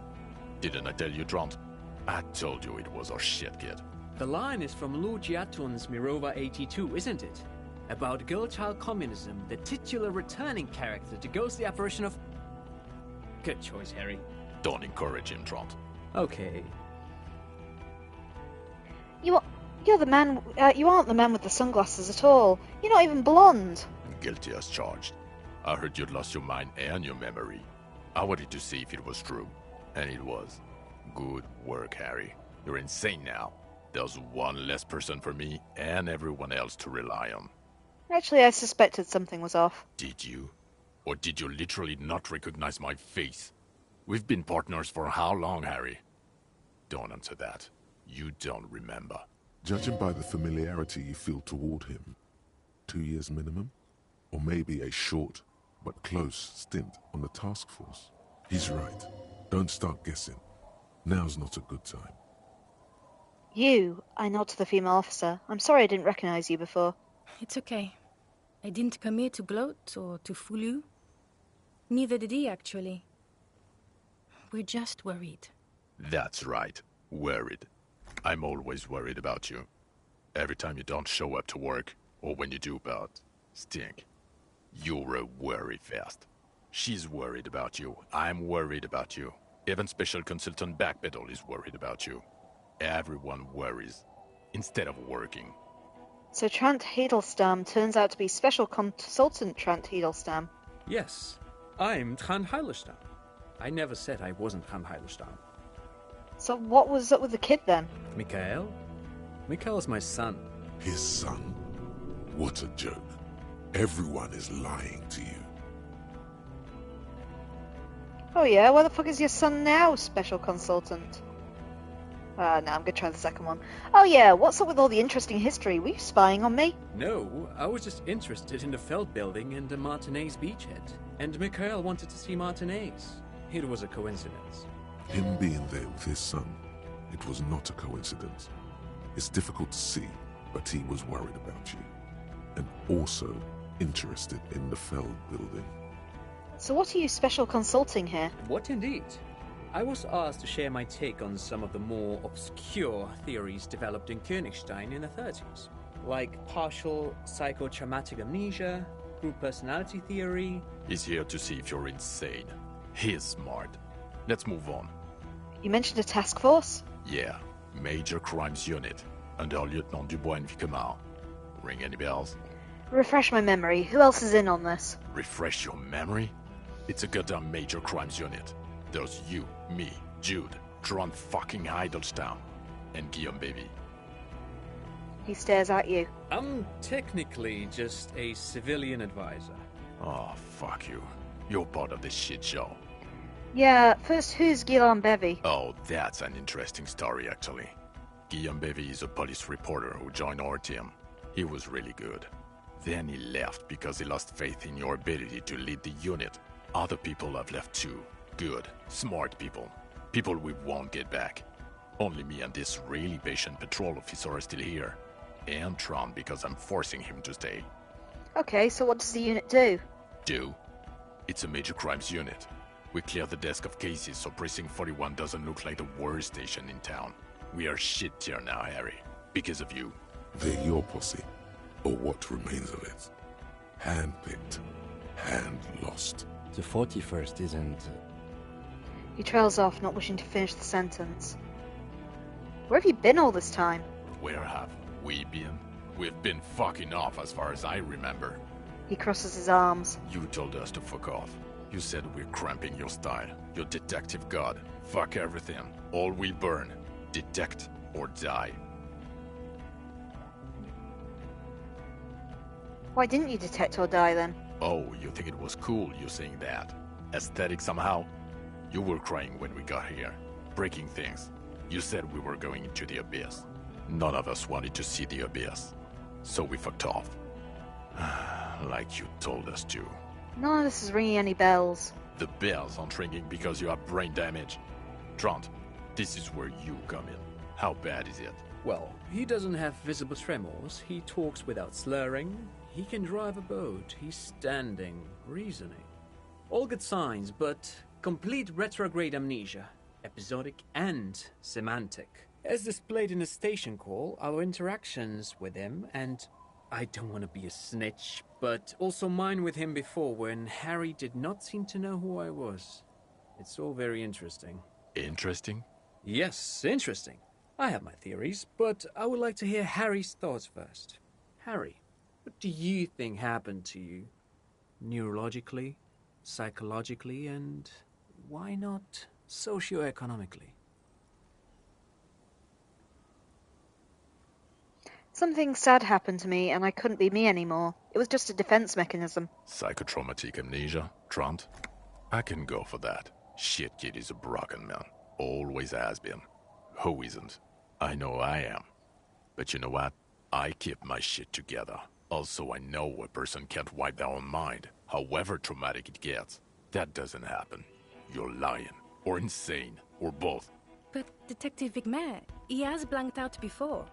Didn't I tell you, Trent? I told you it was our shit kid. The line is from Lu Jiatun's Mirova 82, isn't it? About girl-child communism, the titular returning character to ghost the apparition of... Good choice, Harry. Don't encourage him, Trent. Okay. You're the man. You aren't the man with the sunglasses at all. You're not even blonde. Guilty as charged. I heard you'd lost your mind and your memory. I wanted to see if it was true. And it was. Good work, Harry. You're insane now. There's one less person for me and everyone else to rely on. Actually, I suspected something was off. Did you? Or did you literally not recognize my face? We've been partners for how long, Harry? Don't answer that. You don't remember. Judging by the familiarity you feel toward him, 2 years minimum? Or maybe a short but close stint on the task force? He's right. Don't start guessing. Now's not a good time. You, I nod to the female officer. I'm sorry I didn't recognize you before. It's okay. I didn't come here to gloat or to fool you. Neither did he, actually. We're just worried. That's right. Worried. I'm always worried about you. Every time you don't show up to work, or when you do but stink. You're a worry fest. She's worried about you. I'm worried about you. Even Special Consultant Backpedal is worried about you. Everyone worries, instead of working. So Trant Hiddlestam turns out to be Special Consultant Trant Hiddlestam. Yes, I'm Trant Hiddlestam. I never said I wasn't Trant Hiddlestam. So what was up with the kid then? Mikhail? Mikhail's my son. His son? What a joke. Everyone is lying to you. Oh yeah, where the fuck is your son now, Special Consultant? No, I'm gonna try the second one. Oh yeah, what's up with all the interesting history? Were you spying on me? No, I was just interested in the Feld building and the Martinaise beachhead. And Mikhail wanted to see Martinaise. It was a coincidence. Him being there with his son, it was not a coincidence. It's difficult to see, but he was worried about you. And also interested in the Feld building. So what are you special consulting here? What indeed? I was asked to share my take on some of the more obscure theories developed in Königstein in the 30s, like partial psychotraumatic amnesia, group personality theory. He's here to see if you're insane. He's smart. Let's move on. You mentioned a task force? Yeah, Major Crimes Unit, under Lieutenant Dubois and Vicomar. Ring any bells? Refresh my memory. Who else is in on this? Refresh your memory? It's a goddamn Major Crimes Unit. There's you, me, Jude, Trant fucking Hiddlestam, and Guillaume Baby. He stares at you. I'm technically just a civilian advisor. Oh, fuck you. You're part of this shit show. Yeah, first who's Guillaume Bevy? Oh, that's an interesting story, actually. Guillaume Bevy is a police reporter who joined our team. He was really good. Then he left because he lost faith in your ability to lead the unit. Other people have left too. Good, smart people. People we won't get back. Only me and this really patient patrol officer are still here. And Trant because I'm forcing him to stay. Okay, so what does the unit do? Do? It's a major crimes unit. We clear the desk of cases so Precinct 41 doesn't look like the worst station in town. We are shit tier now, Harry. Because of you. They're your posse, or what remains of it. Hand-picked, hand-lost. The 41st isn't... He trails off, not wishing to finish the sentence. Where have you been all this time? Where have we been? We've been fucking off as far as I remember. He crosses his arms. You told us to fuck off. You said we're cramping your style. Your detective god. Fuck everything. All will burn. Detect or die. Why didn't you detect or die then? Oh, you think it was cool you saying that? Aesthetic somehow? You were crying when we got here. Breaking things. You said we were going into the abyss. None of us wanted to see the abyss. So we fucked off. Like you told us to. None of this is ringing any bells. The bells aren't ringing because you have brain damage. Trant, this is where you come in. How bad is it? Well, he doesn't have visible tremors, he talks without slurring, he can drive a boat, he's standing, reasoning. All good signs, but complete retrograde amnesia, episodic and semantic. As displayed in the station call, our interactions with him, and I don't want to be a snitch, but also mine with him before when Harry did not seem to know who I was. It's all very interesting. Interesting? Yes, interesting. I have my theories, but I would like to hear Harry's thoughts first. Harry, what do you think happened to you? Neurologically, psychologically, and why not socioeconomically? Something sad happened to me and I couldn't be me anymore. It was just a defense mechanism. Psychotraumatic amnesia, Trant? I can go for that. Shit kid is a broken man. Always has been. Who isn't? I know I am. But you know what? I keep my shit together. Also, I know a person can't wipe their own mind, however traumatic it gets. That doesn't happen. You're lying, or insane, or both. But Detective Vigmer, he has blanked out before.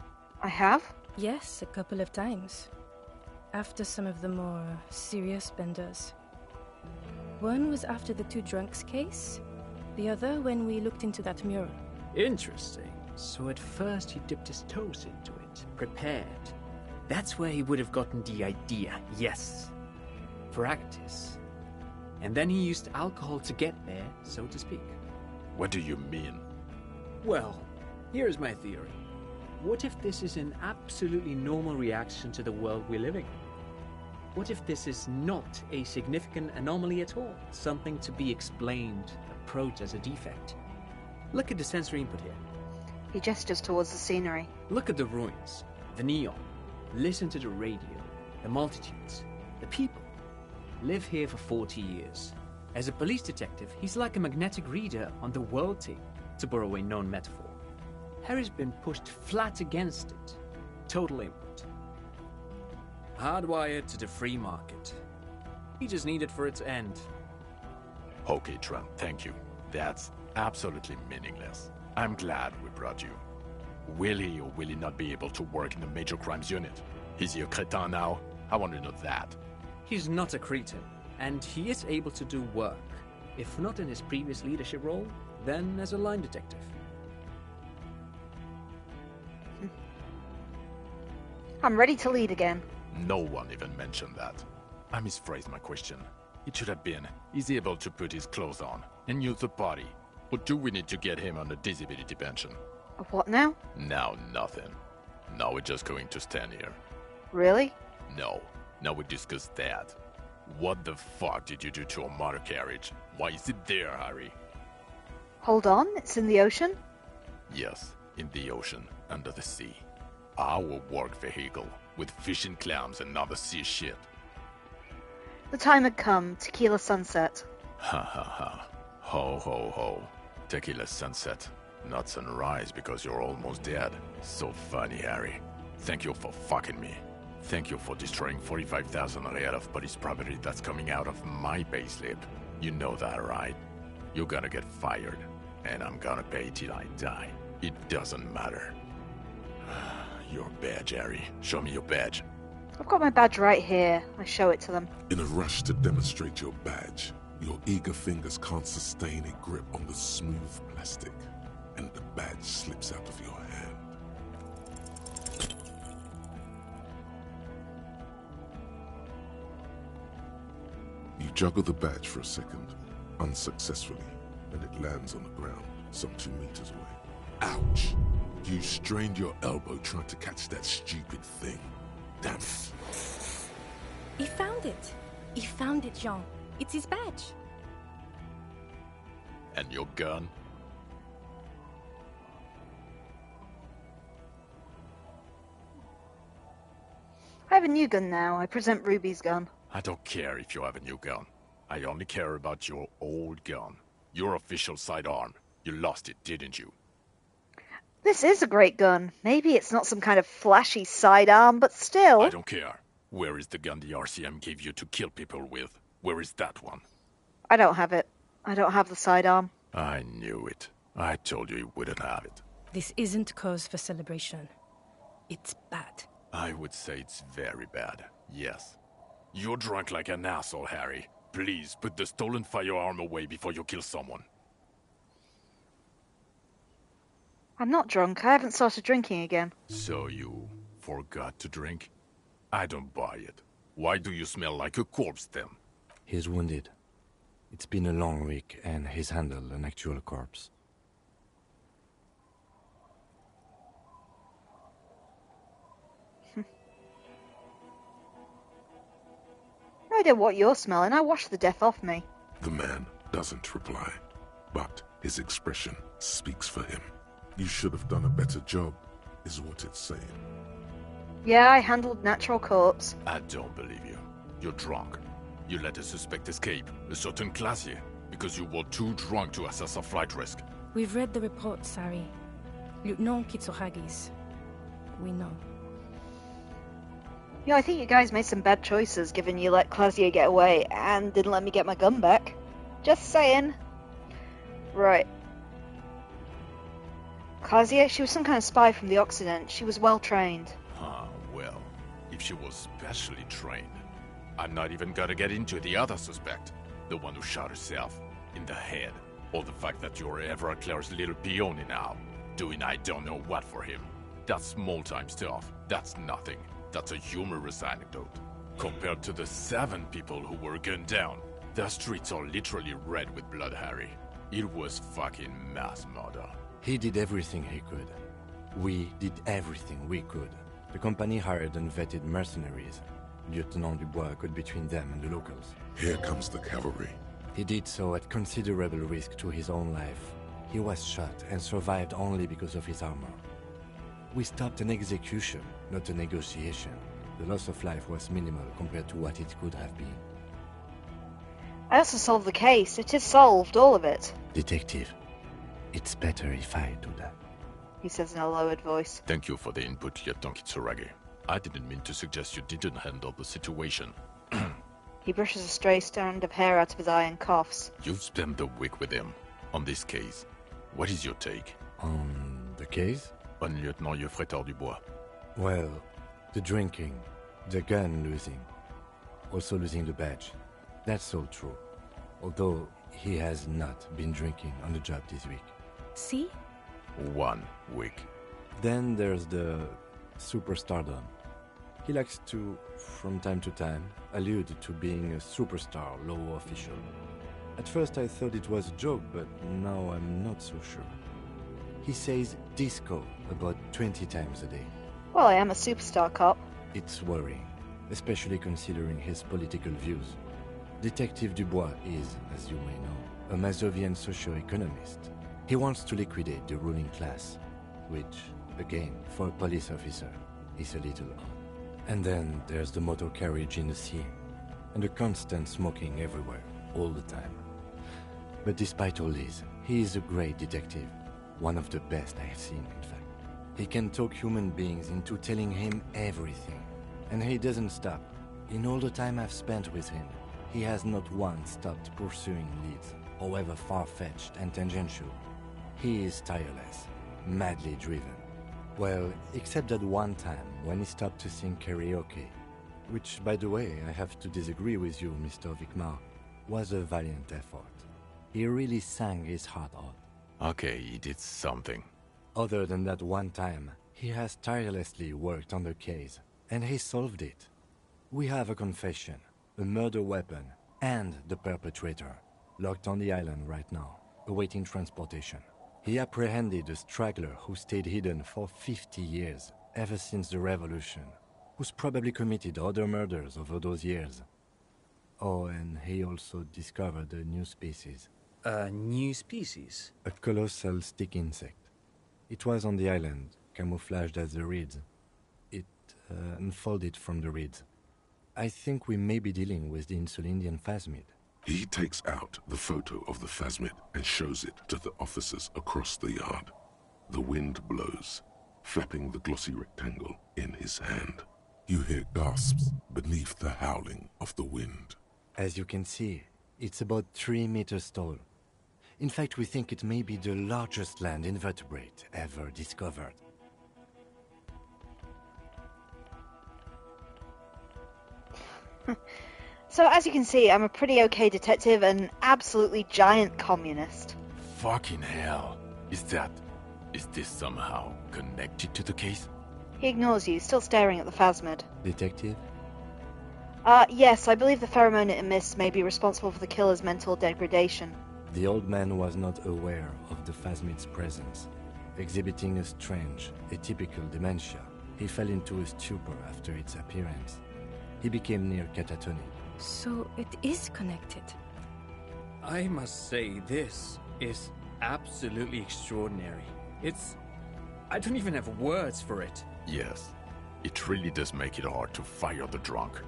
I have? Yes, a couple of times. after some of the more serious benders. One was after the two drunks case, the other when we looked into that mural. Interesting. So at first he dipped his toes into it, prepared. That's where he would have gotten the idea, yes. Practice. And then he used alcohol to get there, so to speak. What do you mean? Well, here's my theory. What if this is an absolutely normal reaction to the world we're living in? What if this is not a significant anomaly at all? Something to be explained, approached as a defect? Look at the sensory input here. He gestures towards the scenery. Look at the ruins, the neon. Listen to the radio, the multitudes, the people. Live here for 40 years. As a police detective, he's like a magnetic reader on the world tape, to borrow a known metaphor. Harry's been pushed flat against it. Total input. Hardwired to the free market. He just needed for it to end. Okay, Trump, thank you. That's absolutely meaningless. I'm glad we brought you. Will he or will he not be able to work in the major crimes unit? Is he a cretin now? I want to know that. He's not a cretin, and he is able to do work. If not in his previous leadership role, then as a line detective. I'm ready to lead again. No one even mentioned that. I misphrased my question. It should have been, is he able to put his clothes on and use the body? Or do we need to get him on a disability pension? What now? Now nothing. Now we're just going to stand here. Really? No. Now we discuss that. What the fuck did you do to a motor carriage? Why is it there, Harry? Hold on, it's in the ocean? Yes, in the ocean, under the sea. Our work vehicle, with fish and clams and other sea shit. The time had come, tequila sunset. Ha ha ha. Ho ho ho. Tequila sunset. Not sunrise because you're almost dead. So funny, Harry. Thank you for fucking me. Thank you for destroying 45,000 real of police property that's coming out of my payslip. You know that, right? You're gonna get fired, and I'm gonna pay till I die. It doesn't matter. Your badge, Harry. Show me your badge. I've got my badge right here. I show it to them. In a rush to demonstrate your badge, your eager fingers can't sustain a grip on the smooth plastic, and the badge slips out of your hand. You juggle the badge for a second, unsuccessfully, and it lands on the ground, some 2 meters away. Ouch! You strained your elbow trying to catch that stupid thing. Damn it. He found it. He found it, Jean. It's his badge. And your gun? I have a new gun now. I present Ruby's gun. I don't care if you have a new gun. I only care about your old gun. Your official sidearm. You lost it, didn't you? This is a great gun. Maybe it's not some kind of flashy sidearm, but still. I don't care. Where is the gun the RCM gave you to kill people with? Where is that one? I don't have it. I don't have the sidearm. I knew it. I told you wouldn't have it. This isn't cause for celebration. It's bad. I would say it's very bad, yes. You're drunk like an asshole, Harry. Please, put the stolen firearm away before you kill someone. I'm not drunk. I haven't started drinking again. So you forgot to drink? I don't buy it. Why do you smell like a corpse then? He's wounded. It's been a long week, and he's handled an actual corpse. No idea what you're smelling. I washed the death off me. The man doesn't reply, but his expression speaks for him. You should have done a better job, is what it's saying. Yeah, I handled natural corpse. I don't believe you. You're drunk. You let a suspect escape, a certain classier, because you were too drunk to assess a flight risk. We've read the report, Sari. Lieutenant Kitsuragis. We know. Yeah, I think you guys made some bad choices, given you let Clasier get away and didn't let me get my gun back. Just saying. Right. Clasier, she was some kind of spy from the Occident. She was well trained. Well. if she was specially trained. I'm not even gonna get into the other suspect, the one who shot herself in the head, or the fact that you're Everclear's little peony now, doing I don't know what for him. That's small-time stuff. That's nothing. That's a humorous anecdote. Compared to the 7 people who were gunned down, the streets are literally red with blood, Harry. It was fucking mass murder. He did everything he could. We did everything we could. The company hired and vetted mercenaries. Lieutenant Dubois got between them and the locals. Here comes the cavalry. He did so at considerable risk to his own life. He was shot and survived only because of his armor. We stopped an execution, not a negotiation. The loss of life was minimal compared to what it could have been. I also solved the case. It is solved, all of it. Detective, it's better if I do that. He says in a lowered voice. Thank you for the input, Lieutenant Kitsuragi. I didn't mean to suggest you didn't handle the situation. He brushes a stray strand of hair out of his eye and coughs. You've spent the week with him on this case. What is your take? On the case? On Lieutenant Geoffrey Dubois. Well, the drinking, the gun losing, also losing the badge. That's all true. Although he has not been drinking on the job this week. See? 1 week. Then there's the superstardom. He likes to, from time to time, allude to being a superstar law official. At first I thought it was a joke, but now I'm not so sure. He says disco about 20 times a day. Well, I am a superstar cop. It's worrying, especially considering his political views. Detective Dubois is, as you may know, a Mazovian socio-economist. He wants to liquidate the ruling class, which, again, for a police officer, is a little odd. And then there's the motor carriage in the sea, and the constant smoking everywhere, all the time. But despite all this, he is a great detective, one of the best I have seen, in fact. He can talk human beings into telling him everything, and he doesn't stop. In all the time I've spent with him, he has not once stopped pursuing leads, however far-fetched and tangential. He is tireless, madly driven. Well, except that one time when he stopped to sing karaoke, which, by the way, I have to disagree with you, Mr. Vicmar, was a valiant effort. He really sang his heart out. Okay, he did something. Other than that one time, he has tirelessly worked on the case, and he solved it. We have a confession, a murder weapon, and the perpetrator, locked on the island right now, awaiting transportation. He apprehended a straggler who stayed hidden for 50 years, ever since the revolution, who's probably committed other murders over those years. Oh, and he also discovered a new species. A new species? A colossal stick insect. It was on the island, camouflaged as the reeds. It unfolded from the reeds. I think we may be dealing with the Insulindian phasmid. He takes out the photo of the phasmid and shows it to the officers across the yard. The wind blows, flapping the glossy rectangle in his hand. You hear gasps beneath the howling of the wind. As you can see, it's about 3 meters tall. In fact, we think it may be the largest land invertebrate ever discovered. So as you can see, I'm a pretty okay detective and an absolutely giant communist. Fucking hell. Is this somehow connected to the case? He ignores you, still staring at the phasmid. Detective? Yes, I believe the pheromone it emits may be responsible for the killer's mental degradation. The old man was not aware of the phasmid's presence. Exhibiting a strange, atypical dementia, he fell into a stupor after its appearance. He became near catatonic. So it is connected. I must say, this is absolutely extraordinary. I don't even have words for it. Yes. It really does make it hard to fire the drunk.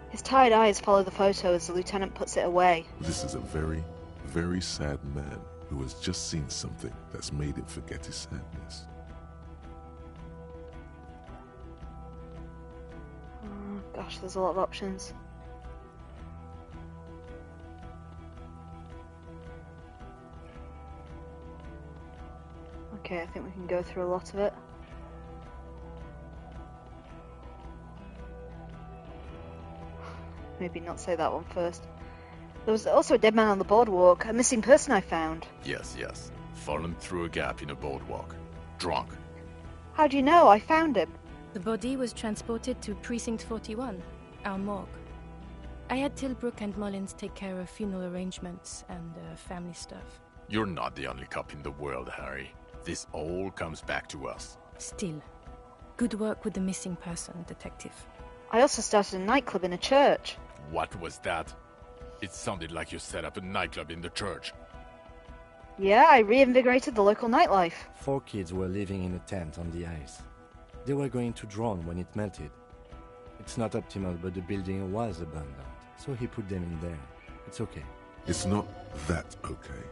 His tired eyes follow the photo as the lieutenant puts it away. This is a very, very sad man who has just seen something that's made him forget his sadness. Oh, gosh, there's a lot of options. Okay, I think we can go through a lot of it. maybe not say that one first. There was also a dead man on the boardwalk, a missing person I found. Yes. Fallen through a gap in a boardwalk. Drunk. How do you know? I found him. The body was transported to Precinct 41, our morgue. I had Tilbrook and Mullins take care of funeral arrangements and family stuff. You're not the only cop in the world, Harry. This all comes back to us. Still, good work with the missing person, Detective. I also started a nightclub in a church. What was that? It sounded like you set up a nightclub in the church. Yeah, I reinvigorated the local nightlife. 4 kids were living in a tent on the ice. They were going to drown when it melted. It's not optimal, but the building was abandoned, so he put them in there. It's okay. It's not that okay.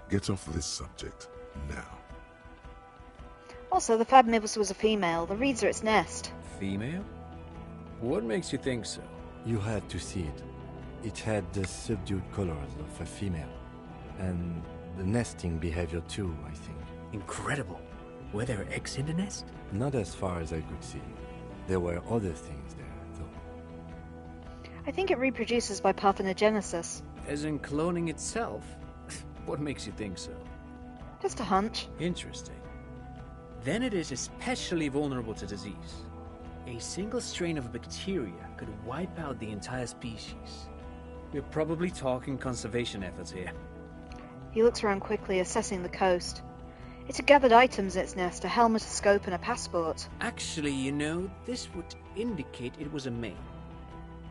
Get off this subject now. Also, the Fab Mibbles was a female. The reeds are its nest. Female? What makes you think so? You had to see it. It had the subdued colors of a female. And the nesting behavior too, I think. Incredible. Were there eggs in the nest? Not as far as I could see. There were other things there, though. I think it reproduces by parthenogenesis. As in cloning itself? What makes you think so? Just a hunch. Interesting. Then it is especially vulnerable to disease. A single strain of bacteria could wipe out the entire species. We're probably talking conservation efforts here. He looks around quickly, assessing the coast. It had gathered items in its nest, a helmet, a scope, and a passport. Actually, you know, this would indicate it was a male.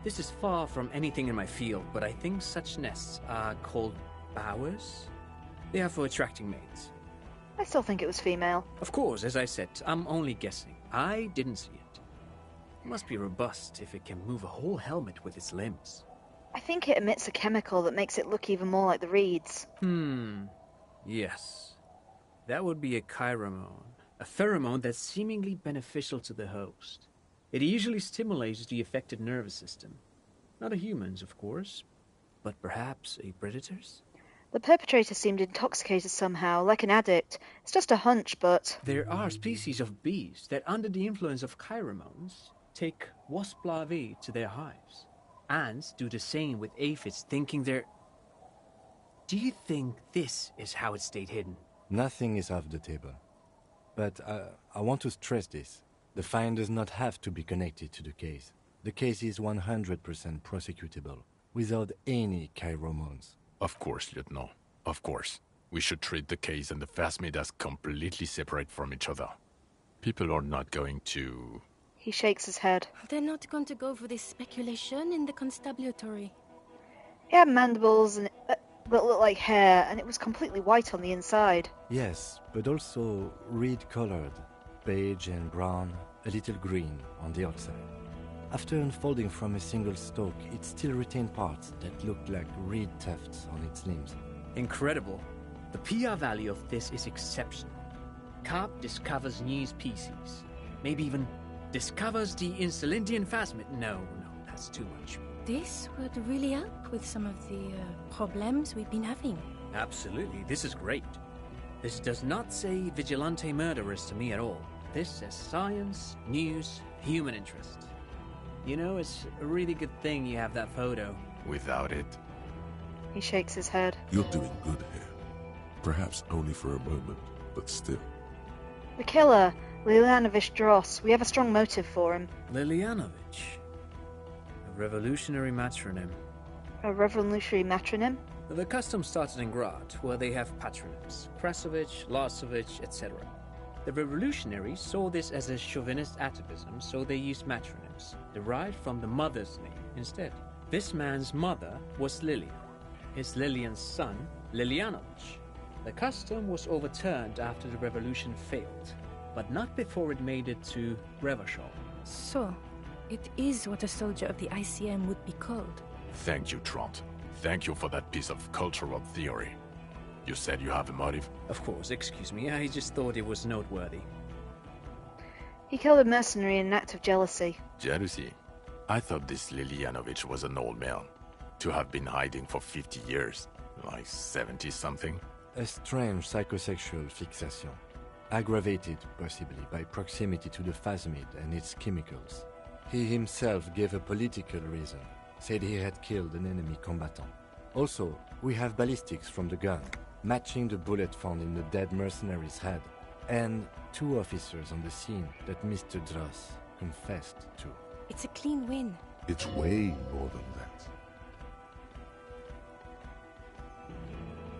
This is far from anything in my field, but I think such nests are called bowers. They are for attracting mates. I still think it was female. Of course, as I said, I'm only guessing. I didn't see it. It must be robust if it can move a whole helmet with its limbs. I think it emits a chemical that makes it look even more like the reeds. Yes. That would be a pheromone. A pheromone that's seemingly beneficial to the host. It usually stimulates the affected nervous system. Not a human's, of course, but perhaps a predator's? The perpetrator seemed intoxicated somehow, like an addict. It's just a hunch, but... There are species of bees that, under the influence of pheromones, take wasp larvae to their hives. Ants do the same with aphids, thinking they're... Do you think this is how it stayed hidden? Nothing is off the table. But I want to stress this. The find does not have to be connected to the case. The case is 100% prosecutable, without any pheromones. Of course, Lieutenant. Of course. We should treat the case and the phasmid as completely separate from each other. People are not going to... He shakes his head. They're not going to go for this speculation in the constabulary. He had mandibles and that looked like hair, and it was completely white on the inside. Yes, but also reed-colored, beige and brown, a little green on the outside. After unfolding from a single stalk, it still retained parts that looked like reed tufts on its limbs. Incredible. The PR value of this is exceptional. Carp discovers new species. Maybe even discovers the Insulindian phasmid. No, that's too much. This would really help with some of the problems we've been having. Absolutely, this is great. This does not say vigilante murderers to me at all. This says science, news, human interest. You know, it's a really good thing you have that photo. Without it... He shakes his head. You're doing good here. Perhaps only for a moment, but still. The killer, Lilianovich Dross. We have a strong motive for him. Lilianovich. A revolutionary matronym. A revolutionary matronym? The custom started in Grad, where they have patronyms. Krasovich, Lasovich, etc. The revolutionaries saw this as a chauvinist atavism, so they used matronyms, derived from the mother's name instead. This man's mother was Lilian. His Lilian's son, Lilianovich. The custom was overturned after the revolution failed, but not before it made it to Revachol. So, it is what a soldier of the ICM would be called. Thank you, Trant. Thank you for that piece of cultural theory. You said you have a motive? Of course, excuse me, I just thought it was noteworthy. He killed a mercenary in an act of jealousy. Jealousy? I thought this Lilianovich was an old man. To have been hiding for 50 years. Like 70-something. A strange psychosexual fixation. Aggravated, possibly, by proximity to the phasmid and its chemicals. He himself gave a political reason. said he had killed an enemy combatant. Also, we have ballistics from the gun, matching the bullet found in the dead mercenary's head, and 2 officers on the scene that Mr. Dross confessed to. It's a clean win. It's way more than that.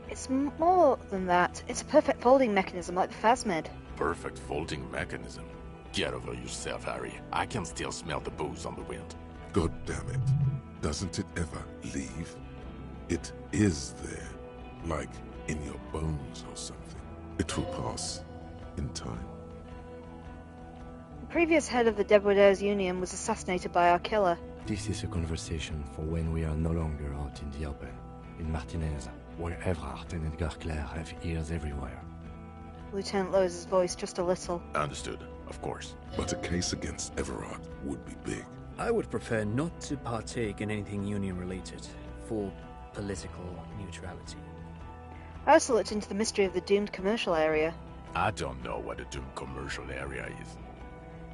It's more than that. It's a perfect folding mechanism like the Phasmid. Perfect folding mechanism. Get over yourself, Harry. I can still smell the booze on the wind. God damn it. Doesn't it ever leave? It is there. Like in your bones or something. It will pass in time. The previous head of the Debriders Union was assassinated by our killer. This is a conversation for when we are no longer out in the open, in Martinaise, where Everard and Edgar Clare have ears everywhere. Lieutenant lowers his voice just a little. Understood, of course. But a case against Everard would be big. I would prefer not to partake in anything union-related, for political neutrality. I also looked into the mystery of the doomed commercial area. I don't know what a doomed commercial area is.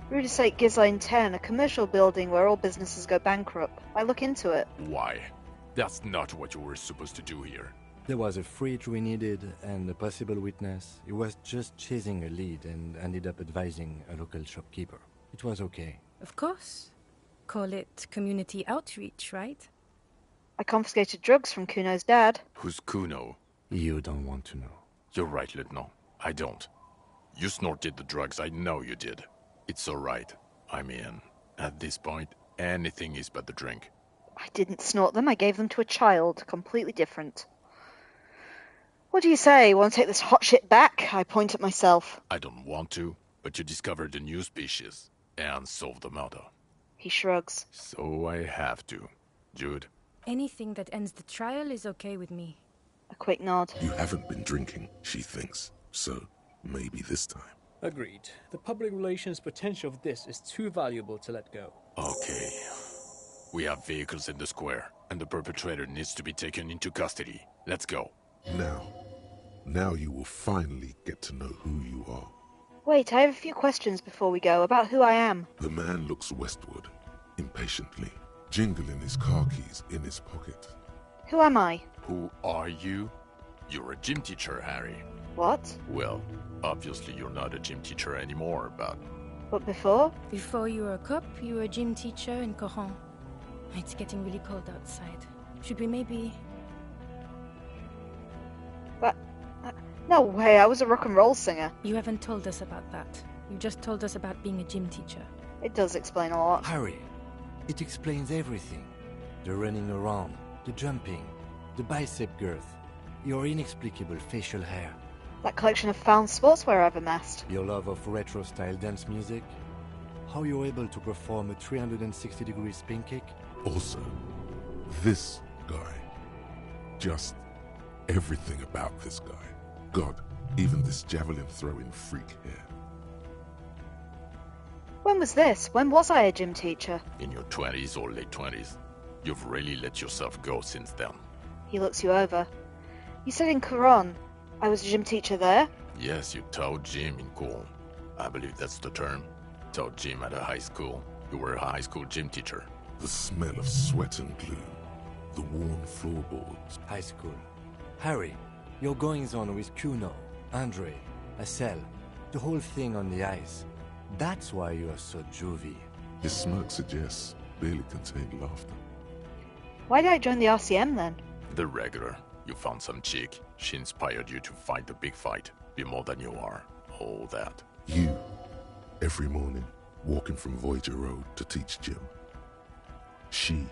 Rue de St. Ghislaine 10, a commercial building where all businesses go bankrupt. I look into it. Why? That's not what you were supposed to do here. There was a fridge we needed and a possible witness. He was just chasing a lead and ended up advising a local shopkeeper. It was okay. Of course. Call it community outreach, right? I confiscated drugs from Kuno's dad. Who's Kuno? You don't want to know. You're right, Lieutenant. I don't. You snorted the drugs, I know you did. It's alright. I'm in. At this point, anything is but the drink. I didn't snort them, I gave them to a child. Completely different. What do you say? Want to take this hot shit back? I point at myself. I don't want to, but you discovered a new species and solved the murder. He shrugs. So I have to. Jude? Anything that ends the trial is okay with me. A quick nod. You haven't been drinking, she thinks. So, maybe this time. Agreed. The public relations potential of this is too valuable to let go. Okay. We have vehicles in the square, and the perpetrator needs to be taken into custody. Let's go. Now you will finally get to know who you are. Wait, I have a few questions before we go about who I am. The man looks westward, impatiently, jingling his car keys in his pocket. Who am I? Who are you? You're a gym teacher, Harry. What? Well, obviously you're not a gym teacher anymore, but... But before? Before you were a cop, you were a gym teacher in Coron. It's getting really cold outside. Should we maybe... But... no way, I was a rock and roll singer. You haven't told us about that. You just told us about being a gym teacher. It does explain a lot. Harry, it explains everything. The running around, the jumping, the bicep girth, your inexplicable facial hair. That collection of found sportswear I've amassed. Your love of retro-style dance music. How you're able to perform a 360-degree spin kick. Also, this guy. Just everything about this guy. God, even this javelin-throwing freak here. When was this? When was I a gym teacher? In your 20s or late 20s. You've really let yourself go since then. He looks you over. You said in Coron. I was a gym teacher there? Yes, you taught gym in Coron. I believe that's the term. Taught gym at a high school. You were a high school gym teacher. The smell of sweat and glue. The worn floorboards. High school. Harry, your goings-on with Kuno, Andre, Acel, the whole thing on the ice. That's why you are so juvie. His smirk suggests barely contained laughter. Why did I join the RCM then? The regular. You found some chick. She inspired you to fight the big fight. Be more than you are. All that. You, every morning, walking from Voyager Road to teach gym. She,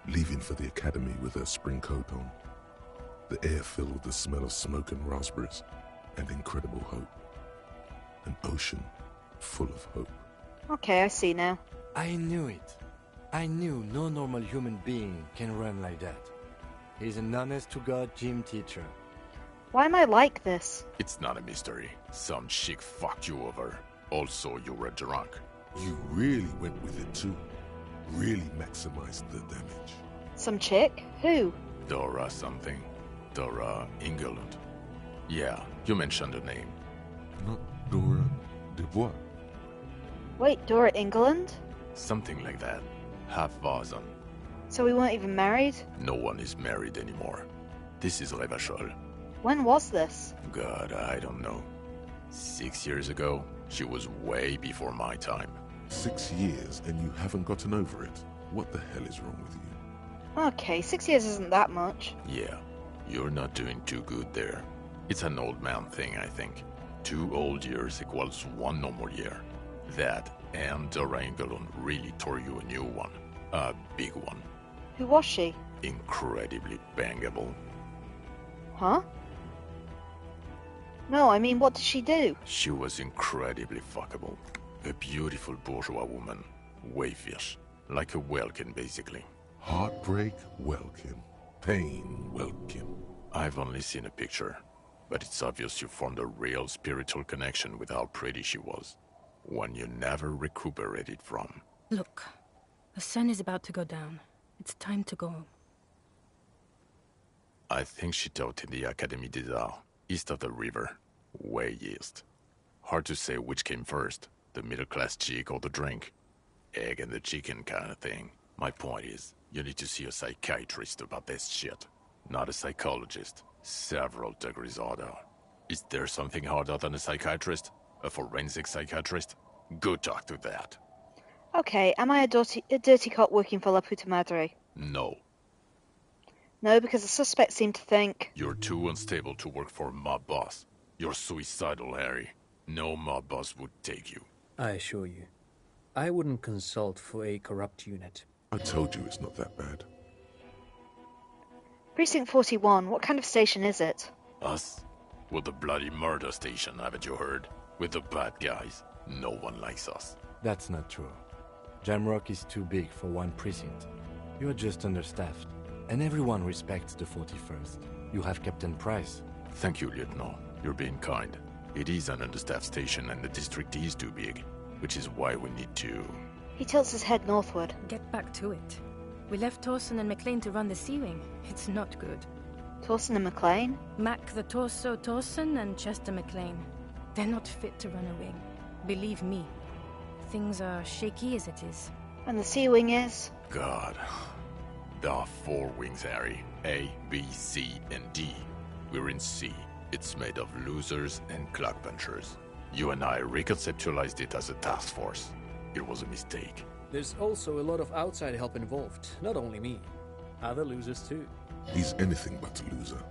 leaving for the academy with her spring coat on. The air filled with the smell of smoke and raspberries, and incredible hope. An ocean full of hope. Okay, I see now. I knew it. I knew no normal human being can run like that. He's an honest-to-God gym teacher. Why am I like this? It's not a mystery. Some chick fucked you over. Also, you were drunk. You really went with it too. Really maximized the damage. Some chick? Who? Dora something. Dora England. Yeah, you mentioned her name. Not Dora Dubois. Wait, Dora England? Something like that. Half Vasan. So we weren't even married? No one is married anymore. This is Revachol. When was this? God, I don't know. 6 years ago? She was way before my time. 6 years and you haven't gotten over it? What the hell is wrong with you? Okay, 6 years isn't that much. Yeah, you're not doing too good there. It's an old man thing, I think. 2 old years equals 1 normal year. That and Dorangalon really tore you a new one. A big one. Who was she? Incredibly bangable. Huh? No, I mean, what did she do? She was incredibly fuckable. A beautiful bourgeois woman. Wayfish. Like a Welkin, basically. Heartbreak, Welkin. Pain, Welkin. I've only seen a picture, but it's obvious you formed a real spiritual connection with how pretty she was. One you never recuperated from. Look, the sun is about to go down. It's time to go home. I think she taught in the Académie des Arts, east of the river. Way east. Hard to say which came first, the middle-class chick or the drink. Egg and the chicken kind of thing. My point is, you need to see a psychiatrist about this shit. Not a psychologist. Several degrees harder. Is there something harder than a psychiatrist? A forensic psychiatrist? Go talk to that. Okay, am I a dirty cop working for La Puta Madre? No. No, because the suspect seemed to think... You're too unstable to work for a mob boss. You're suicidal, Harry. No mob boss would take you. I assure you, I wouldn't consult for a corrupt unit. I told you it's not that bad. Precinct 41, what kind of station is it? Us? We're the bloody murder station, haven't you heard? We're the bad guys. No one likes us. That's not true. Jamrock is too big for one precinct. You're just understaffed. And everyone respects the 41st. You have Captain Price. Thank you, Lieutenant. You're being kind. It is an understaffed station and the district is too big, which is why we need to... He tilts his head northward. Get back to it. We left Torson and McLean to run the C-Wing. It's not good. Torson and McLean? Mac the Torso Torson and Chester McLean. They're not fit to run a wing. Believe me. Things are shaky as it is. And the C-Wing is? God. There are 4 wings, Harry. A, B, C, and D. We're in C. It's made of losers and clock punchers. You and I reconceptualized it as a task force. It was a mistake. There's also a lot of outside help involved, not only me. Other losers too. He's anything but a loser.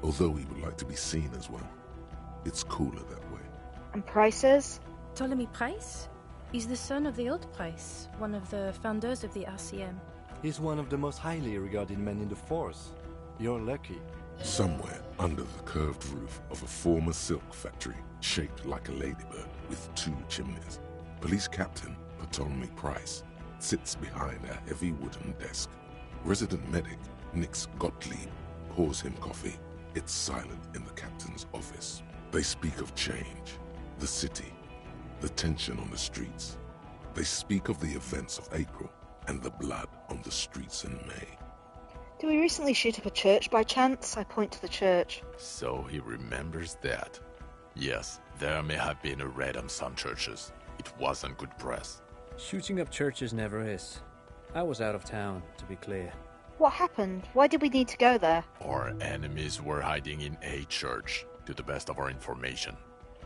Although he would like to be seen as one. It's cooler that way. And Price is? Ptolemy Price? He's the son of the old Price, one of the founders of the RCM. He's one of the most highly regarded men in the force. You're lucky. Somewhere under the curved roof of a former silk factory, shaped like a ladybird with 2 chimneys, Police Captain Ptolemy Price sits behind a heavy wooden desk. Resident medic Nix Gottlieb pours him coffee. It's silent in the captain's office. They speak of change, the city, the tension on the streets. They speak of the events of April and the blood on the streets in May. Did we recently shoot up a church by chance? I point to the church. So he remembers that. Yes, there may have been a raid on some churches. It wasn't good press. Shooting up churches never is. I was out of town, to be clear. What happened? Why did we need to go there? Our enemies were hiding in a church, to the best of our information.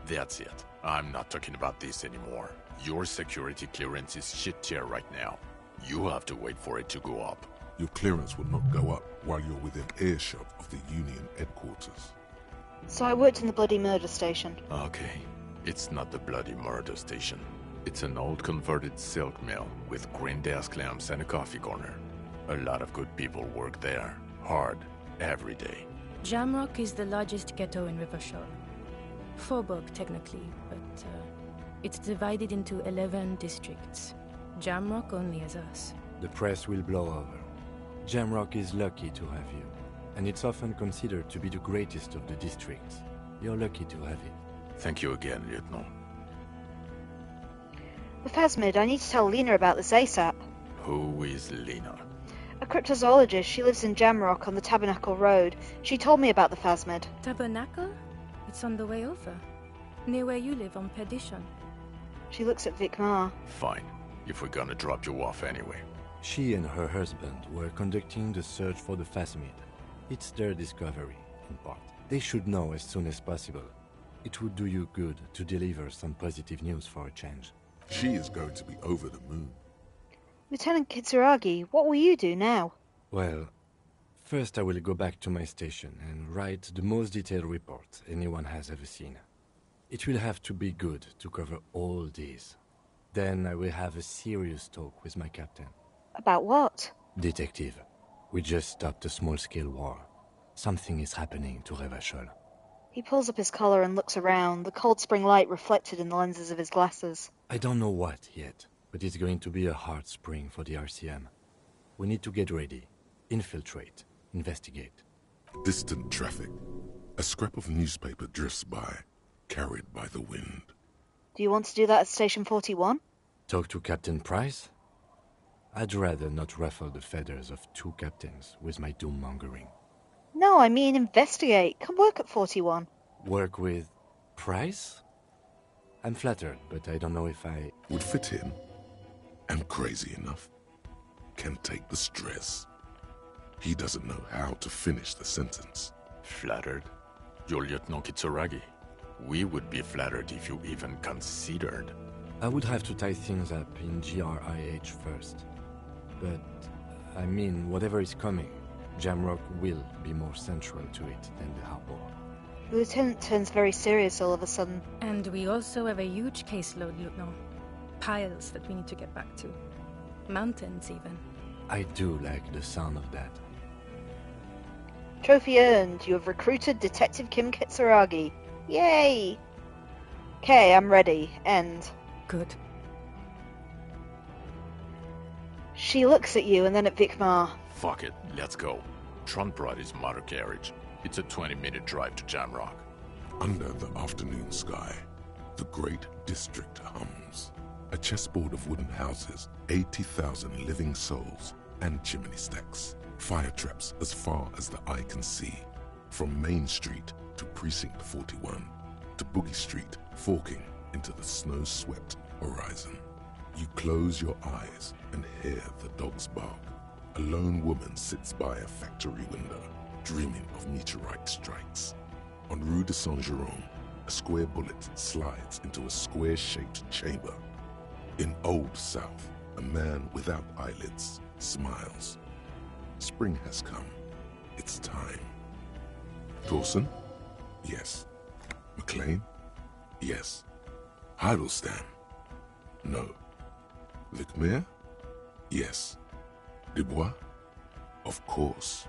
That's it. I'm not talking about this anymore. Your security clearance is shit tier right now. You have to wait for it to go up. Your clearance will not go up while you're within earshot of the Union headquarters. So I worked in the bloody murder station. Okay. It's not the bloody murder station. It's an old converted silk mill with green desk lamps and a coffee corner. A lot of good people work there. Hard. Every day. Jamrock is the largest ghetto in Revachol. Faubourg, technically, but it's divided into 11 districts. Jamrock only has us. The press will blow over. Jamrock is lucky to have you, and it's often considered to be the greatest of the districts. You're lucky to have it. Thank you again, Lieutenant. The Phasmid, I need to tell Lena about this ASAP. Who is Lena? A cryptozoologist. She lives in Jamrock on the Tabernacle Road. She told me about the Phasmid. Tabernacle? It's on the way over. Near where you live on Perdition. She looks at Vic Ma. Fine. If we're gonna drop you off anyway. She and her husband were conducting the search for the phasmid. It's their discovery, in part. They should know as soon as possible. It would do you good to deliver some positive news for a change. She is going to be over the moon. Lieutenant Kitsuragi, what will you do now? Well, first I will go back to my station and write the most detailed report anyone has ever seen. It will have to be good to cover all these. Then I will have a serious talk with my captain. About what? Detective, we just stopped a small-scale war. Something is happening to Revachol. He pulls up his collar and looks around, the cold spring light reflected in the lenses of his glasses. I don't know what yet, but it's going to be a hard spring for the RCM. We need to get ready, infiltrate, investigate. Distant traffic. A scrap of newspaper drifts by, carried by the wind. Do you want to do that at Station 41? Talk to Captain Price? I'd rather not ruffle the feathers of two captains with my doom-mongering. No, I mean investigate. Come work at 41. Work with Price? I'm flattered, but I don't know if I... Would fit in. Am crazy enough. Can take the stress. He doesn't know how to finish the sentence. Flattered? You're Lieutenant Kitsuragi. We would be flattered if you even considered. I would have to tie things up in GRIH first. But, I mean, whatever is coming, Jamrock will be more central to it than the harbor. The lieutenant turns very serious all of a sudden. And we also have a huge caseload, Lieutenant. Piles that we need to get back to. Mountains, even. I do like the sound of that. Trophy earned. You have recruited Detective Kim Kitsuragi. Yay! Okay, I'm ready. End. Good. She looks at you and then at Vikmar. Fuck it, let's go. Trond brought his motor carriage. It's a 20-minute drive to Jamrock. Under the afternoon sky, the great district hums. A chessboard of wooden houses, 80,000 living souls, and chimney stacks. Fire traps as far as the eye can see. From Main Street to Precinct 41, to Boogie Street, forking into the snow-swept horizon. You close your eyes and hear the dogs bark. A lone woman sits by a factory window, dreaming of meteorite strikes. On Rue de Saint-Jérôme, a square bullet slides into a square-shaped chamber. In Old South, a man without eyelids smiles. Spring has come. It's time. Dawson? Yes. McLean? Yes. Heidelstein? No. Vicmere? Yes. Dubois? Of course.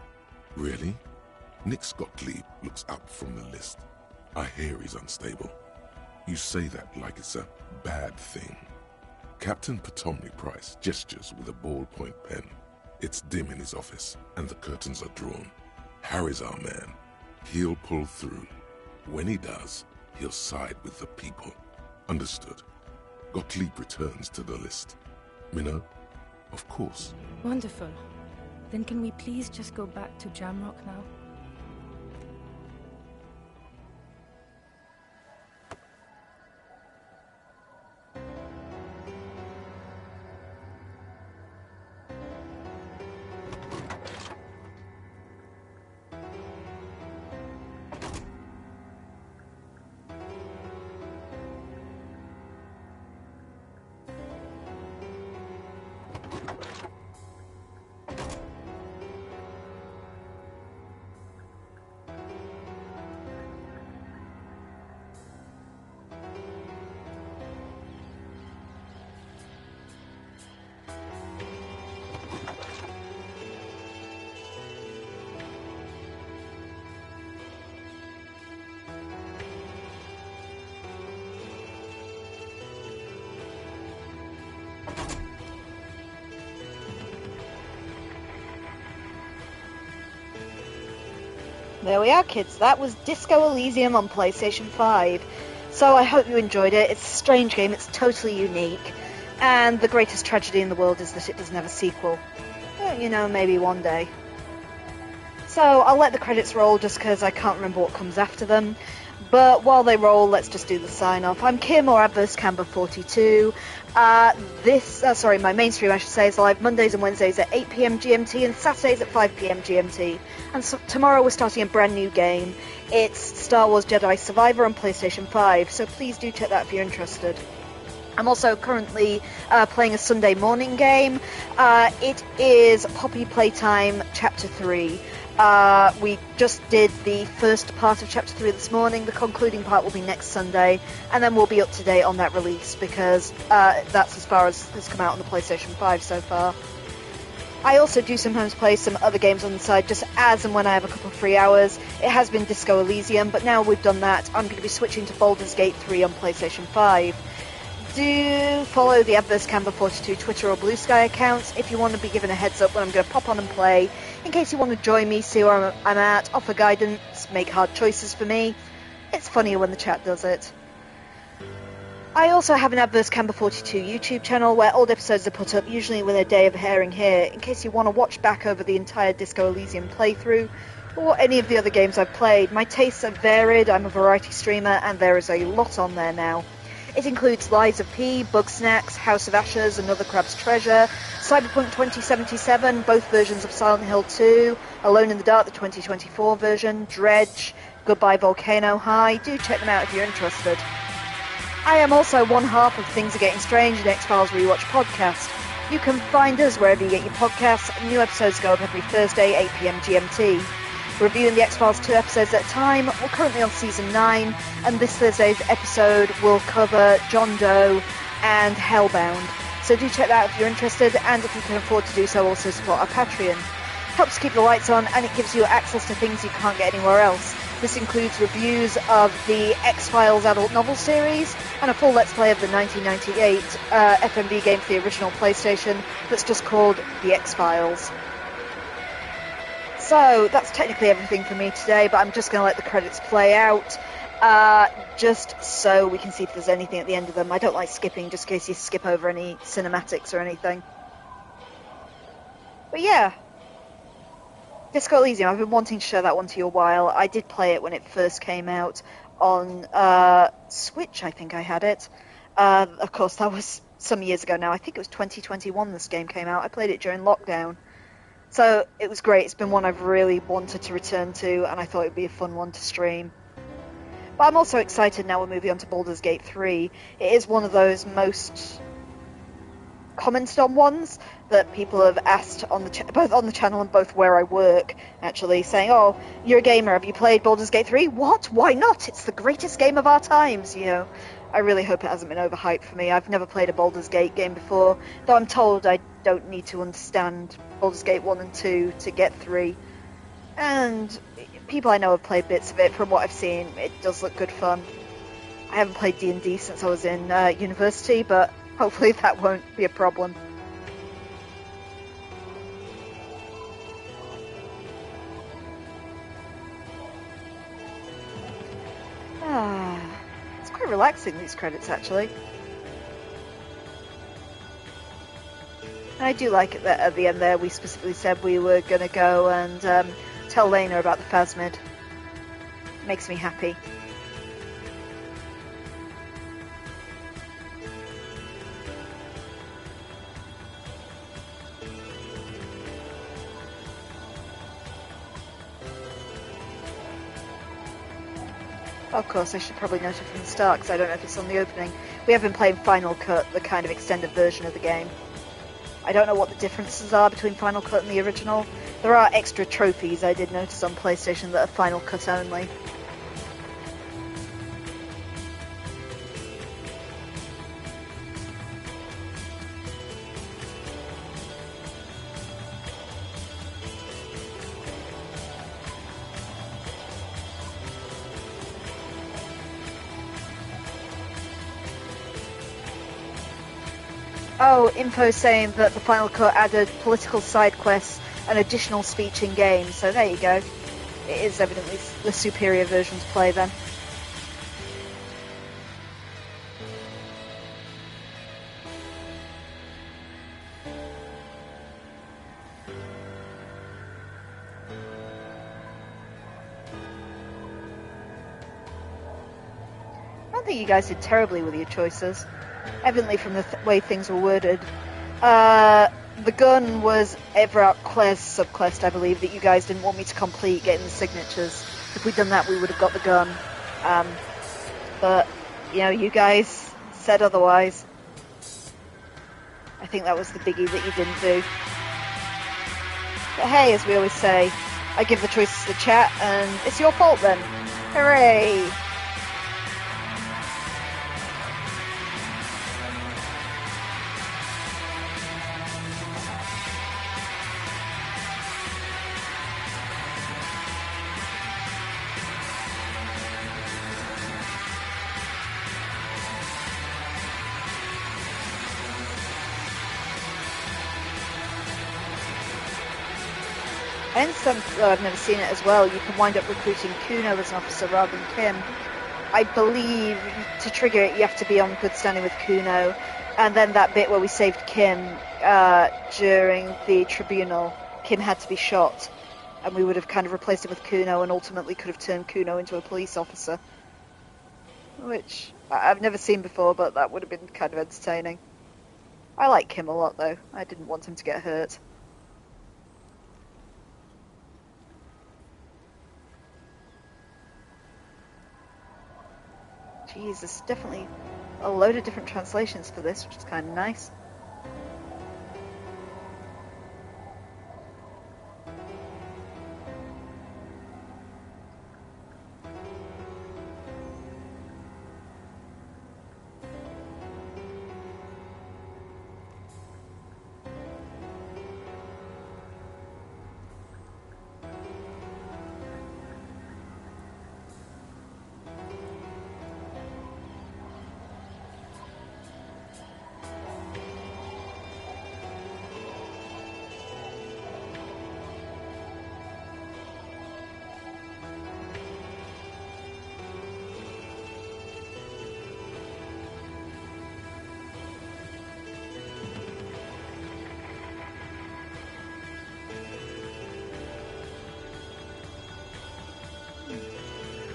Really? Nix Gottlieb looks up from the list. I hear he's unstable. You say that like it's a bad thing. Captain Potomny Price gestures with a ballpoint pen. It's dim in his office, and the curtains are drawn. Harry's our man. He'll pull through. When he does, he'll side with the people. Understood. Gottlieb returns to the list. Minnow? Of course. Wonderful. Then can we please just go back to Jamrock now? There we are, kids. That was Disco Elysium on PlayStation 5. So I hope you enjoyed it. It's a strange game. It's totally unique. And the greatest tragedy in the world is that it doesn't have a sequel. Well, you know, maybe one day. So I'll let the credits roll just because I can't remember what comes after them. But while they roll, let's just do the sign-off. I'm Kim, or Adverse Camber 42. My mainstream, I should say, is live Mondays and Wednesdays at 8 PM GMT and Saturdays at 5 PM GMT. And so tomorrow we're starting a brand new game. It's Star Wars Jedi Survivor on PlayStation 5, so please do check that if you're interested. I'm also currently playing a Sunday morning game. It is Poppy Playtime Chapter 3. We just did the first part of Chapter 3 this morning. The concluding part will be next Sunday, and then we'll be up to date on that release, because that's as far as has come out on the PlayStation 5 so far. I also do sometimes play some other games on the side, just as and when I have a couple of free hours. It has been Disco Elysium, but now we've done that, I'm going to be switching to Baldur's Gate 3 on PlayStation 5. Do follow the Adverse Camber 42 Twitter or Blue Sky accounts if you want to be given a heads up when I'm going to pop on and play, in case you want to join me, see where I'm at, offer guidance, make hard choices for me. It's funnier when the chat does it. I also have an Adverse Camber 42 YouTube channel where old episodes are put up, usually with a day of airing here, in case you want to watch back over the entire Disco Elysium playthrough, or any of the other games I've played. My tastes are varied, I'm a variety streamer, and there is a lot on there now. It includes Lies of P, Bugsnax, House of Ashes, Another Crab's Treasure, Cyberpunk 2077, both versions of Silent Hill 2, Alone in the Dark, the 2024 version, Dredge, Goodbye Volcano High. Do check them out if you're interested. I am also one half of Things Are Getting Strange, an X-Files Rewatch Podcast. You can find us wherever you get your podcasts. New episodes go up every Thursday, 8 PM GMT. Reviewing the X-Files 2 episodes at a time. We're currently on Season 9, and this Thursday's episode will cover John Doe and Hellbound. So do check that out if you're interested, and if you can afford to do so, also support our Patreon. Helps keep the lights on, and it gives you access to things you can't get anywhere else. This includes reviews of the X-Files adult novel series, and a full Let's Play of the 1998 FMV game for the original PlayStation that's just called The X-Files. So, that's technically everything for me today, but I'm just going to let the credits play out, just so we can see if there's anything at the end of them. I don't like skipping, just in case you skip over any cinematics or anything. But yeah, Disco Elysium, I've been wanting to show that one to you a while. I did play it when it first came out on Switch, I think I had it. Of course, that was some years ago now. I think it was 2021 this game came out. I played it during lockdown. So it was great. It's been one I've really wanted to return to, and I thought it would be a fun one to stream. But I'm also excited now we're moving on to Baldur's Gate 3. It is one of those most commented on ones that people have asked on the both on the channel and both where I work, actually, saying, "Oh, you're a gamer. Have you played Baldur's Gate 3? What? Why not? It's the greatest game of our times." You know, I really hope it hasn't been overhyped for me. I've never played a Baldur's Gate game before, though I'm told I don't need to understand Baldur's Gate 1 and 2 to get 3. And people I know have played bits of it. From what I've seen, it does look good fun. I haven't played D&D since I was in university, but hopefully that won't be a problem. It's quite relaxing, these credits, actually. And I do like it that at the end there we specifically said we were going to go and tell Lena about the Phasmid. Makes me happy. Of course, I should probably note it from the start, because I don't know if it's on the opening. We have been playing Final Cut, the kind of extended version of the game. I don't know what the differences are between Final Cut and the original. There are extra trophies I did notice on PlayStation that are Final Cut only. Oh, info saying that the Final Cut added political side quests and additional speech in-game, so there you go. It is evidently the superior version to play then. think you guys did terribly with your choices. Evidently from the way things were worded. The gun was Everett Claire's subquest, I believe, that you guys didn't want me to complete getting the signatures. If we'd done that, we would have got the gun. But, you know, you guys said otherwise. I think that was the biggie that you didn't do. But hey, as we always say, I give the choices to the chat, and it's your fault then. Hooray! And though I've never seen it as well, you can wind up recruiting Kuno as an officer rather than Kim. I believe to trigger it, you have to be on good standing with Kuno. And then that bit where we saved Kim during the tribunal, Kim had to be shot. And we would have kind of replaced it with Kuno and ultimately could have turned Kuno into a police officer. Which I've never seen before, but that would have been kind of entertaining. I like Kim a lot, though. I didn't want him to get hurt. Jeez, there's definitely a load of different translations for this, which is kind of nice.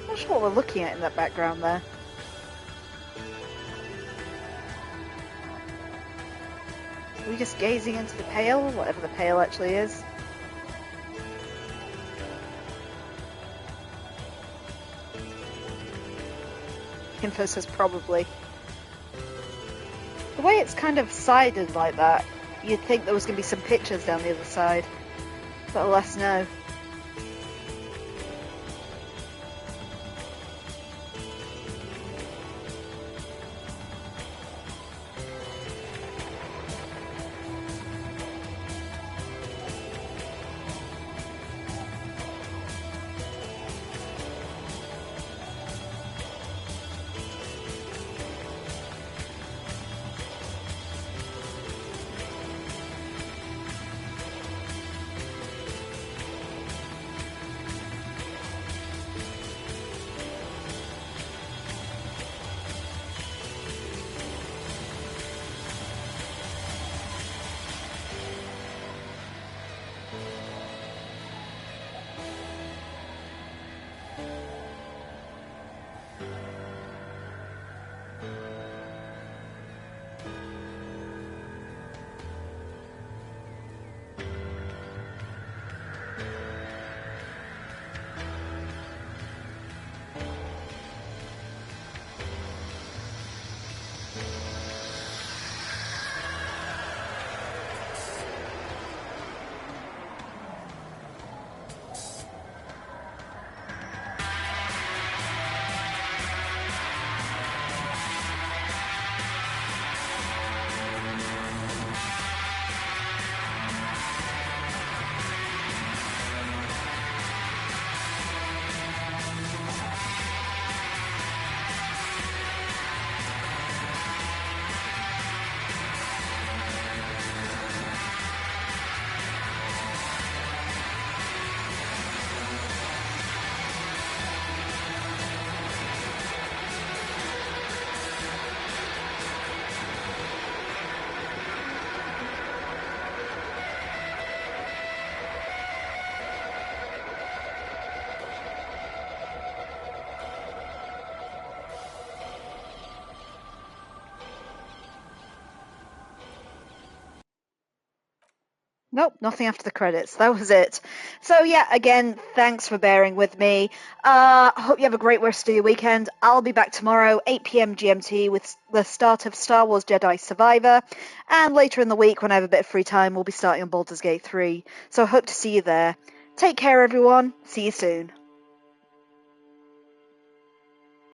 Not sure what we're looking at in that background there. Are we just gazing into the pale? Whatever the pale actually is. Info says probably. The way it's kind of sided like that, you'd think there was going to be some pictures down the other side. But alas, no. Nope, nothing after the credits. That was it. So yeah, again, thanks for bearing with me. I hope you have a great rest of your weekend. I'll be back tomorrow, 8 p.m. GMT, with the start of Star Wars Jedi Survivor. And later in the week, when I have a bit of free time, we'll be starting on Baldur's Gate 3. So I hope to see you there. Take care, everyone. See you soon.